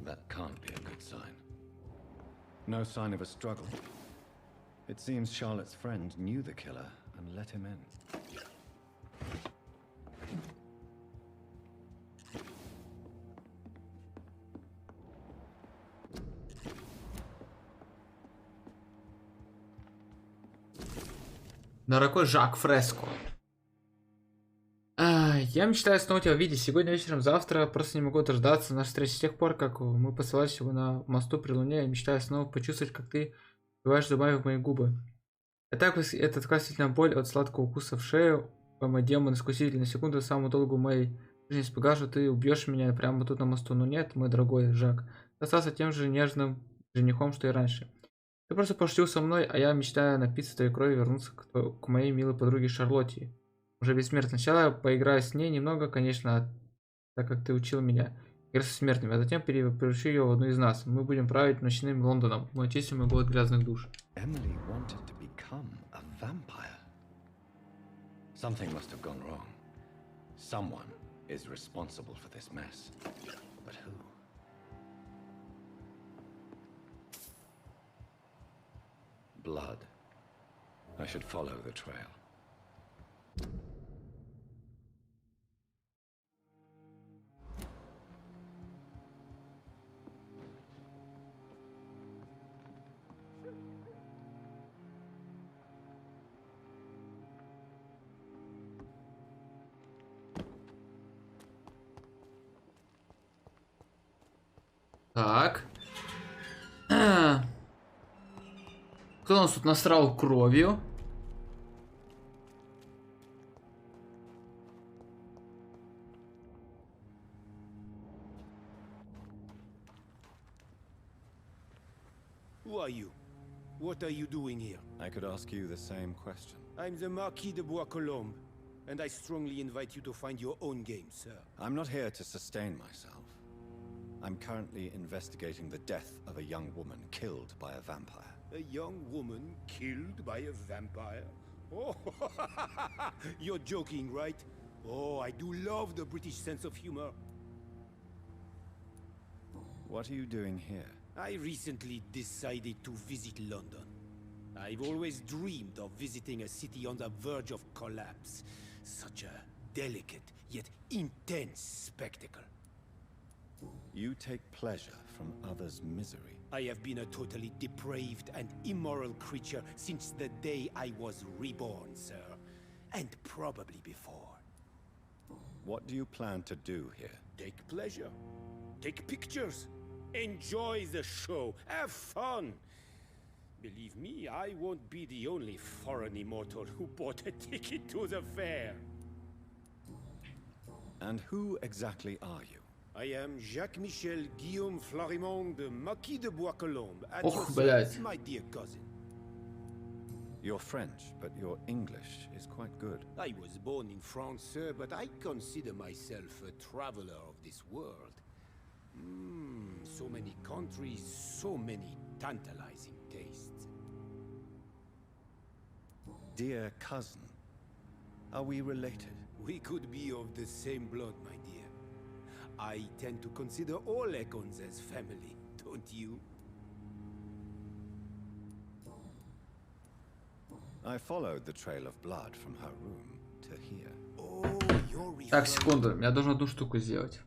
N: That can't be a good sign. No sign of a struggle. It seems Charlotte's friend knew the killer and let him in.
A: Дорогой Жак Фреско. Я мечтаю снова тебя увидеть сегодня вечером, завтра. Просто не могу дождаться нашей встречи с тех пор, как мы посылались его на мосту при луне. Я мечтаю снова почувствовать, как ты вбиваешь зубами в мои губы. Это такая сильная боль от сладкого укуса в шею. Мой демон-искуситель, на секунду самую долгую в моей жизни испугал, что ты убьешь меня прямо тут на мосту. Но нет, мой дорогой Жак. Ты остался тем же нежным женихом, что и раньше. Ты просто пошутил со мной, а я мечтаю напиться твоей крови и вернуться к моей милой подруге Шарлотте. Уже бессмертно. Сначала я поиграю с ней немного, конечно, так как ты учил меня играть со смертными, а затем превращу ее в одну из нас. Мы будем править ночным Лондоном. Мой отец и мой голод грязных душ.
N: Emily wanted to become a vampire. Something must have gone wrong. Someone is responsible for this mess. But who? Blood. I should follow the trail.
A: Так. Кто у нас тут насрал кровью?
E: Who are you? What are you doing here?
N: I could ask you the same question.
E: I'm the Marquis de Bois-Colombes, and I strongly invite you to find your own game, sir.
N: I'm not here to sustain myself. I'm currently investigating the death of a young woman killed by a vampire.
E: A young woman killed by a vampire? Oh, you're joking, right? Oh, I do love the British sense of humor.
N: What are you doing here?
E: I recently decided to visit London. I've always dreamed of visiting a city on the verge of collapse. Such a delicate yet intense spectacle.
N: You take pleasure from others' misery.
E: I have been a totally depraved and immoral creature since the day I was reborn, sir. And probably before.
N: What do you plan to do here?
E: Take pleasure. Take pictures. Enjoy the show. Have fun. Believe me, I won't be the only foreign immortal who bought a ticket to the fair.
N: And who exactly are you?
E: I am Jacques-Michel Guillaume Florimond, the Marquis de Bois-Colombes, at
A: Oh,
E: your
A: блядь.
E: service, my dear cousin.
N: You're French, but your English is quite good.
E: I was born in France, sir, but I consider myself a traveler of this world. So many countries, so many tantalizing tastes.
N: Dear cousin, are we related?
E: We could be of the same blood, my dear. I tend to consider all Econs as family, don't you?
N: I followed the trail of blood from her room to here.
E: Oh, you're
A: Так, секунду. Я должен одну штуку сделать.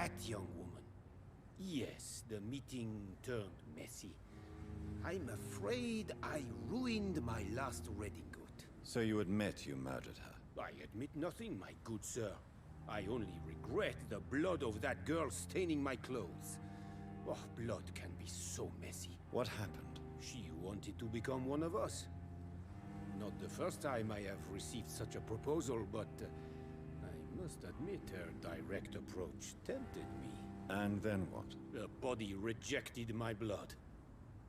E: that young woman. Yes, the meeting turned messy. I'm afraid I ruined my last redingote.
N: So you admit you murdered her?
E: I admit nothing, my good sir. I only regret the blood of that girl staining my clothes. Oh, blood can be so messy.
N: What happened?
E: She wanted to become one of us. Not the first time I have received such a proposal, but I must admit her direct approach tempted me.
N: And then what?
E: The body rejected my blood.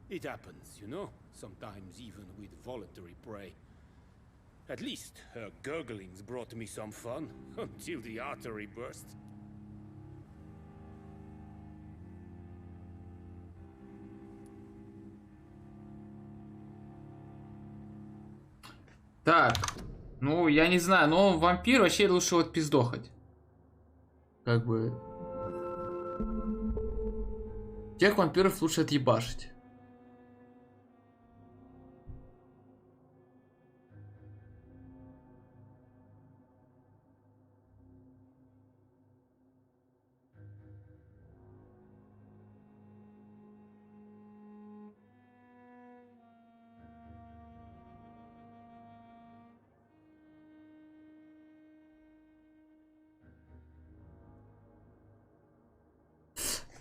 E: It happens, you know, sometimes even with voluntary prey. At least her gurglings brought me some fun, until the artery burst.
A: Так, ну, я не знаю, но вампир вообще лучше вот пиздохать. Как бы... Тех вампиров лучше отъебашить.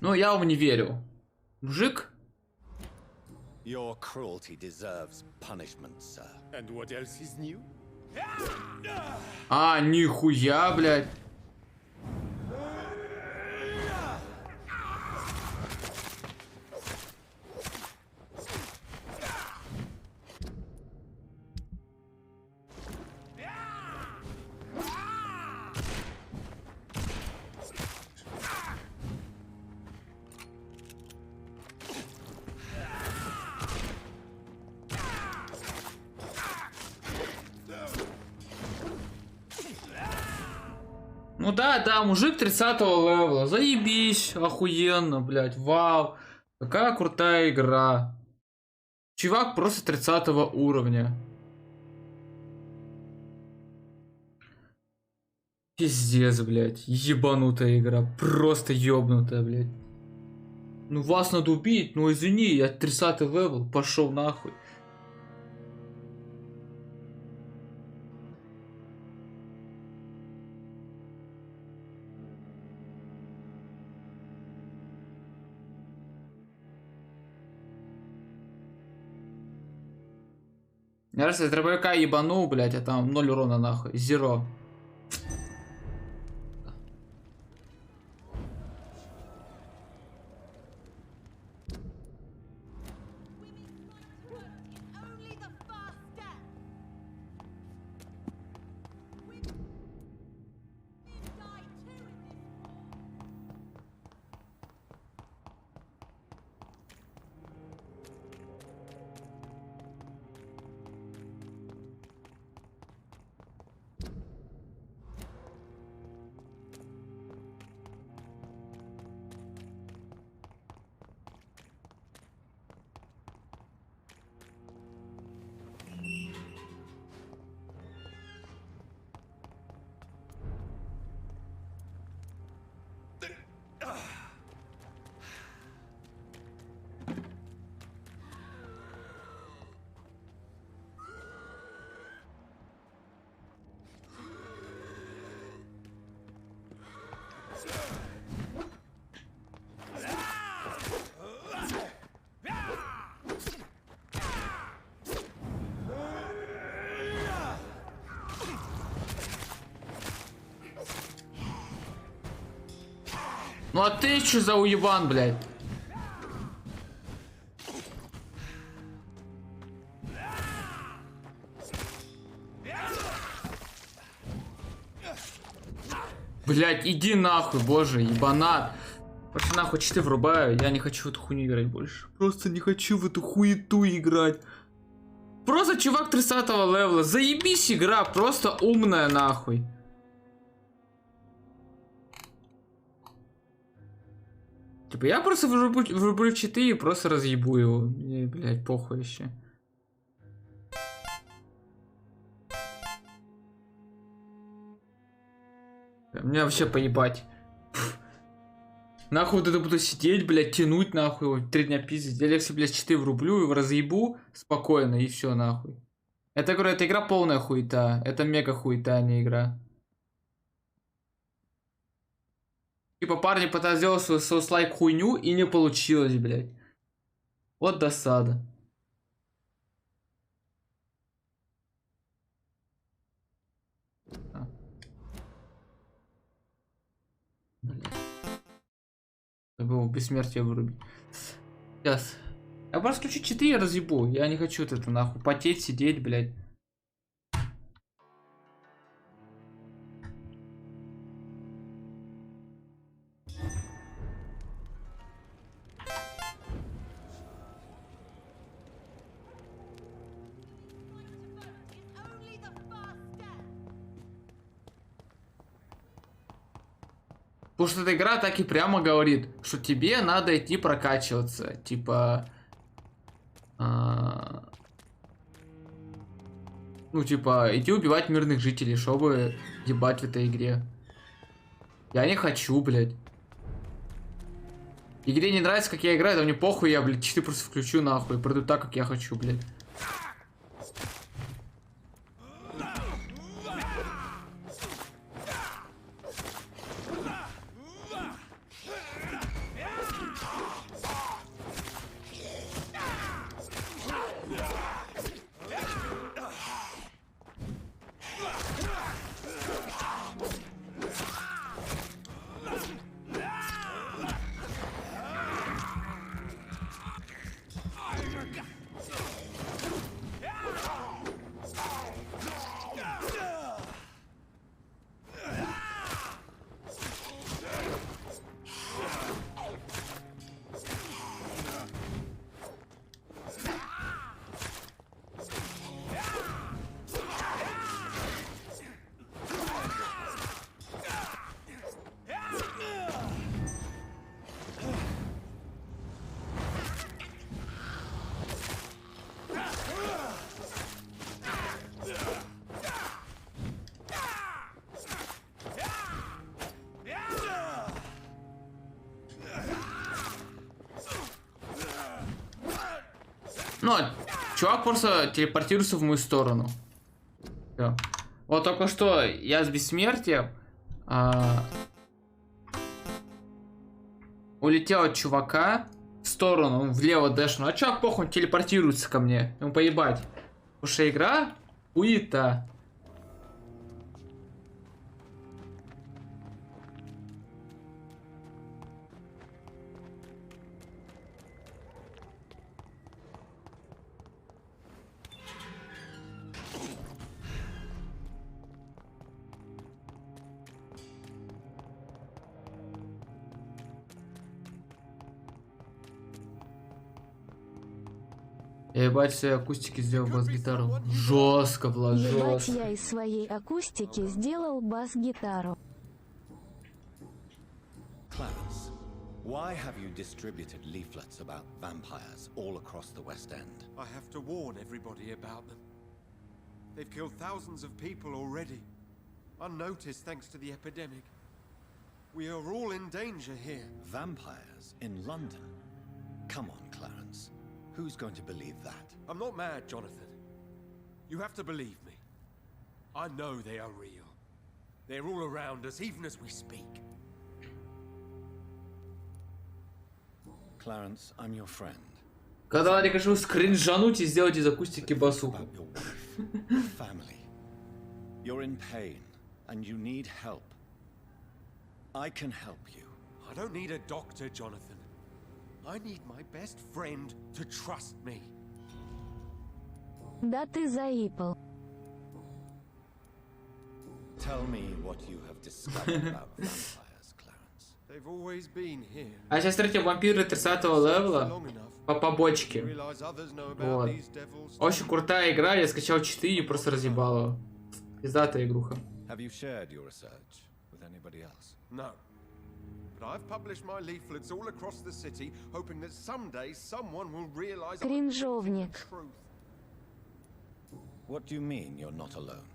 A: Ну, я вам не верю. Мужик?
N: Your cruelty deserves punishment, sir.
E: And what else is new?
A: А, нихуя, блядь. Ну да, мужик 30-го левела. Заебись, охуенно, блядь, вау. Какая крутая игра. Чувак просто 30-го уровня. Пиздец, блядь, ебанутая игра. Просто ебнутая, блядь. Ну вас надо убить, ну извини, я 30-й левел, пошел нахуй. Я раз я дробовика ебанул, блядь, а там 0 урона нахуй. Зеро. Ну а ты что за уебан, блядь? Блядь, иди нахуй, боже, ебанат. Просто нахуй читы врубаю, я не хочу в эту хуйню играть больше. Просто не хочу в эту хуету играть. Просто чувак 30-го левела, заебись игра, просто умная нахуй. Типа я просто врублю читы и просто разъебу его. Мне, блядь, похуй вообще. Мне вообще поебать. Нахуй вот это буду сидеть, блядь, тянуть, нахуй, вот 3 дня пиздить. Я легче, блядь, читы врублю, его разъебу спокойно, и все, нахуй. Это, говорю, эта игра полная хуета. Это мега хуета, а не игра. Типа парни пытались сделать свой соус-лайк хуйню, и не получилось, блядь. Вот досада. Надо было бессмертие вырубить. Сейчас. Я просто включу читы и разъебу. Я не хочу вот это нахуй потеть, сидеть, блядь. Потому что эта игра так и прямо говорит, что тебе надо идти прокачиваться. Типа... ну, типа, идти убивать мирных жителей, чтобы ебать в этой игре. Я не хочу, блядь. Игре не нравится, как я играю, да мне похуй, я, блядь, читы просто включу нахуй. Пройду так, как я хочу, блядь. Ну, чувак просто телепортируется в мою сторону. Всё. Вот только что я с бессмертием улетел от чувака в сторону, влево дэшну. А чувак, похуй, он телепортируется ко мне. Ему поебать. Потому что игра хуета. Я ебать в своей акустике сделал бас-гитару. Жестко, Влад,
Q: Ебать,
A: жестко.
Q: я из своей акустики сделал бас-гитару.
N: Clarence, why have you distributed leaflets about vampires all across the West End?
D: I have to warn everybody about them. They've killed thousands of people already, unnoticed thanks to the epidemic. We are all in danger here.
N: Vampires in London? Come on, Clarence. Who's going to believe that?
D: I'm not mad, Jonathan. You have to believe me. I know they are real. They're all around us, even as we speak.
N: Clarence, I'm your friend.
A: Когда я хочу скринжануть и сделать из акустики басуху.
N: Family. You're in pain, and you need help. I can help you.
D: I don't need a doctor, Jonathan. I need my best friend to trust me.
Q: Да ты заипал.
N: Tell me what you have discovered about vampires, Clarence.
D: They've always been here.
A: А сейчас третий вампиры 30-го левела по побочке. Вот. Очень крутая игра, я скачал читы и просто разъебал его. Пиздатая игруха.
N: Have you shared your research with anybody else?
D: No. But I've published my leaflets all across the city, hoping that someday someone will realize
Q: Кринжовник.
N: What do you mean you're not alone?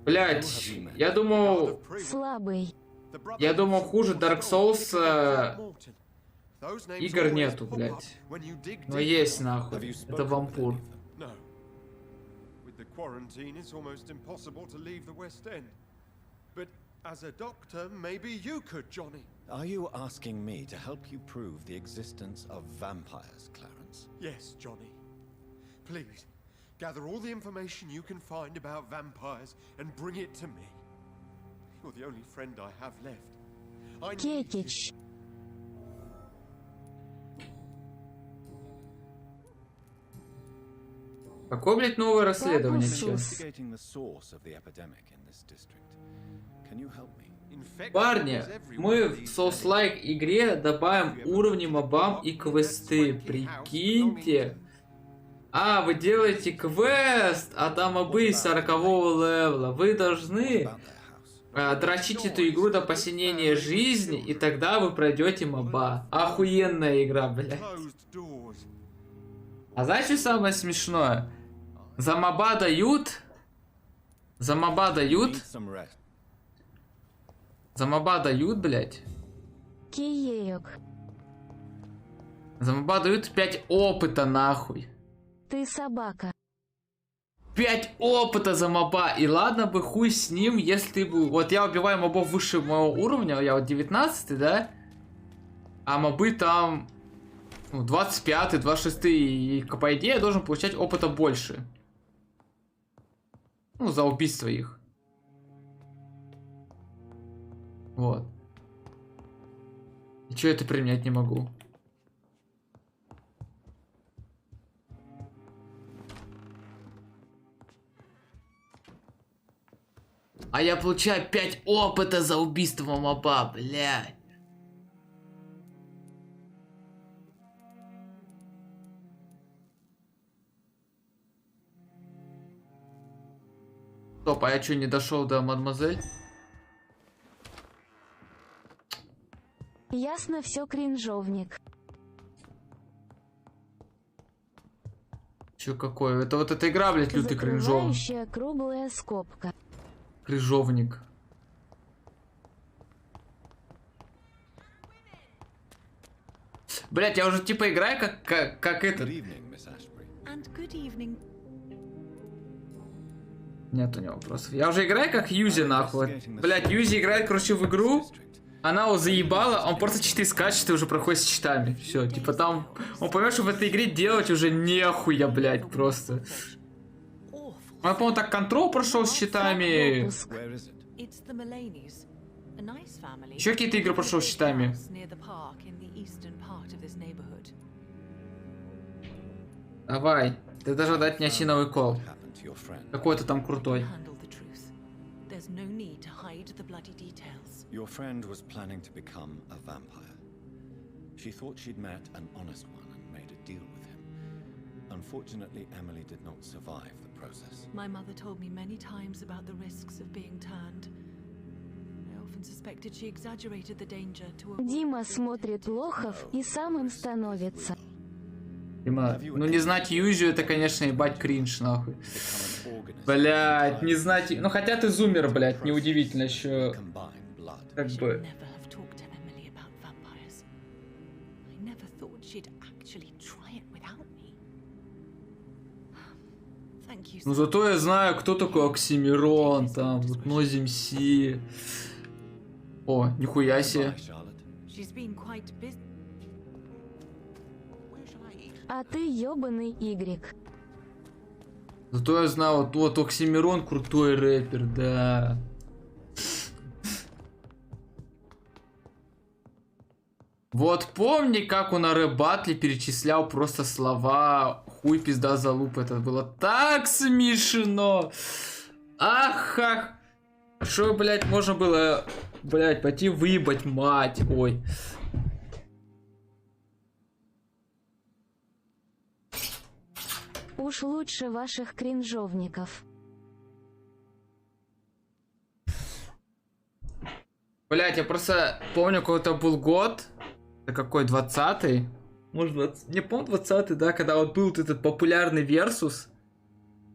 A: Блять, я думал...
Q: Слабый.
A: Я думал, хуже Dark Souls игр нету, блядь. Но есть, нахуй. Это вампир.
D: With the quarantine, it's almost impossible to leave the West End. But as a doctor, maybe you could, Johnny.
N: Are you asking me to help you prove the existence of vampires, Clarence?
D: Yes, Johnny. Please, gather all the information you can find about vampires and bring it to me. You're the only friend I have left. I need you.
A: Какое, блядь, новое расследование сейчас? Парни, мы в Souls-like игре добавим уровни мобам и квесты. Прикиньте. А, вы делаете квест, а там мобы 40-го левела. Вы должны дрочить эту игру до посинения жизни, и тогда вы пройдете моба. Охуенная игра, блядь. А знаете, что самое смешное? За моба дают... За моба дают... За моба дают, блядь.
Q: Киеек.
A: За моба дают 5 опыта, нахуй.
Q: Ты собака.
A: 5 опыта за моба. И ладно бы хуй с ним, если бы... Вот я убиваю мобов выше моего уровня, я вот 19, да? А мобы там... 25, 26, и по идее я должен получать опыта больше. Ну, за убийство их. Вот. И чё я это применять не могу? А я получаю 5 опыта за убийство моба, блядь. Стоп, а я что, не дошел до мадемуазель?
Q: Ясно, все, кринжовник.
A: Чё какое? Это вот эта игра, блядь, лютый кринжовник.
Q: Закрывающая круглая скобка.
A: Кринжовник. Блядь, я уже типа играю как этот. Нет у него вопросов. Я уже играю как Юзи, нахуй. Блядь, Юзи играет, короче, в игру. Она его заебала, он просто читы скачет и уже проходит с читами. Все, типа там... Он поймет, что в этой игре делать уже нехуя, блядь, просто. Он, по-моему, так контрол прошел с читами. Еще какие-то игры прошел с читами. Давай, ты даже дать мне осиновый кол. Какой-то там крутой.
N: Your friend was planning to become a vampire. She thought she'd met an honest one and made a deal with him. Unfortunately, Emily did not survive the process.
C: My mother told me many times about the risks of being turned. I often suspected she exaggerated the danger to avoid...
Q: Дима смотрит лохов и сам им становится.
A: Дима, ну не знать Юзю, это, конечно, ебать кринж, нахуй. Блять, не знать... Ну хотя ты зумер, блять, неудивительно еще... Как бы... Ну зато я знаю, кто такой Оксимирон, там, вот Нозимси. О, нихуя себе.
Q: А ты ёбаный Игрек.
A: Зато я знаю, вот Оксимирон крутой рэпер, да. Вот помни, как он на рэп-батле перечислял просто слова хуй, пизда, залуп. Это было так смешно. Ах, ах. Что, блядь, можно было, блядь, пойти выебать мать. Ой.
Q: Уж лучше ваших кринжовников.
A: Блядь, я просто помню, какой-то был год. Это какой, 20-й? Может, 20... Не помню, 20-й, да, когда вот был вот этот популярный Версус.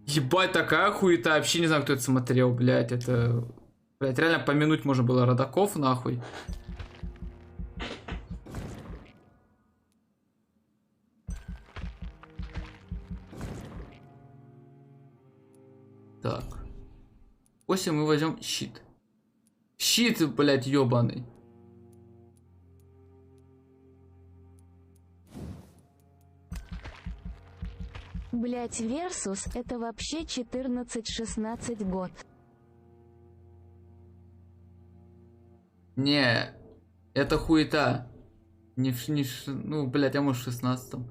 A: Ебать, такая хуета. Вообще не знаю, кто это смотрел, блядь. Это Блять, реально помянуть можно было родаков, нахуй. Так. После мы возьмем щит. Щит, блять, ёбаный.
Q: Блять, Версус это вообще 14-16 год.
A: Не, это хуета. Ну, блять, а может в 16-м.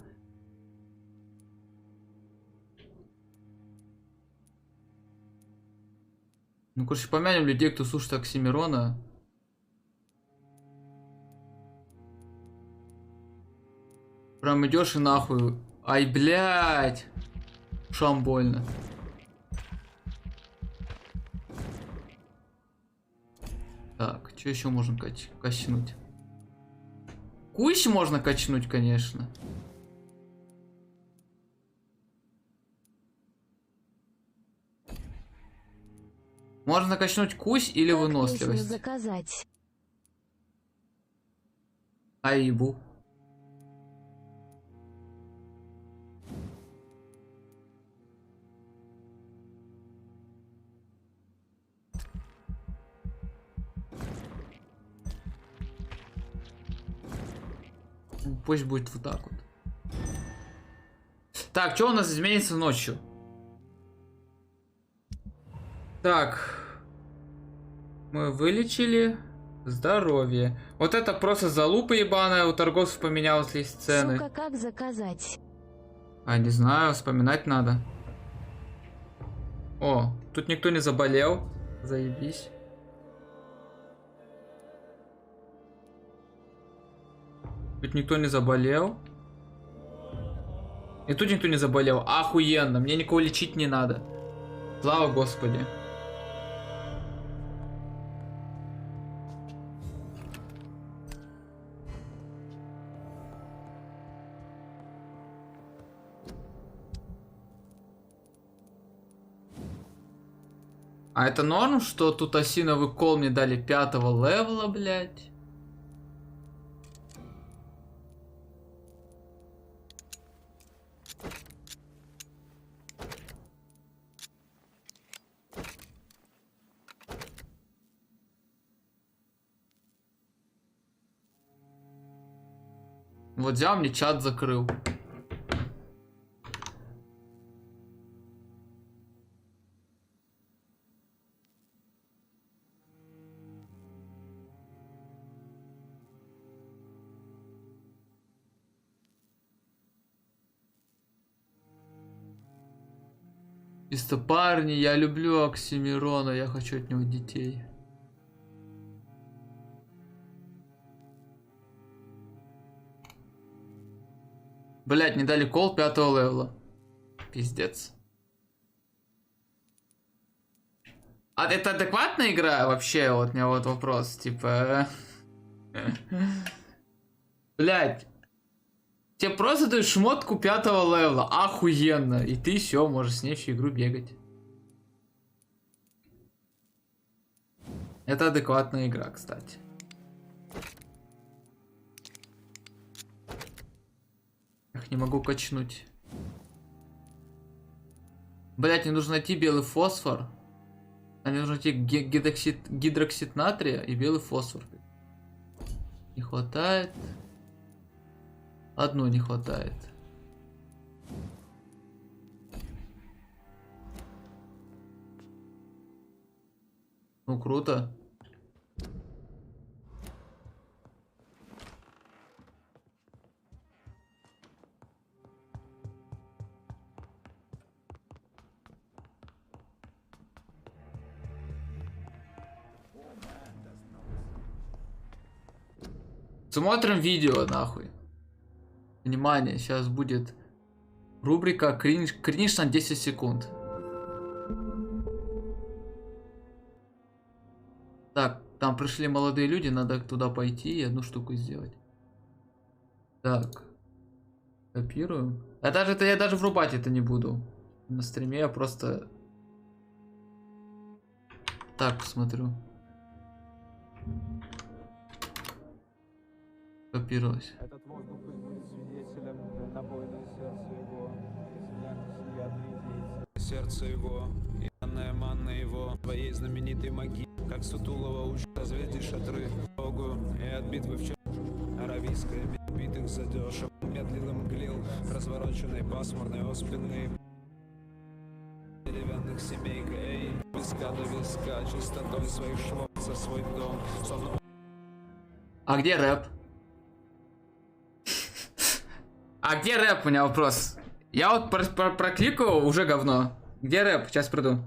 A: Ну, короче, помянем людей, кто слушает Оксимирона. Прям идешь и нахуй. Ай, блядь. Шам больно. Так, что еще можно качнуть? Кусь можно качнуть, конечно. Можно качнуть кусь или выносливость.
Q: Заказать.
A: Аибу. Пусть будет вот так вот. Так, что у нас изменится ночью? Так. Мы вылечили. Здоровье. Вот это просто залупа ебаная. У торговцев поменялась ли цены.
Q: Сука, как заказать?
A: А, не знаю, вспоминать надо. О, тут никто не заболел. Заебись. Тут никто не заболел. И тут никто не заболел. Охуенно. Мне никого лечить не надо. Слава Господи. А это норм, что тут осиновый кол мне дали 5-го левела, блядь? Вот взял, мне чат закрыл. Чисто парни, я люблю Оксимирона, я хочу от него детей. Блять, не дали кол 5-го левела. Пиздец. А это адекватная игра вообще? Вот у меня вот вопрос, типа... Блять. Тебе просто дают шмотку 5-го левела. Охуенно. И ты все, можешь с ней всю игру бегать. Это адекватная игра, кстати. Эх, не могу качнуть. Блять, мне нужно найти белый фосфор. А мне нужно найти гидроксид натрия и белый фосфор. Не хватает. Одно не хватает. Ну, круто. Смотрим видео, нахуй. Внимание, сейчас будет рубрика кринж на 10 секунд. Так, там пришли молодые люди, надо туда пойти и одну штуку сделать. Так. Копируем. Я даже врубать это не буду. На стриме я просто так посмотрю. Копировалось.
R: Этот воздух будет свидетелем дальнобойной сердца его, сердце его, и данная манна его, твоей знаменитой могиле, как Сутулова уж разведи шатры Богу, и от битвы в аравийская, битых задешев, медленно мглил, развороченный пасмурный оспенный деревянных семейк, эй, виска до виска, чистотой своих швов за свой дом, словно...
A: А где рэп? А где рэп? У меня вопрос. Я вот прокликал, уже говно. Где рэп? Сейчас приду.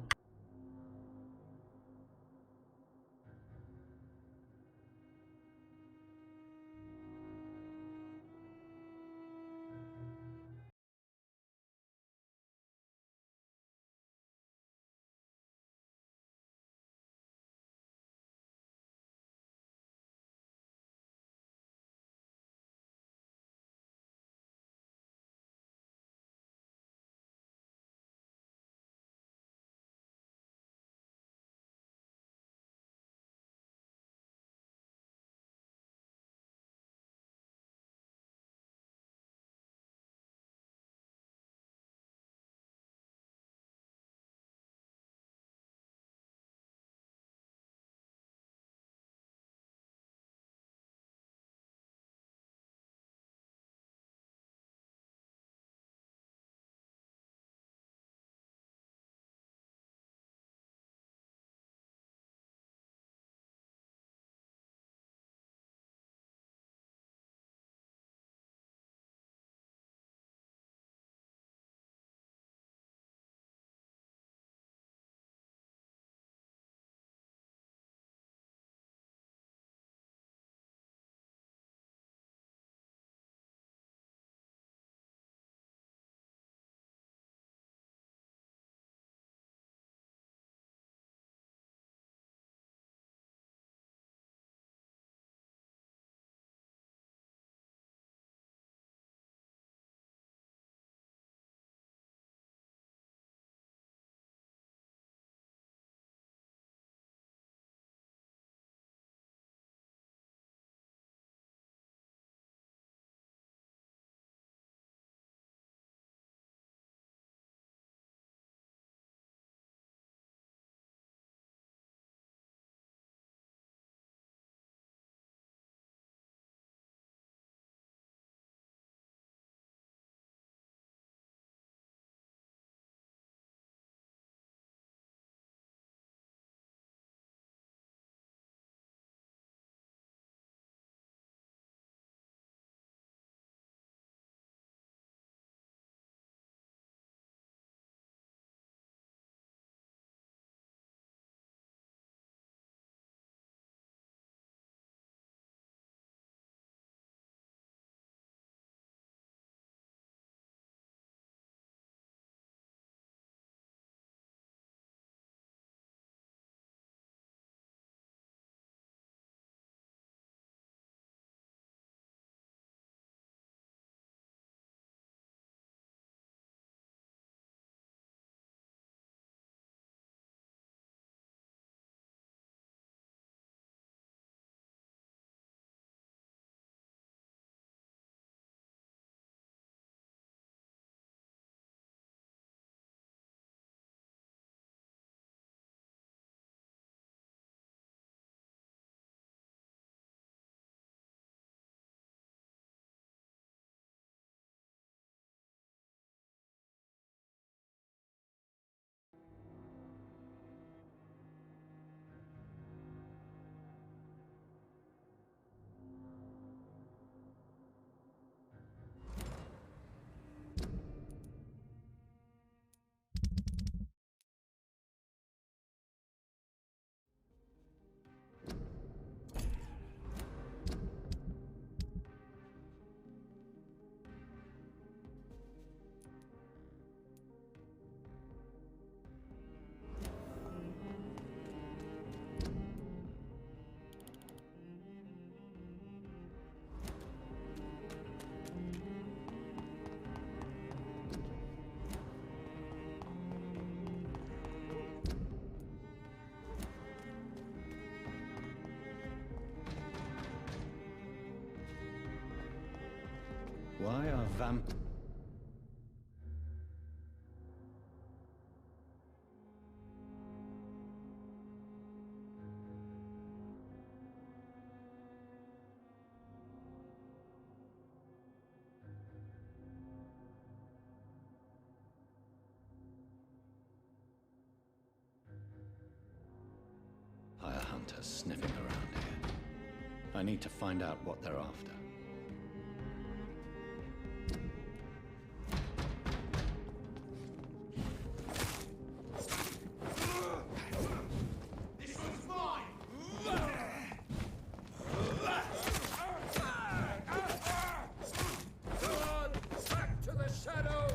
N: Why are vamp... Fire hunters sniffing around here. I need to find out what they're after.
L: This one's mine!
R: Back to the shadows!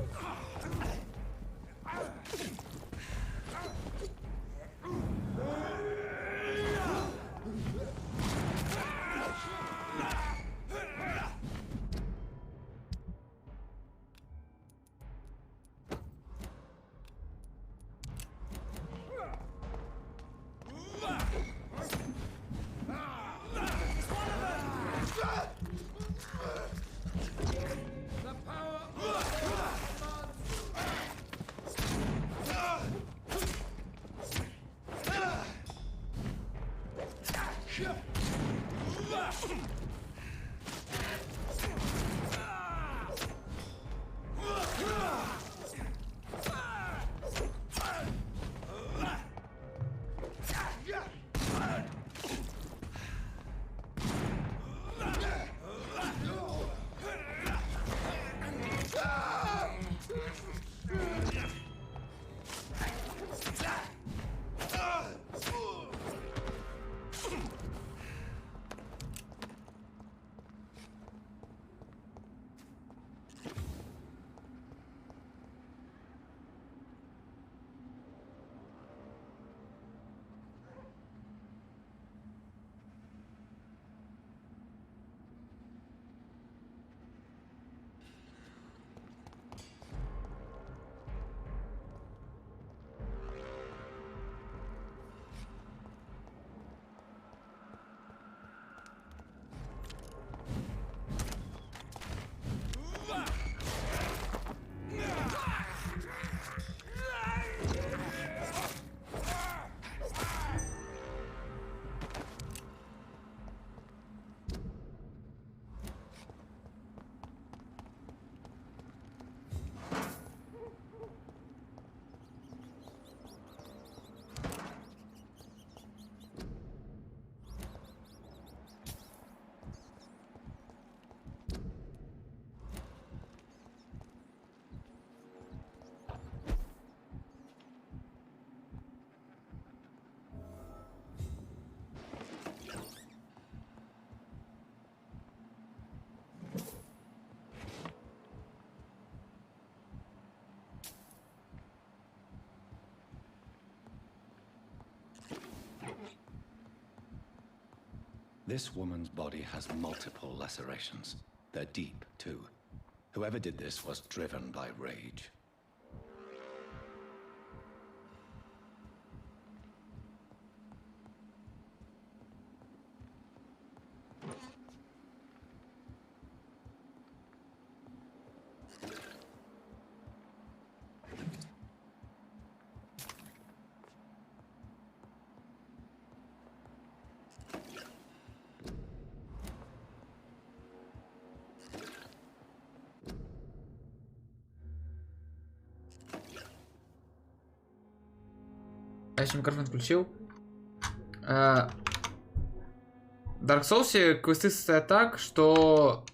N: This woman's body has multiple lacerations. They're deep, too. Whoever did this was driven by rage.
A: Я еще микрофон включил. Dark Souls квесты состоят так, что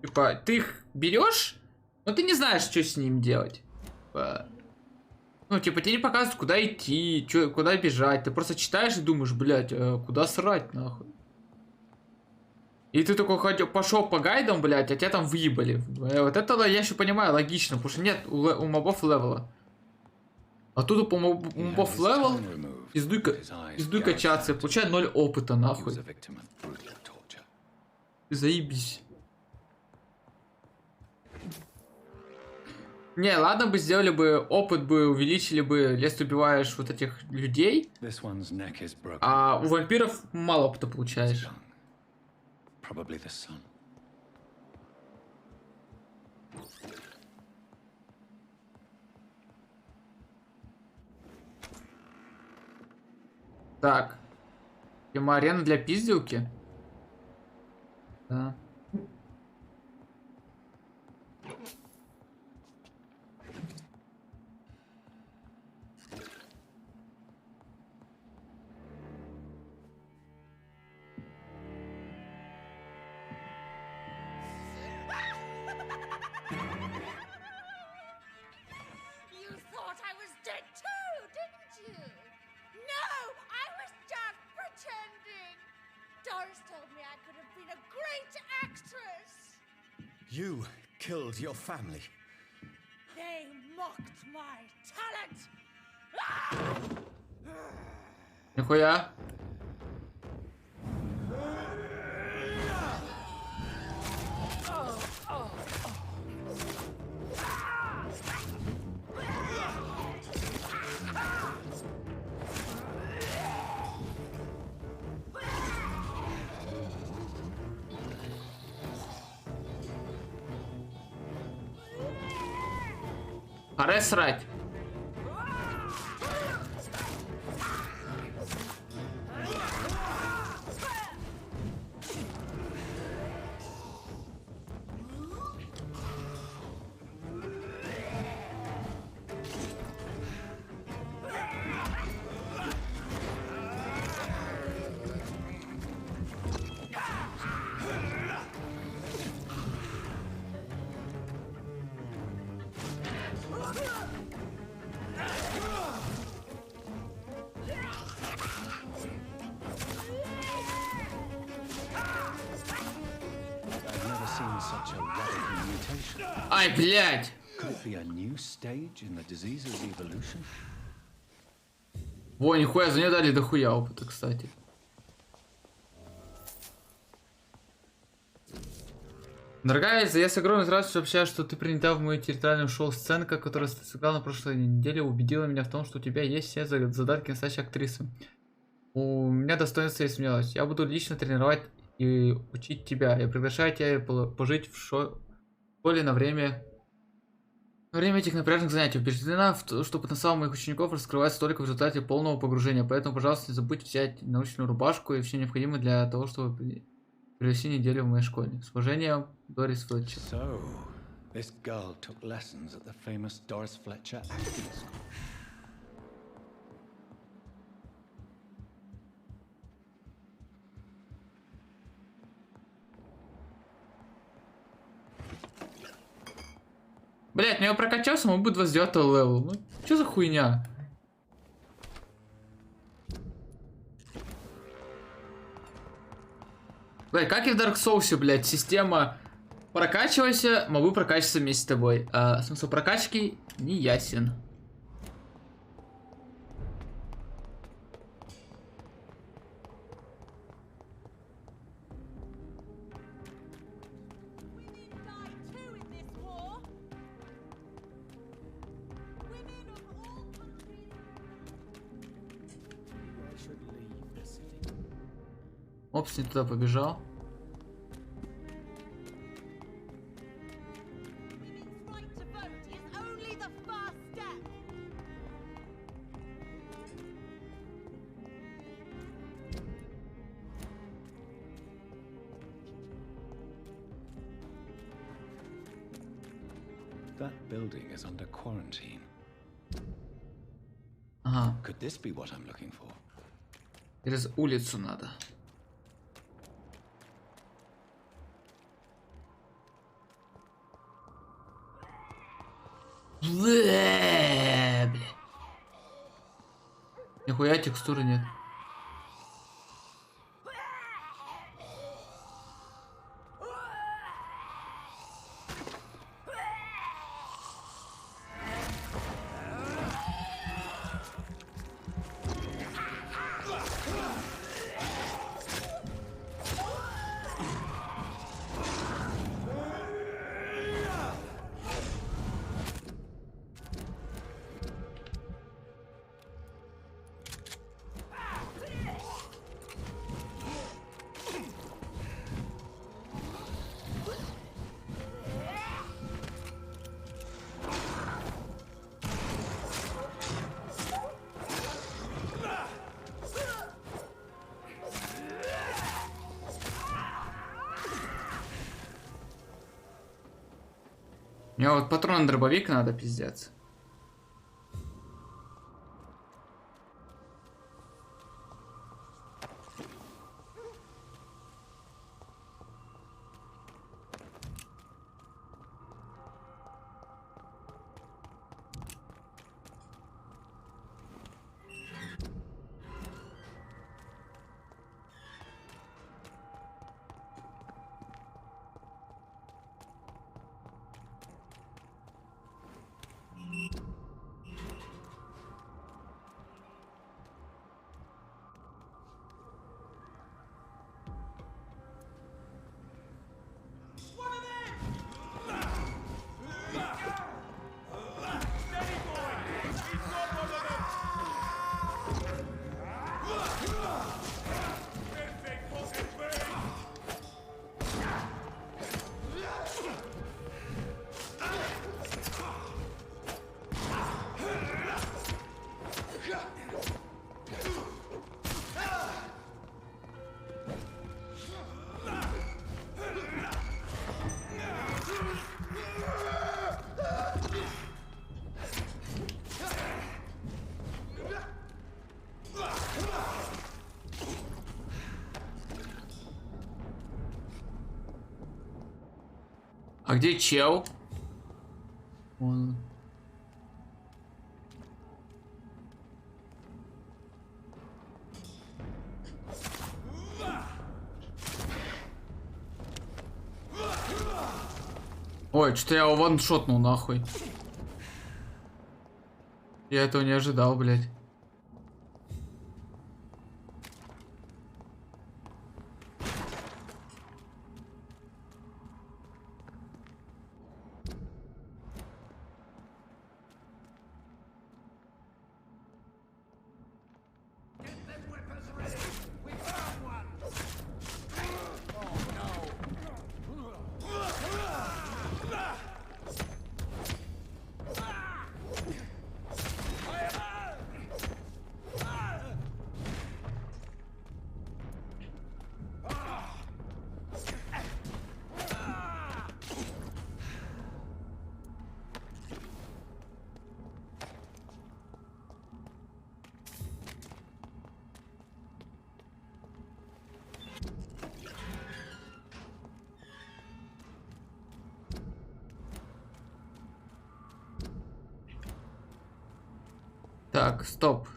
A: типа ты их берешь, но ты не знаешь, что с ним делать. Ну, типа, тебе не показывают, куда идти, куда бежать. Ты просто читаешь и думаешь, блядь, куда срать, нахуй. И ты такой пошел по гайдам, блядь, а тебя там выебали. Вот это я еще понимаю, логично, потому что нет у мобов левела. Оттуда по мобов левел, издуй качаться, получай 0 опыта, нахуй. Заебись. Не, ладно бы сделали бы, опыт бы увеличили бы, если убиваешь вот этих людей. А у вампиров мало опыта получаешь. Так. Тема арена для пизделки? Да.
S: You thought I was dead too, didn't you? No, I was just pretending. Doris told me I could have been a great actress.
B: You killed your family.
S: They mocked my talent.
A: Нихуя. Пора срать. Ай, блядь! Во, нихуя, за нее дали дохуя опыта, кстати. Дорогая Эльза, я с огромной радостью сообщаю, что ты принята в мою территориальную шоу-сценка, которая сыграла на прошлой неделе, убедила меня в том, что у тебя есть все задатки настоящей актрисы. У меня достоинство и смелость. Я буду лично тренировать и учить тебя. Я приглашаю тебя пожить в школе на время этих напряжных занятий. Убеждена, что потенциал моих учеников раскрывается только в результате полного погружения. Поэтому, пожалуйста, не забудь взять научную рубашку и все необходимое для того, чтобы провести неделю в моей школе. С уважением, Дорис Флетчер.
N: So, this girl took lessons at the famous Doris Fletcher acting school.
A: Блять, ну я прокачался, он будет 29 левел. Ну, что за хуйня? Блять, как и в Dark Souls, блять, система прокачивайся, могу прокачиваться вместе с тобой. А смысл прокачки не ясен. Опс, не туда побежал.
N: That building is under quarantine.
A: Ага.
N: Could this be what I'm looking for?
A: Через улицу надо. Бля. Нихуя текстуры нет. Мне вот патрон дробовик надо, пиздец. А где чел? Он... Ой, что-то я его ваншотнул нахуй. Я этого не ожидал, блядь. Так, стоп.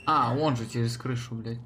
A: А, он же через крышу, блядь.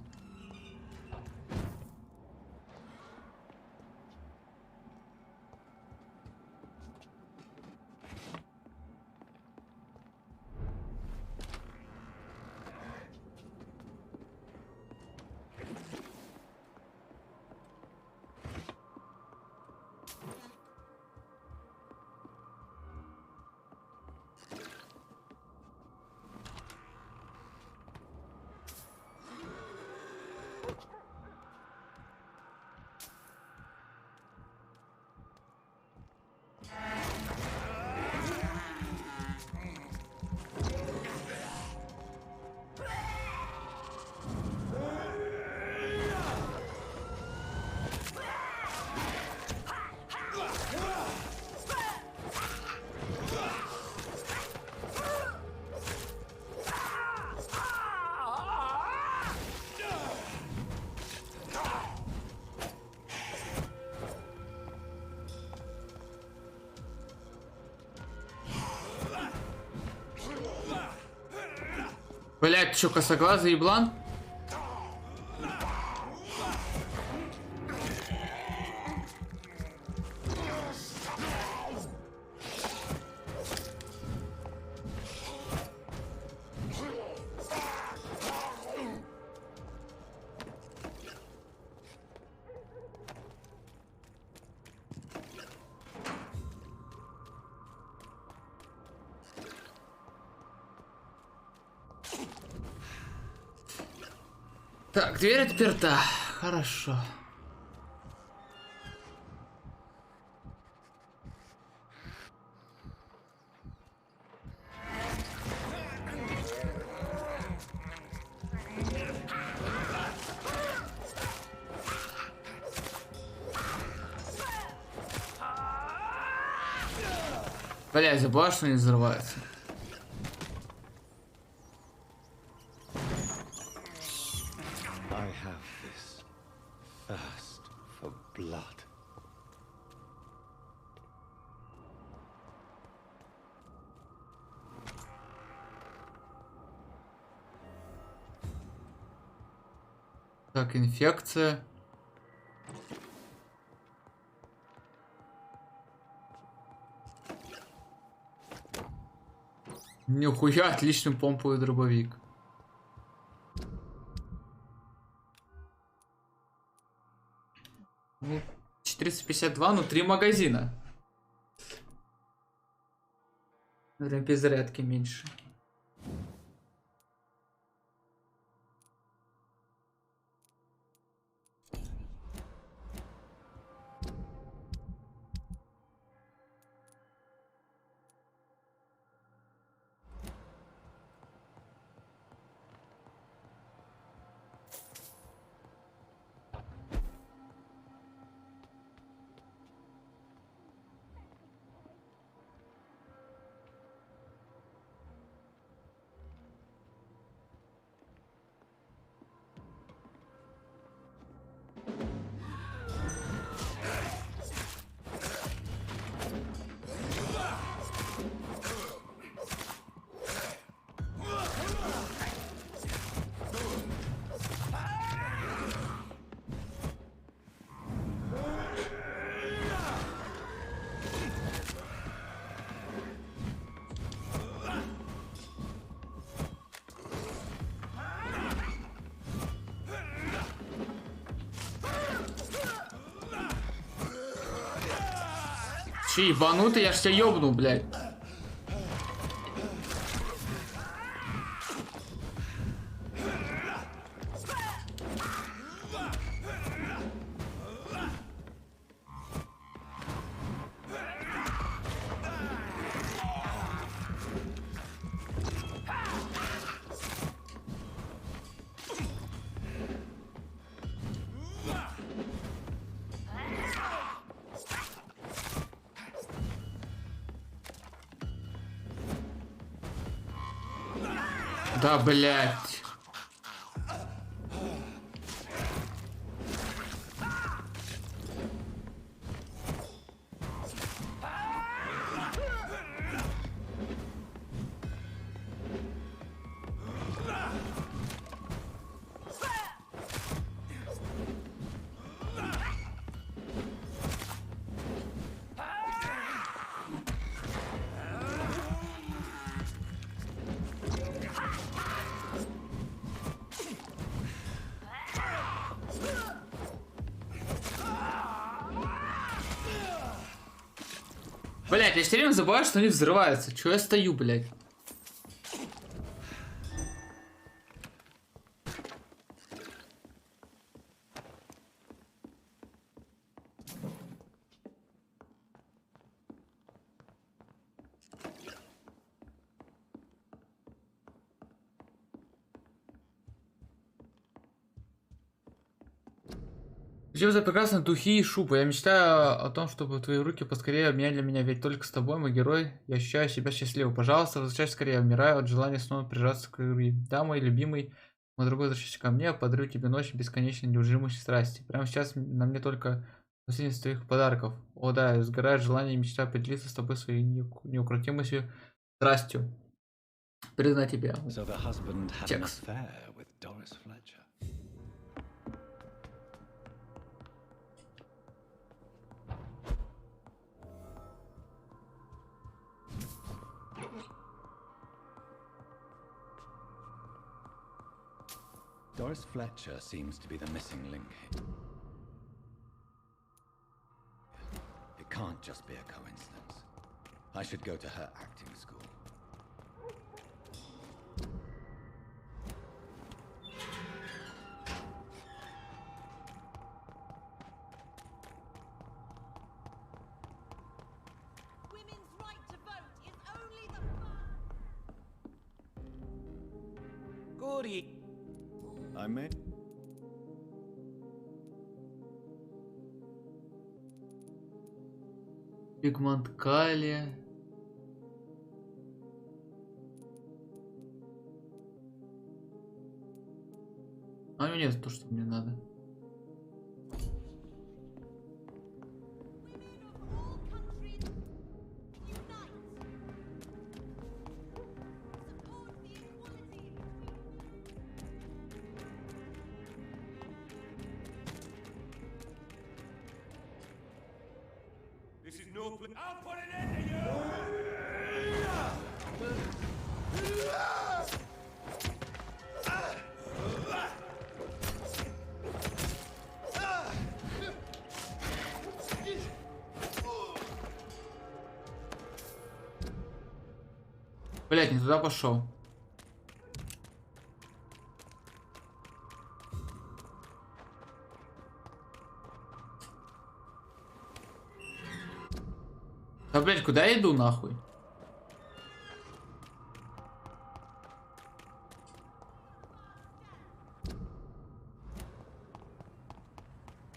A: Блять, чё, косоглазый еблан? Так, дверь отперта. Хорошо. Бля, забыла, что не взрывается.
N: I have this thirst for blood.
A: Так, инфекция. Нихуя, отличный помповый дробовик. Ну, 452, ну 3 магазина. Наверное, без зарядки меньше. Че, ебанутый, я ж тебя ёбну, блядь. Да, блядь. Блять, я все время забываю, что они взрываются. Чего я стою, блять? Зачем за прекрасные духи и шубы? Я мечтаю о том, чтобы твои руки поскорее обменяли меня, ведь только с тобой, мой герой, я ощущаю себя счастливым. Пожалуйста, возвращайся скорее, я умираю от желания снова прижаться к любви. Да, мой любимый, мой дорогой, возвращайся ко мне, я подарю тебе ночь бесконечной неудержимой страсти. Прямо сейчас на мне только последний из твоих подарков. О да, я сгораю от желания и мечтаю поделиться с тобой своей неукротимостью страстью. Передана тебе. Текст.
N: Doris Fletcher seems to be the missing link. It can't just be a coincidence. I should go to her acting school.
S: Women's right to vote is only the
M: Goody.
N: I may.
A: Пигмент калия. нет то, что мне надо.
L: This is no place. I'll put an end to you!
A: Блять, не туда пошел. Да, блять, куда я иду нахуй?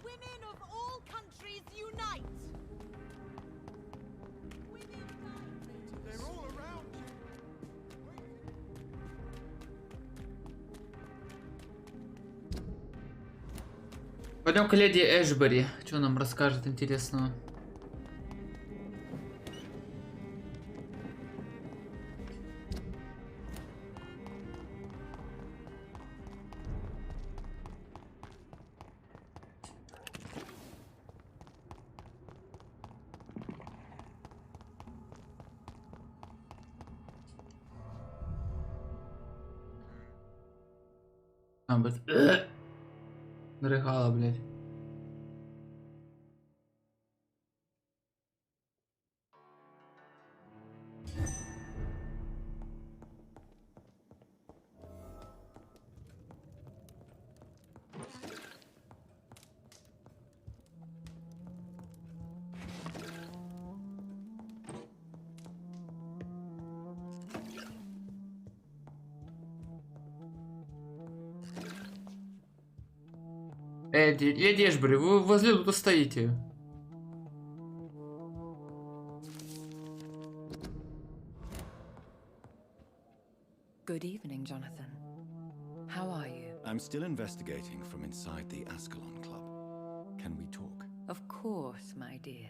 S: Women of all countries unite!
L: They're all around you.
A: Пойдем к леди Эшбери. Что нам расскажет интересного? А, блядь. Нарыгала, блядь. Леди Эшбери, вы возле тут стоите.
T: Good evening, Jonathan. How are you?
N: I'm still investigating from inside the Ascalon Club. Can we talk?
T: Of course, my dear.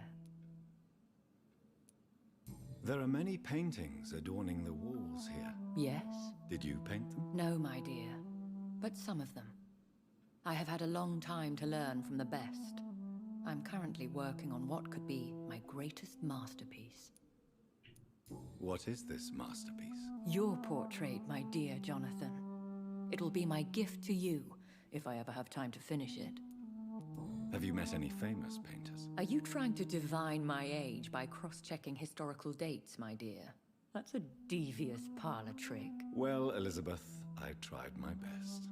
N: There are many paintings adorning the walls here.
T: Yes?
N: Did you paint them?
T: No, my dear. But some of them. I have had a long time to learn from the best. I'm currently working on what could be my greatest masterpiece.
N: What is this masterpiece?
T: Your portrait, my dear Jonathan. It'll be my gift to you, if I ever have time to finish it.
N: Have you met any famous painters?
T: Are you trying to divine my age by cross-checking historical dates, my dear? That's a devious parlor trick.
N: Well, Elizabeth, I tried my best.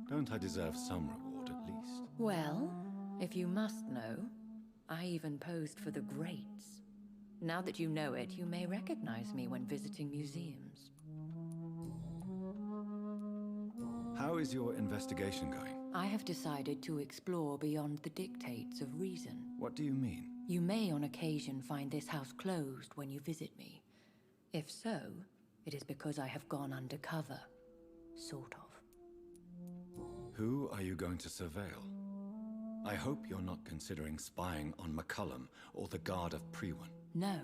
N: Don't I deserve some reward at least?
T: Well, if you must know, I even posed for the greats. Now that you know it, you may recognize me when visiting museums.
N: How is your investigation going?
T: I have decided to explore beyond the dictates of reason.
N: What do you mean?
T: You may on occasion find this house closed when you visit me. If so, it is because I have gone undercover. Sort of.
N: Who are you going to surveil? I hope you're not considering spying on McCullum or the Guard of Prewen.
T: No.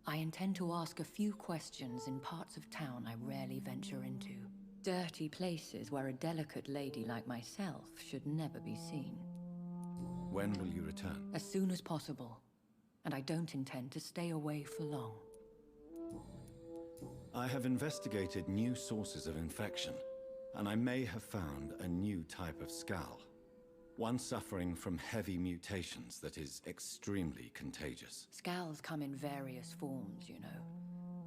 T: I intend to ask a few questions in parts of town I rarely venture into. Dirty places where a delicate lady like myself should never be seen.
N: When will you return?
T: As soon as possible. And I don't intend to stay away for long.
N: I have investigated new sources of infection, and I may have found a new type of skull. One suffering from heavy mutations that is extremely contagious.
T: Scowls come in various forms, you know.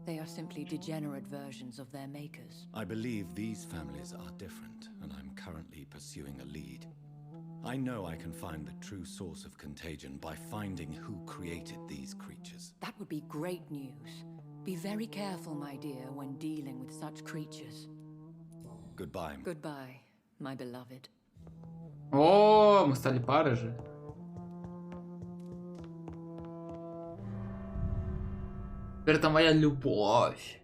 T: They are simply degenerate versions of their makers.
N: I believe these families are different, and I'm currently pursuing a lead. I know I can find the true source of contagion by finding who created these creatures.
T: That would be great news. Be very careful, my dear, when dealing with such creatures.
N: Goodbye.
T: Goodbye, my beloved.
A: О, мы стали парой же. Теперь это моя любовь.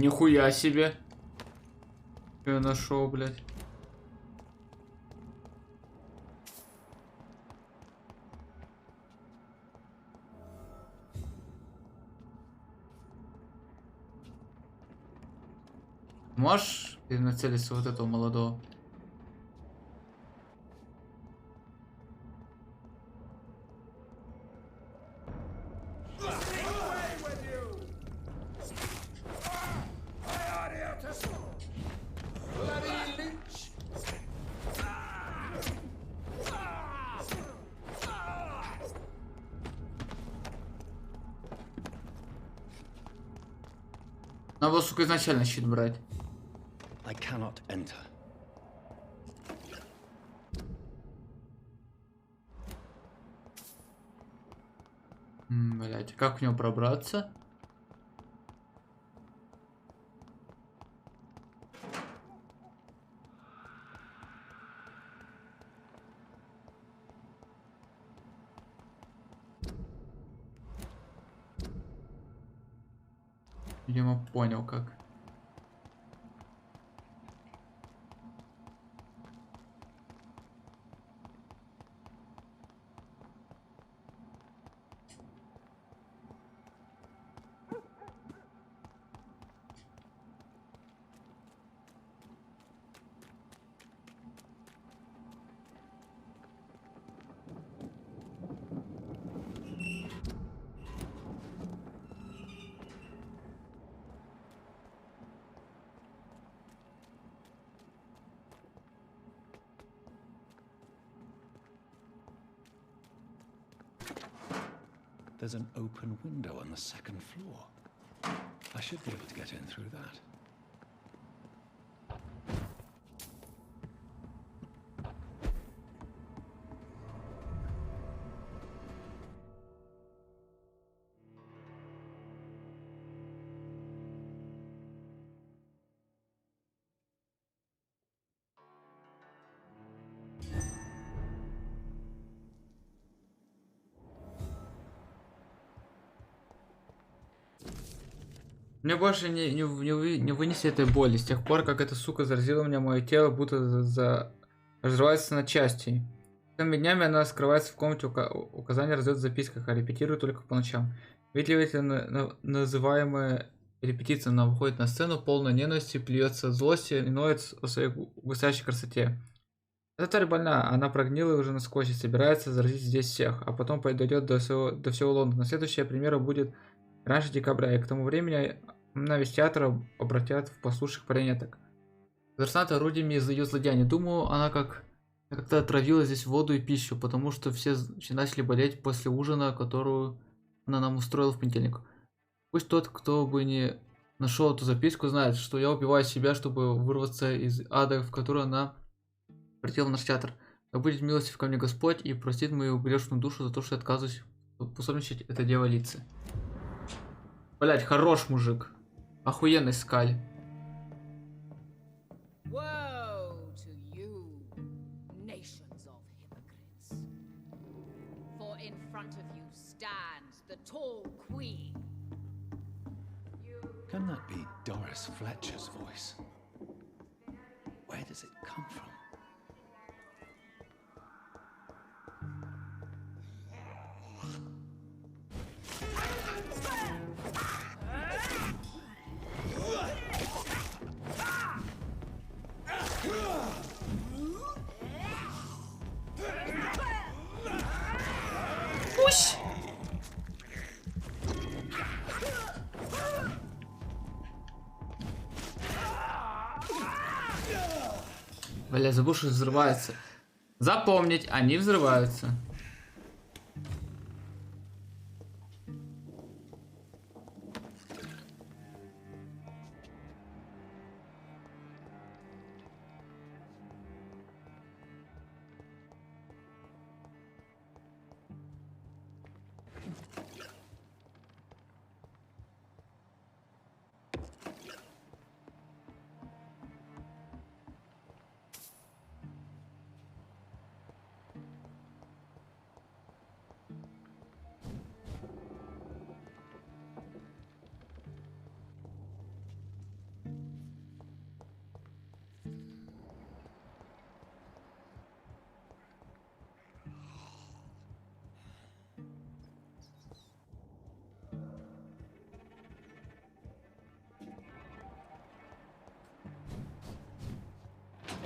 A: Нихуя себе. Что я нашел, блядь. Можешь перенацелиться вот этого молодого? Надо было, сука, изначально щит брать.
N: I cannot enter.
A: Блять, как в него пробраться? Видимо, понял как.
N: There's an open window on the second floor. I should be able to get in through that.
A: Мне больше не вынесли этой боли. С тех пор, как эта сука заразила меня, мое тело будто разрывается на части. Целыми днями она скрывается в комнате, указания раздает в записках, а репетирует только по ночам. Видели называемая репетиция, она выходит на сцену, полная ненависти, плюется от злости и ноет о своей густящей красоте. Эта тварь больна, она прогнила уже насквозь и собирается заразить здесь всех, а потом дойдет до всего Лондона. Следующая премьера будет раньше декабря, и к тому времени на весь театр обратят в послушных марионеток. Диверсанты орудиями из ее злодеяния. Думаю, она как-то отравила здесь воду и пищу, потому что все начали болеть после ужина, которую она нам устроила в понедельник. Пусть тот, кто бы не нашел эту записку, знает, что я убиваю себя, чтобы вырваться из ада, в который она прилетела в наш театр. Да будет милостив ко мне Господь и простит мою грешную душу за то, что я отказываюсь пособничать этой дьяволице. Блять, хорош мужик. Охуенный скаль.
I: Woe to you, nations of hypocrites. For in front of you stands the tall queen.
N: Can that be Doris Fletcher's voice? Where does it come from?
A: Пусть. Бля, забыл, что взрывается. Запомнить, они взрываются.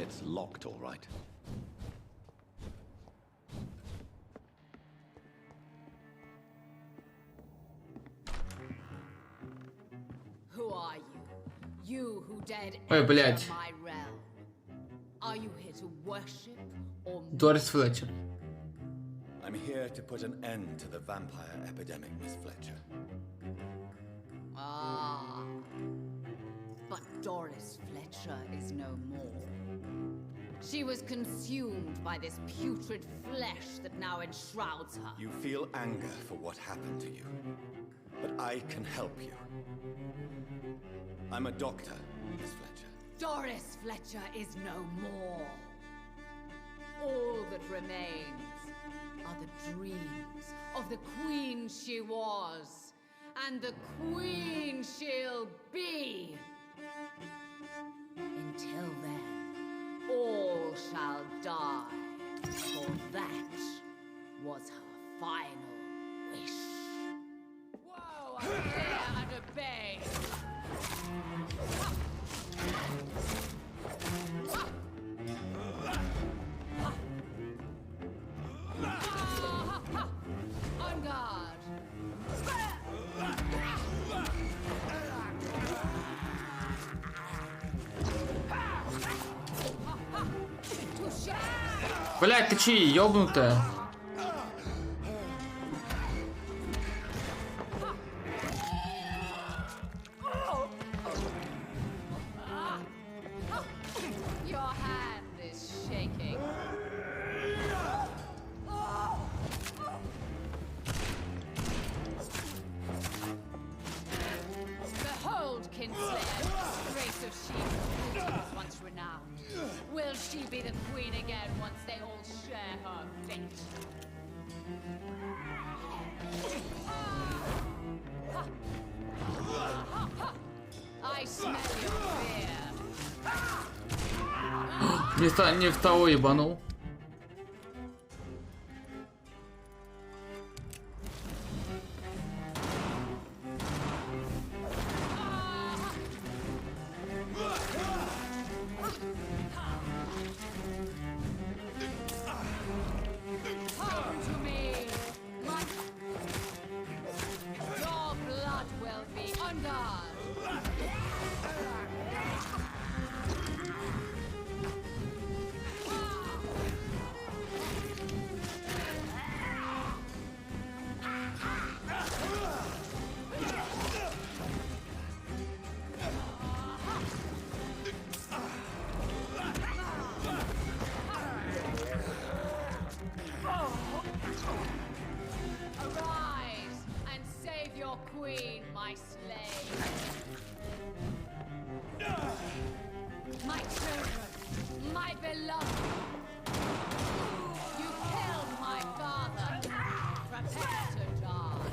N: It's locked, all right.
I: Who are you? You who dared
A: Ой,
I: enter
A: блядь.
I: my realm. Are you here to worship or
A: Дорис Флетчер.
N: I'm here to put an end to the vampire epidemic, Miss Fletcher.
I: Ah. But Doris Fletcher is no more. She was consumed by this putrid flesh that now enshrouds her.
N: You feel anger for what happened to you, but I can help you. I'm a doctor, Miss Fletcher.
I: Doris Fletcher is no more. All that remains are the dreams of the queen she was, and the queen she'll be. Until then, all shall die, for that was her final wish. Whoa, I dare and obey. On guard.
A: Блядь, ты че, ёбнутая?
I: Your hand is shaking. Behold, Kinslayer, race of sheep, who was once renowned. Will she be the queen again once they all share her fate? I smell your fear.
A: Не в того ебанул.
I: Come to me. Your blood will be on guard. Arise and save your queen, my slave. My children, my beloved. You killed my father. Prepare to die.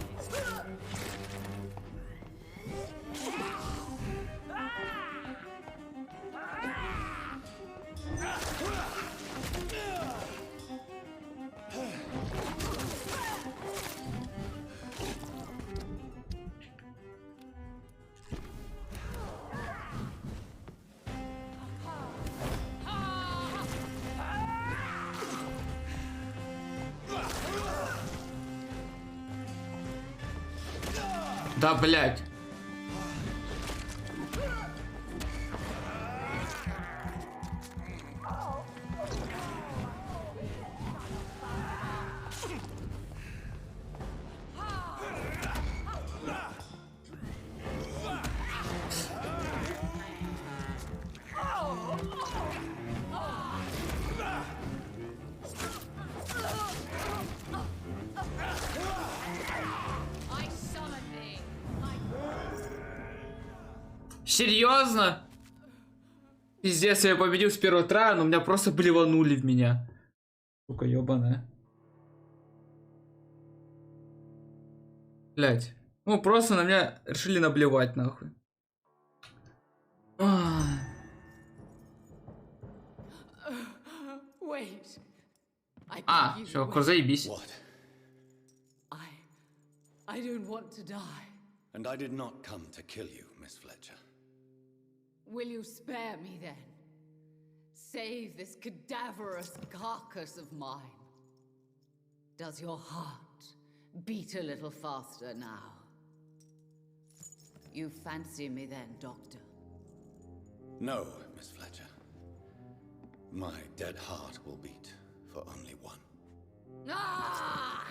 A: Да, блядь.
I: I summon thee.
A: Серьезно? Пиздец, я победил с первого трая, но меня просто блеванули в меня. Сука, ёбаная. Блять. Ну, просто на меня решили наблевать, нахуй.
I: Wait.
A: А, все, заебись.
I: I don't want to die.
N: And I did not come to kill you, Miss Fletcher.
I: Will you spare me then? Save this cadaverous carcass of mine. Does your heart beat a little faster now? You fancy me then, Doctor?
N: No, Miss Fletcher. My dead heart will beat for only one.
I: Ah!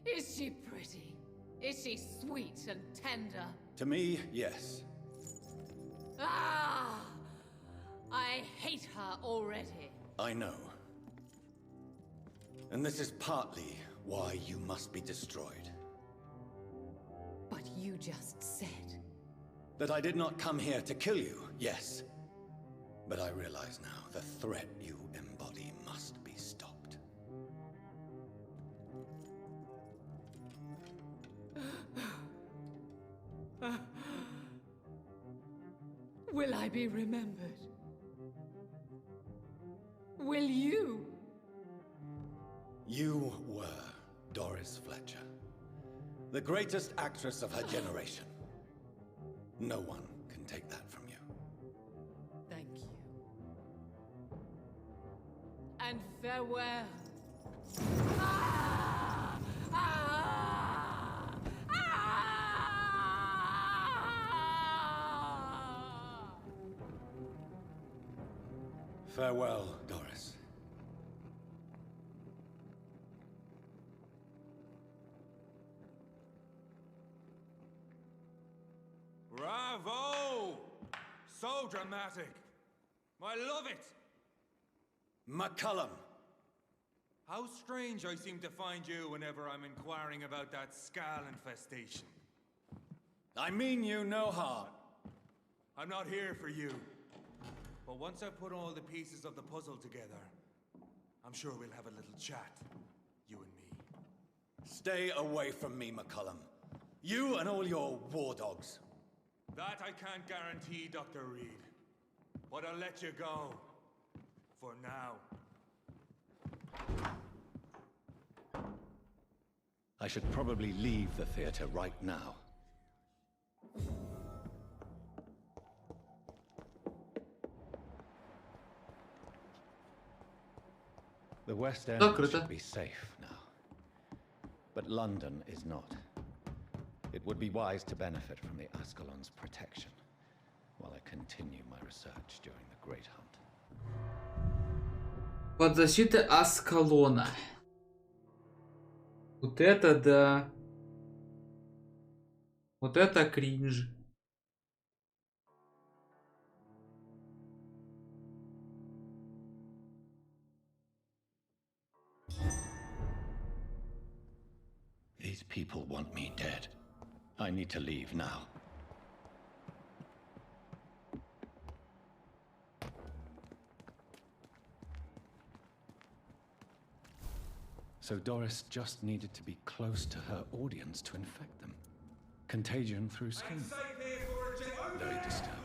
I: Is she pretty? Is she sweet and tender?
N: To me, yes.
I: Ah! I hate her already.
N: I know. And this is partly why you must be destroyed.
I: But you just said...
N: That I did not come here to kill you, yes. But I realize now the threat you embody must be stopped.
I: Will I be remembered? Will you?
N: You were Doris Fletcher, the greatest actress of her generation. No one can take that from you.
I: Thank you. And farewell. Ah! Ah! Ah!
N: Farewell, Doris.
L: Bravo! So dramatic. I love it.
N: McCullum.
L: How strange I seem to find you whenever I'm inquiring about that Skal infestation.
N: I mean you no harm.
L: I'm not here for you. But once I put all the pieces of the puzzle together, I'm sure we'll have a little chat, you and me.
N: Stay away from me, McCullum. You and all your war dogs.
L: That I can't guarantee, Dr. Reed. But I'll let you go. For now.
N: I should probably leave the theater right now. The West End should be safe now. But London is not. It would be wise to benefit from the Ascalon's protection while I continue my research during the Great Hunt.
A: Под защитой Аскалона. Вот это да. Вот это кринж.
N: These people want me dead. I need to leave now. So Doris just needed to be close to her audience to infect them. Contagion through skin. Very disturbing.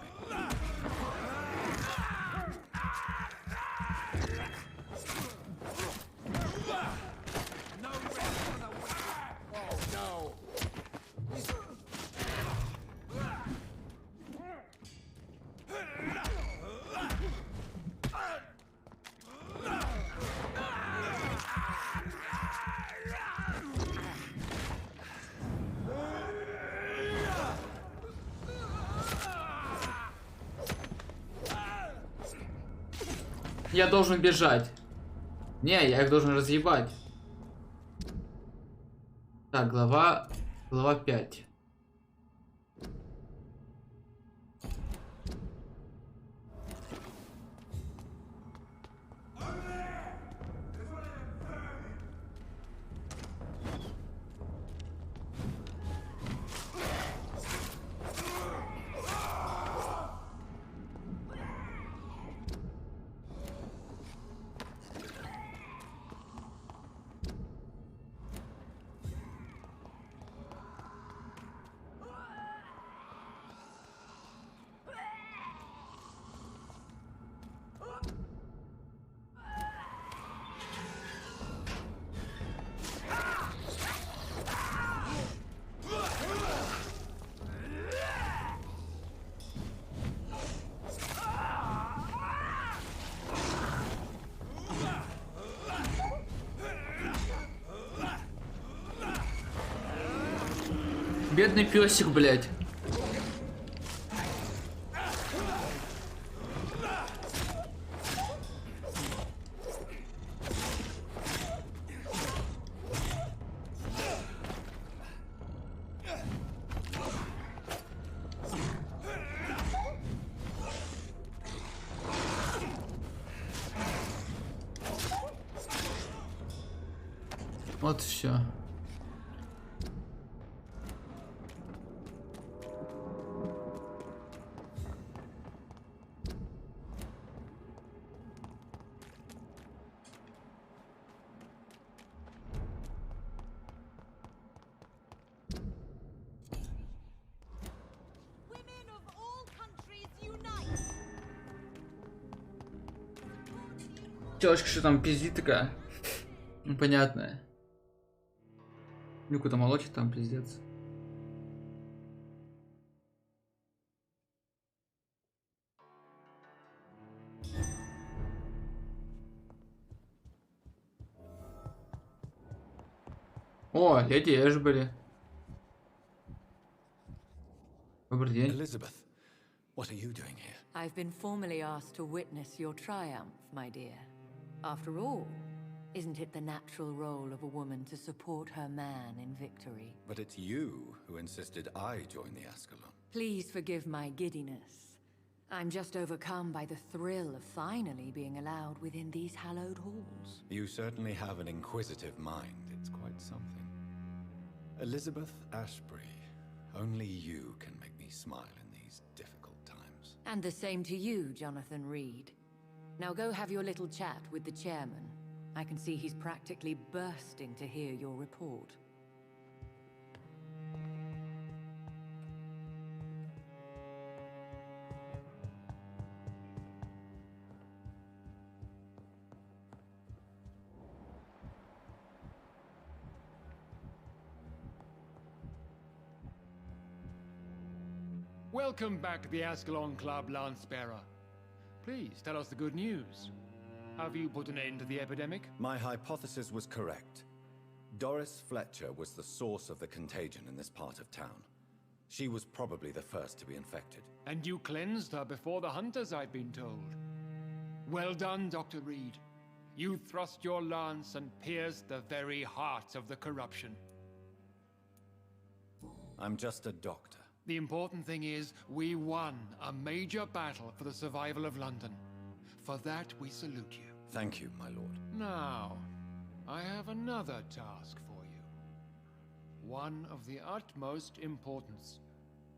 A: Я должен бежать. Не, я их должен разъебать. Так, глава 5. Бедный песик, блядь. Вот все. Девочка, что там пиздит такая? Непонятная. Люку-то молочит там, пиздец. О, леди Эшбери. Добрый день.
B: Elizabeth, what are you doing here?
T: I've been formally asked to witness your triumph, my dear. After all, isn't it the natural role of a woman to support her man in victory?
N: But it's you who insisted I join the Ascalon.
T: Please forgive my giddiness. I'm just overcome by the thrill of finally being allowed within these hallowed halls.
N: You certainly have an inquisitive mind. It's quite something. Elizabeth Ashbury, only you can make me smile in these difficult times.
T: And the same to you, Jonathan Reed. Now go have your little chat with the chairman. I can see he's practically bursting to hear your report.
O: Welcome back to the Ascalon Club, Lance-Bearer. Please tell us the good news. Have you put an end to the epidemic?
N: My hypothesis was correct. Doris Fletcher was the source of the contagion in this part of town. She was probably the first to be infected.
O: And you cleansed her before the hunters, I've been told. Well done, Dr. Reed. You thrust your lance and pierced the very heart of the corruption.
N: I'm just a doctor.
O: The important thing is, we won a major battle for the survival of London. For that, we salute you.
N: Thank you, my lord.
O: Now, I have another task for you. One of the utmost importance.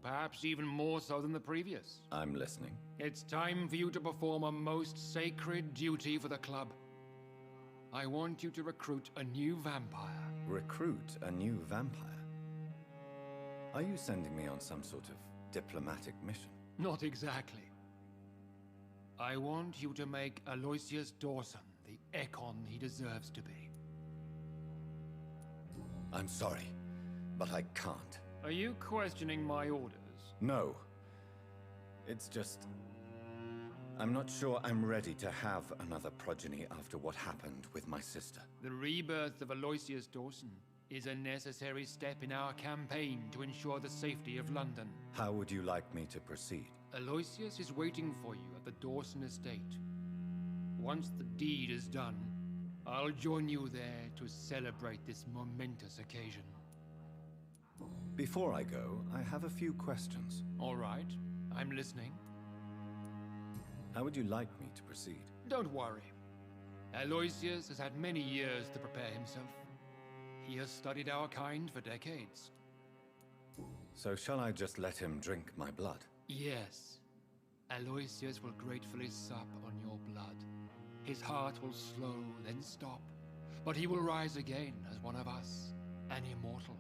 O: Perhaps even more so than the previous.
N: I'm listening.
O: It's time for you to perform a most sacred duty for the club. I want you to recruit a new vampire.
N: Recruit a new vampire? Are you sending me on some sort of diplomatic mission?
O: Not exactly. I want you to make Aloysius Dawson the Ekon he deserves to be.
N: I'm sorry, but I can't.
O: Are you questioning my orders?
N: No. It's just... I'm not sure I'm ready to have another progeny after what happened with my sister.
O: The rebirth of Aloysius Dawson is a necessary step in our campaign to ensure the safety of London.
N: How would you like me to proceed?
O: Aloysius is waiting for you at the Dawson estate. Once the deed is done, I'll join you there to celebrate this momentous occasion.
N: Before I go, I have a few questions.
O: All right, I'm listening.
N: How would you like me to proceed?
O: Don't worry. Aloysius has had many years to prepare himself. He has studied our kind for decades.
N: So shall I just let him drink my blood?
O: Yes. Aloysius will gratefully sup on your blood. His heart will slow, then stop. But he will rise again as one of us, an immortal.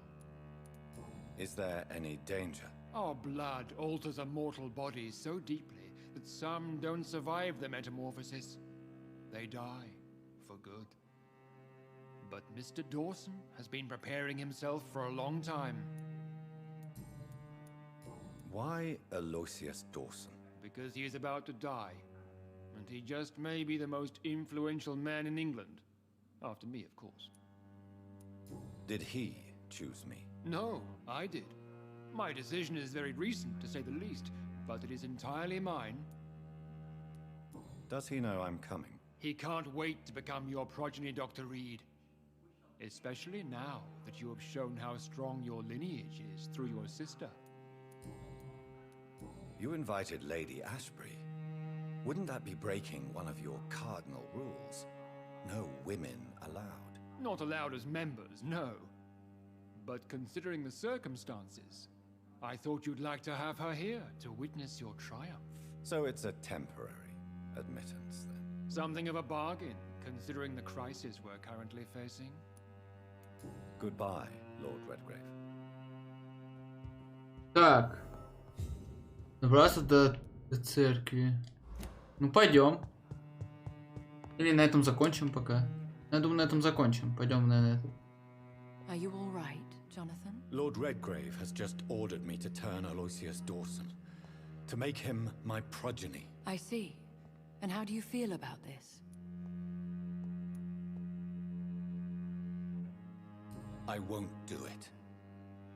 N: Is there any danger?
O: Our blood alters a mortal body so deeply that some don't survive the metamorphosis. They die for good. But Mr. Dawson has been preparing himself for a long time.
N: Why Aloysius Dawson?
O: Because he is about to die. And he just may be the most influential man in England. After me, of course.
N: Did he choose me?
O: No, I did. My decision is very recent, to say the least, but it is entirely mine.
N: Does he know I'm coming?
O: He can't wait to become your progeny, Dr. Reed. Especially now that you have shown how strong your lineage is through your sister.
N: You invited Lady Ashbury. Wouldn't that be breaking one of your cardinal rules? No women allowed.
O: Not allowed as members, no. But considering the circumstances, I thought you'd like to have her here to witness your triumph.
N: So it's a temporary admittance, then?
O: Something of a bargain, considering the crisis we're currently facing.
N: Goodbye, Lord Redgrave.
A: Так. Добраться до церкви. Ну, пойдем. Или на этом закончим пока. Я думаю, на этом закончим. Пойдем на это.
T: Are you all right, Jonathan?
N: Lord Redgrave has just ordered me to turn Aloysius Dawson, to make him my progeny.
T: I see. And how do you feel about this?
N: I won't do it.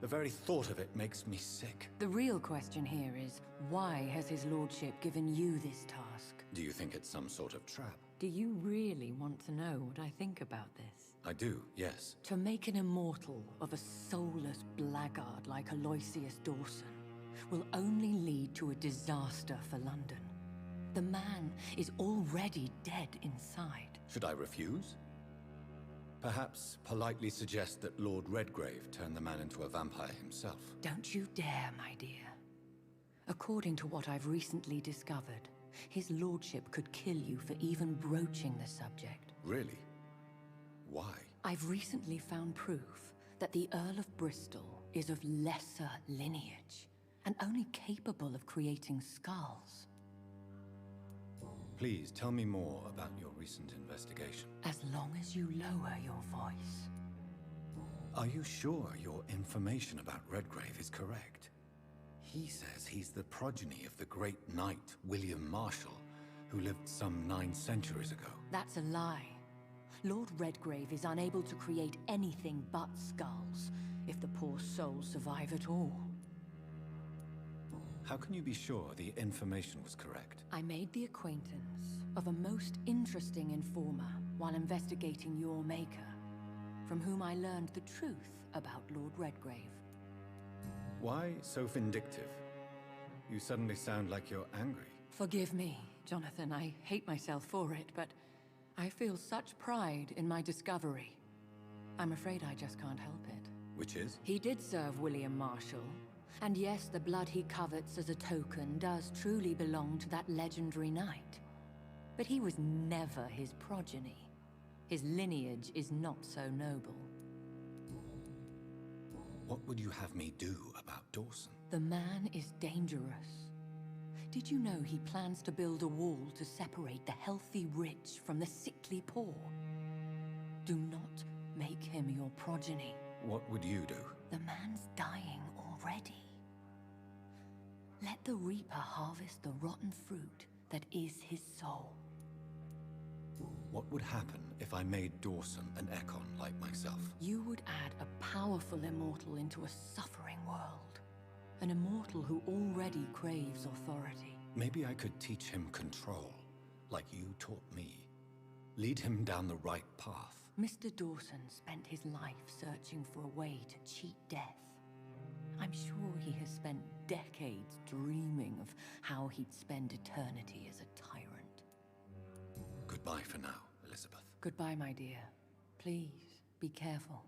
N: The very thought of it makes me sick.
T: The real question here is, why has his lordship given you this task?
N: Do you think it's some sort of trap?
T: Do you really want to know what I think about this?
N: I do, yes.
T: To make an immortal of a soulless blackguard like Aloysius Dawson will only lead to a disaster for London. The man is already dead inside.
N: Should I refuse? Perhaps politely suggest that Lord Redgrave turn the man into a vampire himself.
T: Don't you dare, my dear. According to what I've recently discovered, his lordship could kill you for even broaching the subject.
N: Really? Why?
T: I've recently found proof that the Earl of Bristol is of lesser lineage and only capable of creating skulls.
N: Please tell me more about your recent investigation.
T: As long as you lower your voice.
N: Are you sure your information about Redgrave is correct? He says he's the progeny of the great knight William Marshall, who lived some 9 centuries ago.
T: That's a lie. Lord Redgrave is unable to create anything but skulls, if the poor souls survive at all.
N: How can you be sure the information was correct?
T: I made the acquaintance of a most interesting informer while investigating your maker, from whom I learned the truth about Lord Redgrave.
N: Why so vindictive? You suddenly sound like you're angry.
T: Forgive me, Jonathan. I hate myself for it, but I feel such pride in my discovery. I'm afraid I just can't help it.
N: Which is?
T: He did serve William Marshall. And yes, the blood he covets as a token does truly belong to that legendary knight. But he was never his progeny. His lineage is not so noble.
N: What would you have me do about Dawson?
T: The man is dangerous. Did you know he plans to build a wall to separate the healthy rich from the sickly poor? Do not make him your progeny.
N: What would you do?
T: The man's dying already. Let the Reaper harvest the rotten fruit that is his soul.
N: What would happen if I made Dawson an Ekon like myself?
T: You would add a powerful immortal into a suffering world. An immortal who already craves authority.
N: Maybe I could teach him control, like you taught me. Lead him down the right path.
T: Mr. Dawson spent his life searching for a way to cheat death. I'm sure he has spent decades dreaming of how he'd spend eternity as a tyrant.
N: Goodbye for now, Elizabeth.
T: Goodbye, my dear. Please, be careful.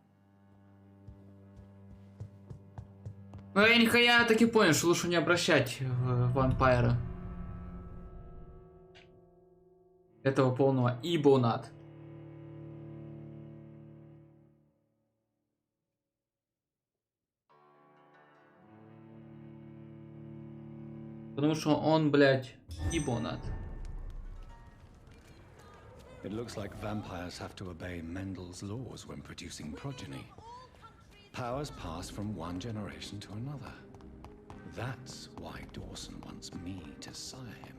A: Ну, я таки понял, что лучше не обращать в вампира. Этого полного ибонат. Потому что он, блядь, ибонат.
N: It looks like vampires have to obey Mendel's laws when producing progeny. Powers pass from one generation to another. That's why Dawson wants me to sire him.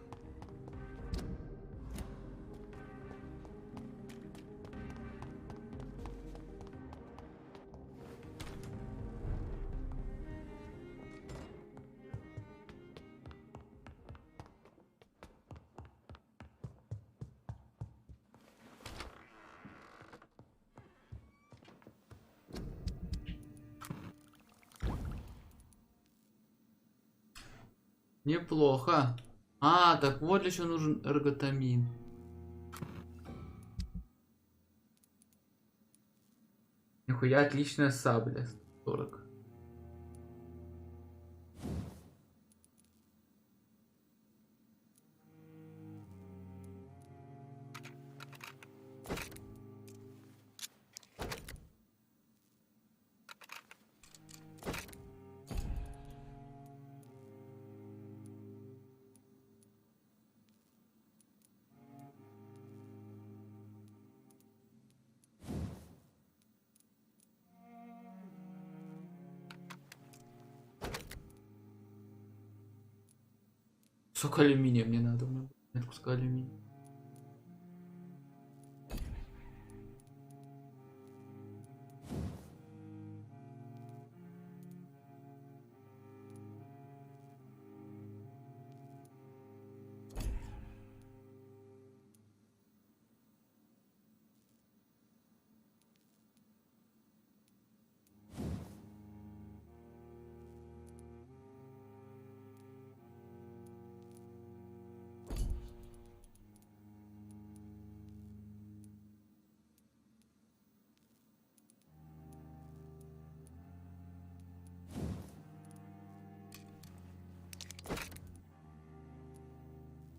A: Неплохо. А, так вот для чего нужен эрготамин. Нихуя, отличная сабля. 40. Сколько алюминия мне надо? У меня нет куска алюминия.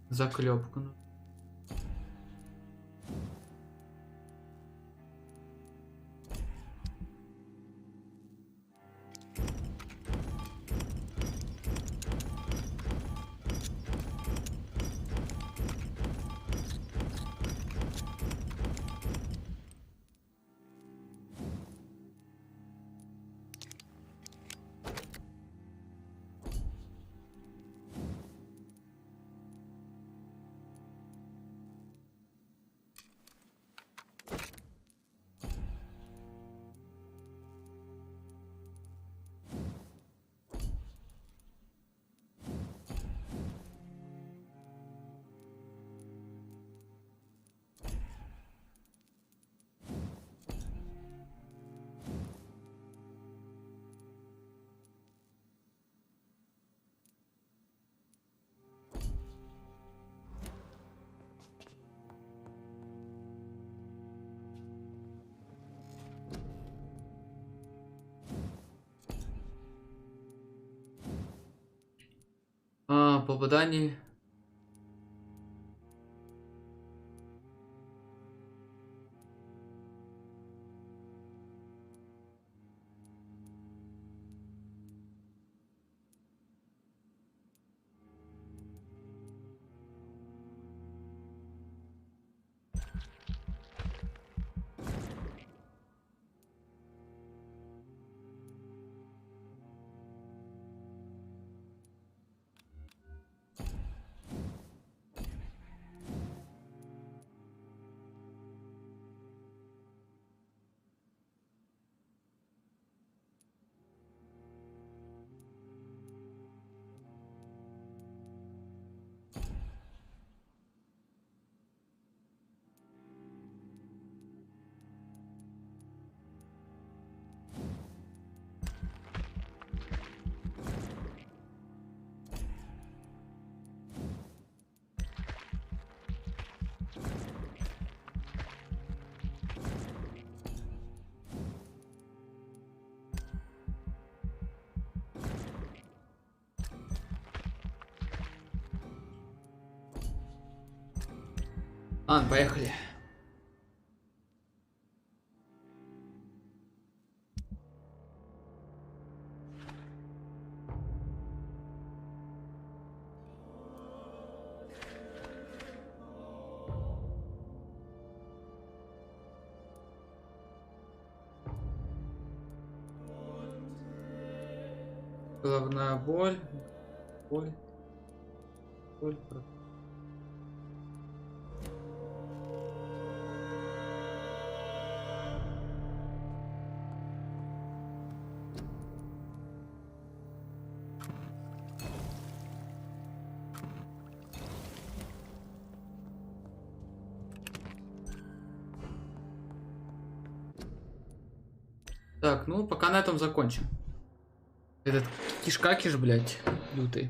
A: Заклепку. Попадание. Поехали. Головная боль. Боль. Боль. Так, ну пока на этом закончим. Этот кишкакиш, блядь, лютый.